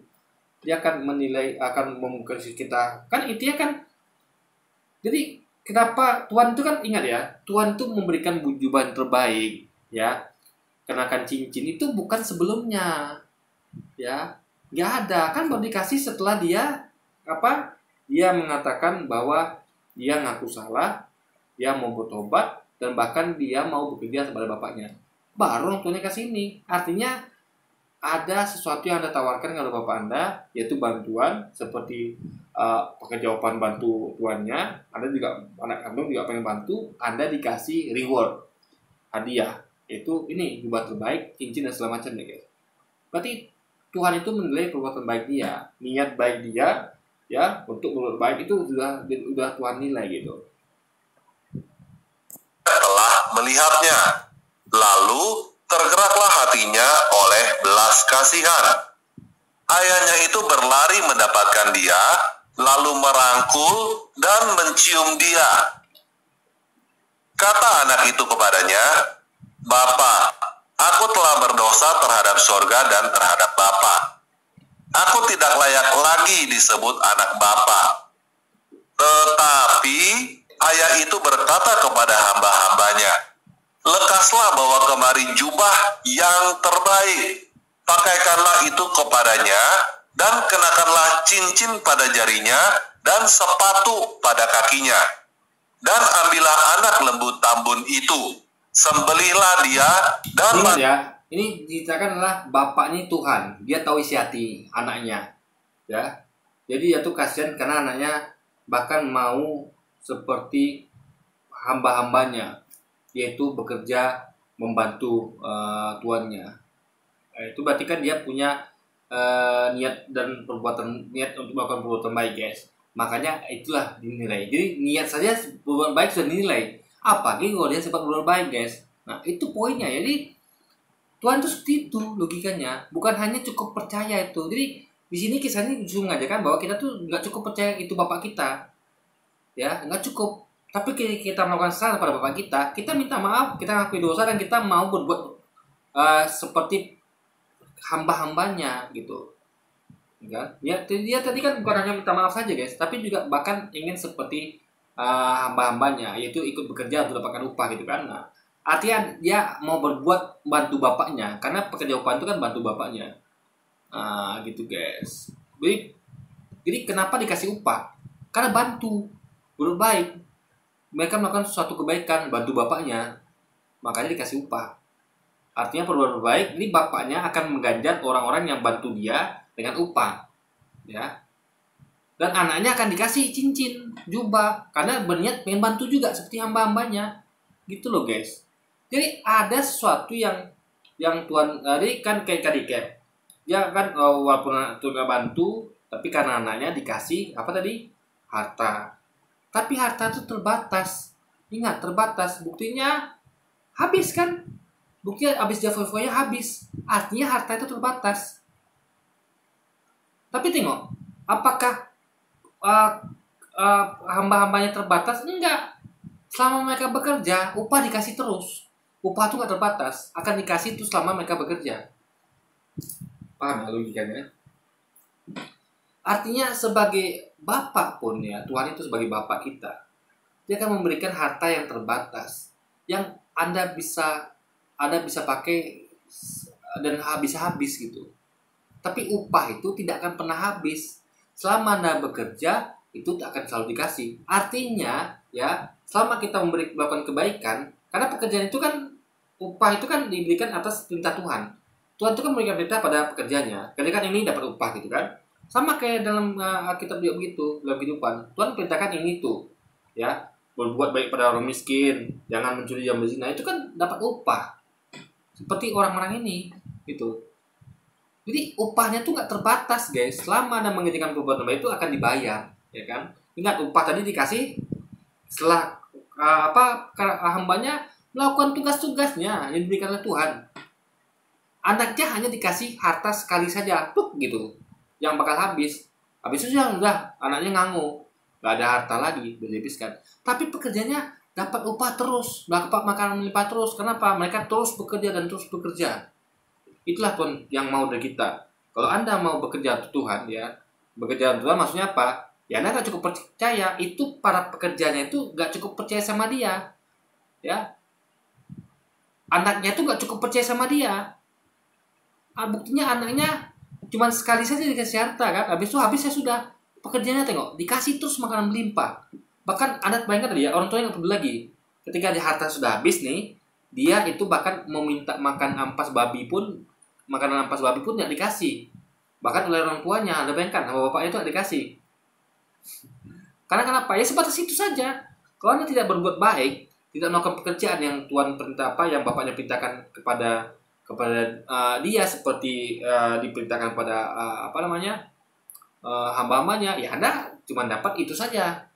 Dia akan menilai, akan mengkasih kita. Kan intinya kan, jadi kenapa Tuhan itu kan, ingat ya, Tuhan itu memberikan jubah yang terbaik, ya, kenakan cincin itu bukan sebelumnya, ya. Nggak ada, kan baru dikasih setelah dia dia mengatakan bahwa dia ngaku salah, dia mau bertobat, dan bahkan dia mau bekerja kepada bapaknya. Baru orang tuanya kasih ini. Artinya ada sesuatu yang Anda tawarkan kepada bapak Anda, yaitu bantuan seperti pekerja upahan bantu tuannya. Anda juga anak kandung juga pengen bantu, Anda dikasih reward, hadiah, yaitu ini jubah terbaik, cincin dan segala macam ya, guys. Berarti Tuhan itu menilai perbuatan baik dia, niat baik dia, ya, untuk berbuat baik itu sudah Tuhan nilai gitu. Telah melihatnya, lalu tergeraklah hatinya oleh belas kasihan. Ayahnya itu berlari mendapatkan dia, lalu merangkul dan mencium dia. Kata anak itu kepadanya, "Bapa, aku telah berdosa terhadap sorga dan terhadap Bapa. Aku tidak layak lagi disebut anak Bapa." Tetapi ayah itu berkata kepada hamba-hambanya, "Lekaslah bawa kemari jubah yang terbaik, pakaikanlah itu kepadanya, dan kenakanlah cincin pada jarinya, dan sepatu pada kakinya. Dan ambillah anak lembu tambun itu, sembelihlah dia, dan..." Ingat ya, ini diceritakan adalah bapaknya Tuhan. Dia tahu isi hati anaknya, ya. Jadi dia tuh kasihan karena anaknya bahkan mau seperti hamba-hambanya, yaitu bekerja membantu tuannya. Itu berarti kan dia punya niat dan niat untuk melakukan perbuatan baik, guys. Makanya itulah dinilai. Jadi niat saja perbuatan baik sudah dinilai. Apalagi kalau dia sempat berbuat baik, guys. Nah, itu poinnya. Jadi Tuhan itu seperti itu logikanya. Bukan hanya cukup percaya itu. Jadi di sini kisahnya justru mengajarkan bahwa kita tuh nggak cukup percaya itu Bapak kita, ya nggak cukup. Tapi kita melakukan kesalahan pada Bapak kita minta maaf, kita ngakui dosa dan kita mau berbuat seperti hamba-hambanya gitu. Ya, dia tadi kan bukan hanya minta maaf saja guys, tapi juga bahkan ingin seperti hamba-hambanya, yaitu ikut bekerja untuk dapatkan upah gitu kan. Nah, artinya dia mau berbuat bantu bapaknya, karena pekerja upah itu kan bantu bapaknya. Gitu guys. Jadi kenapa dikasih upah? Karena bantu, berbuat baik. Mereka melakukan suatu kebaikan, bantu bapaknya, makanya dikasih upah. Artinya berbuat baik, ini bapaknya akan mengganjar orang-orang yang bantu dia dengan upah, ya. Dan anaknya akan dikasih cincin, jubah, karena berniat pengen bantu juga seperti hamba-hambanya, gitu loh guys. Jadi ada sesuatu yang Tuhan, jadi kan kayak ya kan, walaupun itu nggak bantu, tapi karena anaknya dikasih apa tadi, harta. Tapi harta itu terbatas. Ingat, terbatas. Buktinya habis kan? Buktinya habis Java-nya habis. Artinya harta itu terbatas. Tapi tengok, apakah hamba-hambanya terbatas? Enggak. Selama mereka bekerja, upah dikasih terus. Upah itu nggak terbatas, akan dikasih itu selama mereka bekerja. Paham ya logikanya? Artinya sebagai Bapak pun ya, Tuhan itu sebagai Bapak kita, dia akan memberikan harta yang terbatas, yang Anda bisa pakai dan habis gitu. Tapi upah itu tidak akan pernah habis. Selama Anda bekerja, itu akan selalu dikasih. Artinya ya, selama kita melakukan kebaikan, karena pekerjaan itu kan, upah itu kan diberikan atas perintah Tuhan. Tuhan itu kan memberikan perintah pada pekerjanya. Kerjakan ini dapat upah gitu kan. Sama kayak dalam Alkitab juga begitu, dalam kehidupan. Tuhan perintahkan ini tuh, ya, berbuat baik pada orang miskin, jangan mencuri, jangan berzina, itu kan dapat upah. Seperti orang-orang ini, gitu. Jadi upahnya tuh nggak terbatas guys. Selama Anda mengerjakan perbuatan baik itu akan dibayar, ya kan? Ingat, upah tadi dikasih setelah hambanya melakukan tugas-tugasnya yang diberikan oleh Tuhan. Anaknya hanya dikasih harta sekali saja, gitu, yang bakal habis itu udah anaknya nganggu, nggak ada harta lagi, udah dihabiskan. Tapi pekerjanya dapat upah terus, dapat makanan melimpah terus. Kenapa? Mereka terus bekerja dan terus bekerja. Itulah Tuhan yang mau dari kita. Kalau Anda mau bekerja untuk Tuhan, ya, bekerja untuk Tuhan maksudnya apa? Ya Anda nggak cukup percaya, itu para pekerjanya itu nggak cukup percaya sama dia, ya. Anaknya itu nggak cukup percaya sama dia. Buktinya anaknya cuma sekali saja dikasih harta kan, habis ya sudah. Pekerjaannya tengok, dikasih terus makanan melimpah. Bahkan Anda bayangkan tadi ya, orang tuanya nggak peduli lagi. Ketika di harta sudah habis nih, dia itu bahkan meminta makan ampas babi pun, makanan ampas babi pun nggak dikasih. Bahkan oleh orang tuanya, Anda bayangkan, sama bapaknya itu nggak dikasih. Karena kenapa? Ya sebatas itu saja. Kalau Anda tidak berbuat baik, tidak melakukan pekerjaan yang Tuhan perintah yang bapaknya perintahkan kepada dia, seperti diperintahkan pada hamba-hambanya, ya Anda cuma dapat itu saja,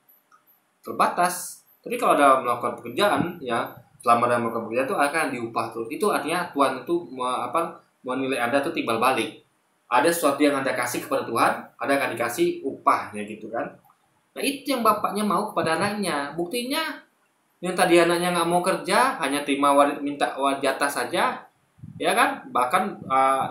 terbatas. Tapi kalau Anda melakukan pekerjaan, ya selama Anda melakukan pekerjaan itu akan diupah terus. Itu artinya Tuhan itu menilai Anda itu timbal balik. Ada sesuatu yang Anda kasih kepada Tuhan, Anda akan dikasih upahnya gitu kan. Nah itu yang bapaknya mau kepada anaknya. Buktinya yang tadi anaknya nggak mau kerja, hanya terima minta jatah saja, ya kan. Bahkan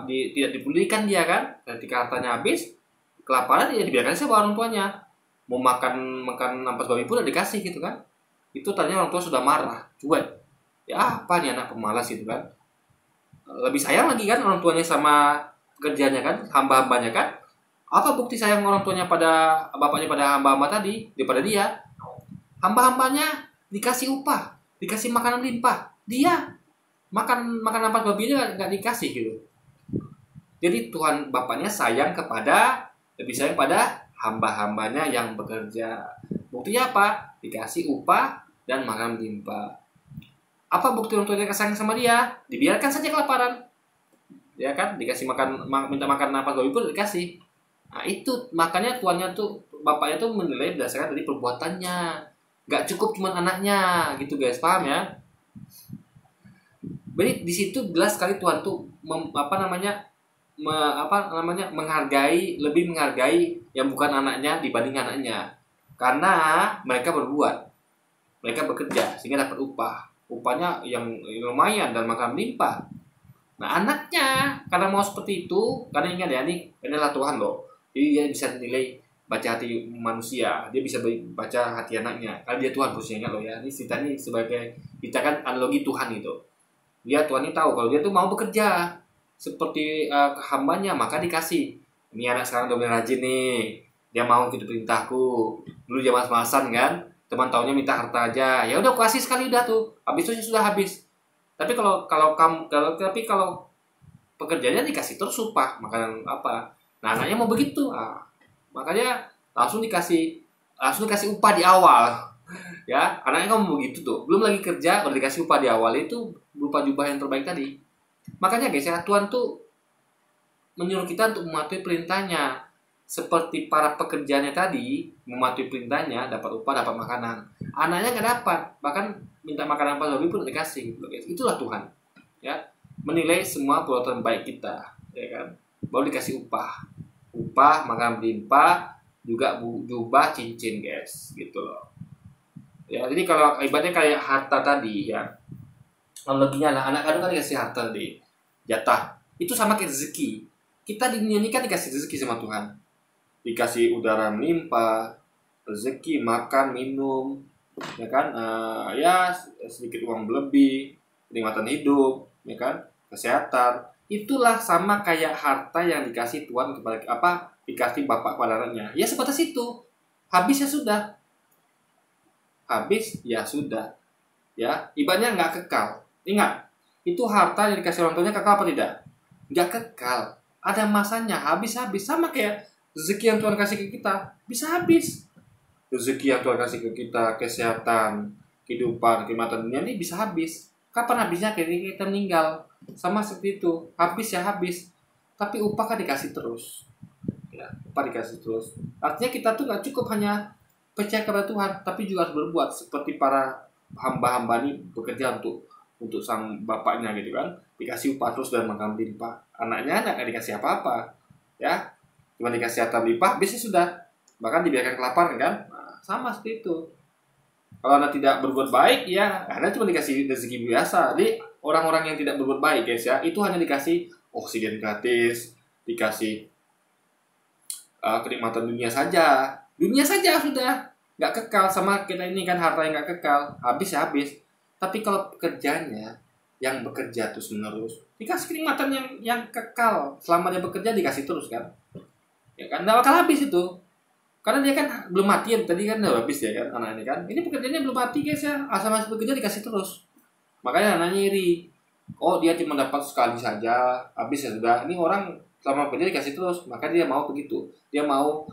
tidak dipedulikan dia kan. Ketika hartanya habis, kelaparan, ya dibiarkan saja orang tuanya. Mau makan ampas babi pun udah dikasih gitu kan. Itu tadinya orang tua sudah marah, cuek. Ya apa nih anak pemalas gitu kan. Lebih sayang lagi kan orang tuanya sama pekerjaannya kan, hamba-hambanya kan. Apa bukti sayang orang tuanya pada bapaknya pada hamba-hamba tadi daripada dia? Hamba-hambanya dikasih upah, dikasih makanan limpah. Dia makan ampas babinya nggak dikasih gitu. Jadi Tuhan bapaknya lebih sayang pada hamba-hambanya yang bekerja. Buktinya apa? Dikasih upah dan makan limpah. Apa bukti orang tuanya sayang sama dia? Dibiarkan saja kelaparan, ya kan? Dikasih minta makan ampas babi pun dikasih. Nah itu makanya bapaknya tuh menilai berdasarkan dari perbuatannya. Gak cukup cuma anaknya gitu guys, paham ya? Jadi di situ jelas sekali Tuhan tuh menghargai, lebih menghargai yang bukan anaknya dibanding anaknya. Karena mereka berbuat, mereka bekerja sehingga dapat upah. Upahnya yang lumayan dan makan melimpah. Nah, anaknya karena mau seperti itu, karena ingat ya, ini adalah Tuhan loh. Jadi dia bisa nilai baca hati manusia, dia bisa baca hati anaknya. Karena dia Tuhan, khususnya ingat loh ya. Ini cerita ini sebagai kita kan analogi Tuhan itu. Dia Tuhan ini tahu kalau dia tuh mau bekerja seperti hambanya, maka dikasih. Ini anak sekarang udah mulai rajin nih, dia mau ikut perintahku. Dulu dia mas-masan kan, teman taunya minta harta aja, ya udah kasih sekali udah tuh, habis itu sudah habis. Tapi kalau pekerjaannya dikasih terus upah, makanan apa, nah anaknya mau begitu, makanya langsung dikasih upah di awal. Ya, anaknya kamu begitu tuh, belum lagi kerja udah dikasih upah di awal, itu berupa jubah yang terbaik tadi. Makanya guys ya, Tuhan tuh menyuruh kita untuk mematuhi perintahnya. Seperti para pekerjanya tadi, mematuhi perintahnya, dapat upah, dapat makanan. Anaknya nggak dapat, bahkan minta makanan apa lebih pun dikasih, gitu guys. Itulah Tuhan, ya, menilai semua perbuatan baik kita, ya kan. Baru dikasih upah, makanan berlimpah, juga jubah, cincin, guys, gitu loh. Ya, jadi kalau ibaratnya kayak harta tadi, ya, analoginya lah, anak kandung kan dikasih harta tadi, jatah. Itu sama kayak rezeki. Kita di dunia ini kan dikasih rezeki sama Tuhan. Dikasih udara melimpah, rezeki, makan, minum, ya kan, ya sedikit uang berlebih, kenikmatan hidup, ya kan, kesehatan. Itulah sama kayak harta yang dikasih Tuhan kepada dikasih bapak kepada anaknya. Ya sebatas itu. Habis ya sudah. Ya, ibaratnya nggak kekal. Ingat, itu harta yang dikasih orang tuanya kekal apa tidak? Nggak kekal. Ada masanya, habis-habis. Sama kayak rezeki yang Tuhan kasih ke kita, bisa habis. Rezeki yang Tuhan kasih ke kita, kesehatan, kehidupan, kenikmatan dunia ini bisa habis. Kapan habisnya? Ketika kita meninggal. Sama seperti itu, habis ya habis. Tapi upah kan dikasih terus. Ya, upah dikasih terus. Artinya kita tuh nggak cukup hanya percaya kepada Tuhan, tapi juga harus berbuat seperti para hamba-hamba ini bekerja untuk sang bapaknya gitu kan. Dikasih upah terus dan makan berlimpah. Anaknya nggak dikasih apa-apa, ya. Cuma dikasih harta berlimpah, biasanya sudah. Bahkan dibiarkan kelaparan kan. Nah, sama seperti itu. Kalau Anda tidak berbuat baik, ya Anda cuma dikasih rezeki biasa. Jadi orang-orang yang tidak berbuat baik guys ya, itu hanya dikasih oksigen gratis, dikasih kenikmatan dunia saja sudah, nggak kekal. Sama kita ini kan harta yang nggak kekal, habis ya habis. Tapi kalau pekerjaannya yang bekerja terus menerus, dikasih kenikmatan yang kekal selama dia bekerja, dikasih terus kan. Ya kan, nggak bakal habis itu, karena dia kan belum mati ya, tadi kan udah habis ya kan anak ini kan. Ini pekerjaannya belum mati guys ya, asal masih bekerja dikasih terus. Makanya anaknya iri. Oh dia cuma dapat sekali saja, habis ya sudah. Ini orang selama bekerja dikasih terus, maka dia mau begitu. Dia mau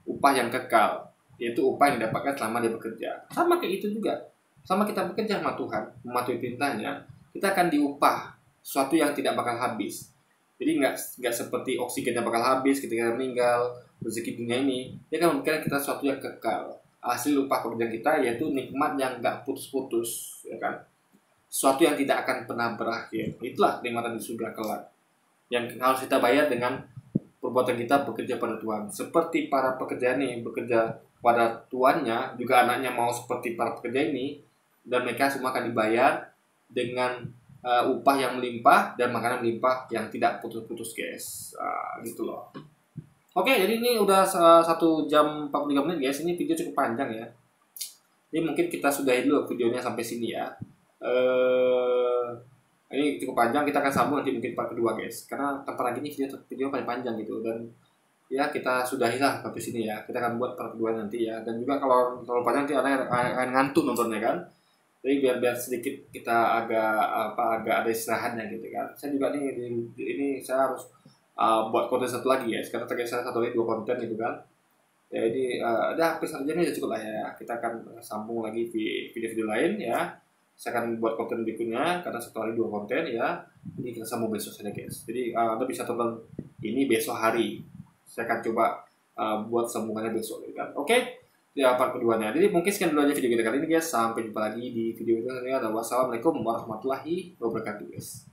upah yang kekal, yaitu upah yang didapatkan selama dia bekerja. Sama kayak itu juga. Sama kita bekerja sama Tuhan, mematuhi perintahnya, kita akan diupah sesuatu yang tidak bakal habis. Jadi nggak seperti oksigennya bakal habis ketika kita meninggal, rezeki dunia ini. Dia akan memberikan kita sesuatu yang kekal. Hasil upah pekerjaan kita yaitu nikmat yang nggak putus-putus, ya kan? Sesuatu yang tidak akan pernah berakhir. Itulah kenikmatan di surga kelak, yang harus kita bayar dengan perbuatan kita bekerja pada Tuhan. Seperti para pekerja ini bekerja pada tuannya, juga anaknya mau seperti para pekerja ini, dan mereka semua akan dibayar dengan upah yang melimpah dan makanan melimpah yang tidak putus-putus guys. Gitu loh. Oke, jadi ini udah 1 jam 45 menit guys. Ini video cukup panjang ya. Jadi mungkin kita sudahi dulu videonya sampai sini ya. Ini cukup panjang, kita akan sambung nanti mungkin part kedua guys. Karena tanpa lagi ini video paling panjang gitu. Dan ya kita sudahi lah sampai sini ya. Kita akan buat part kedua nanti ya. Dan juga kalau terlalu panjang nanti akan ngantuk nontonnya kan. Jadi biar sedikit kita agak ada istirahatnya gitu kan. Saya juga ini saya harus buat konten satu lagi ya. Sekarang target saya 1 lagi 2 konten gitu kan. Ya ini hampir 1 jam ini udah cukup lah ya. Kita akan sambung lagi di video-video lain ya. Saya akan buat konten berikutnya karena 1 hari 2 konten ya. Ini kita sambung besok saja guys. Jadi Anda bisa tonton ini besok hari. Saya akan coba buat sambungannya besok gitu kan. Oke. part keduanya. Jadi mungkin sekian dulu aja video kita kali ini guys. Sampai jumpa lagi di video selanjutnya. Wassalamualaikum warahmatullahi wabarakatuh guys.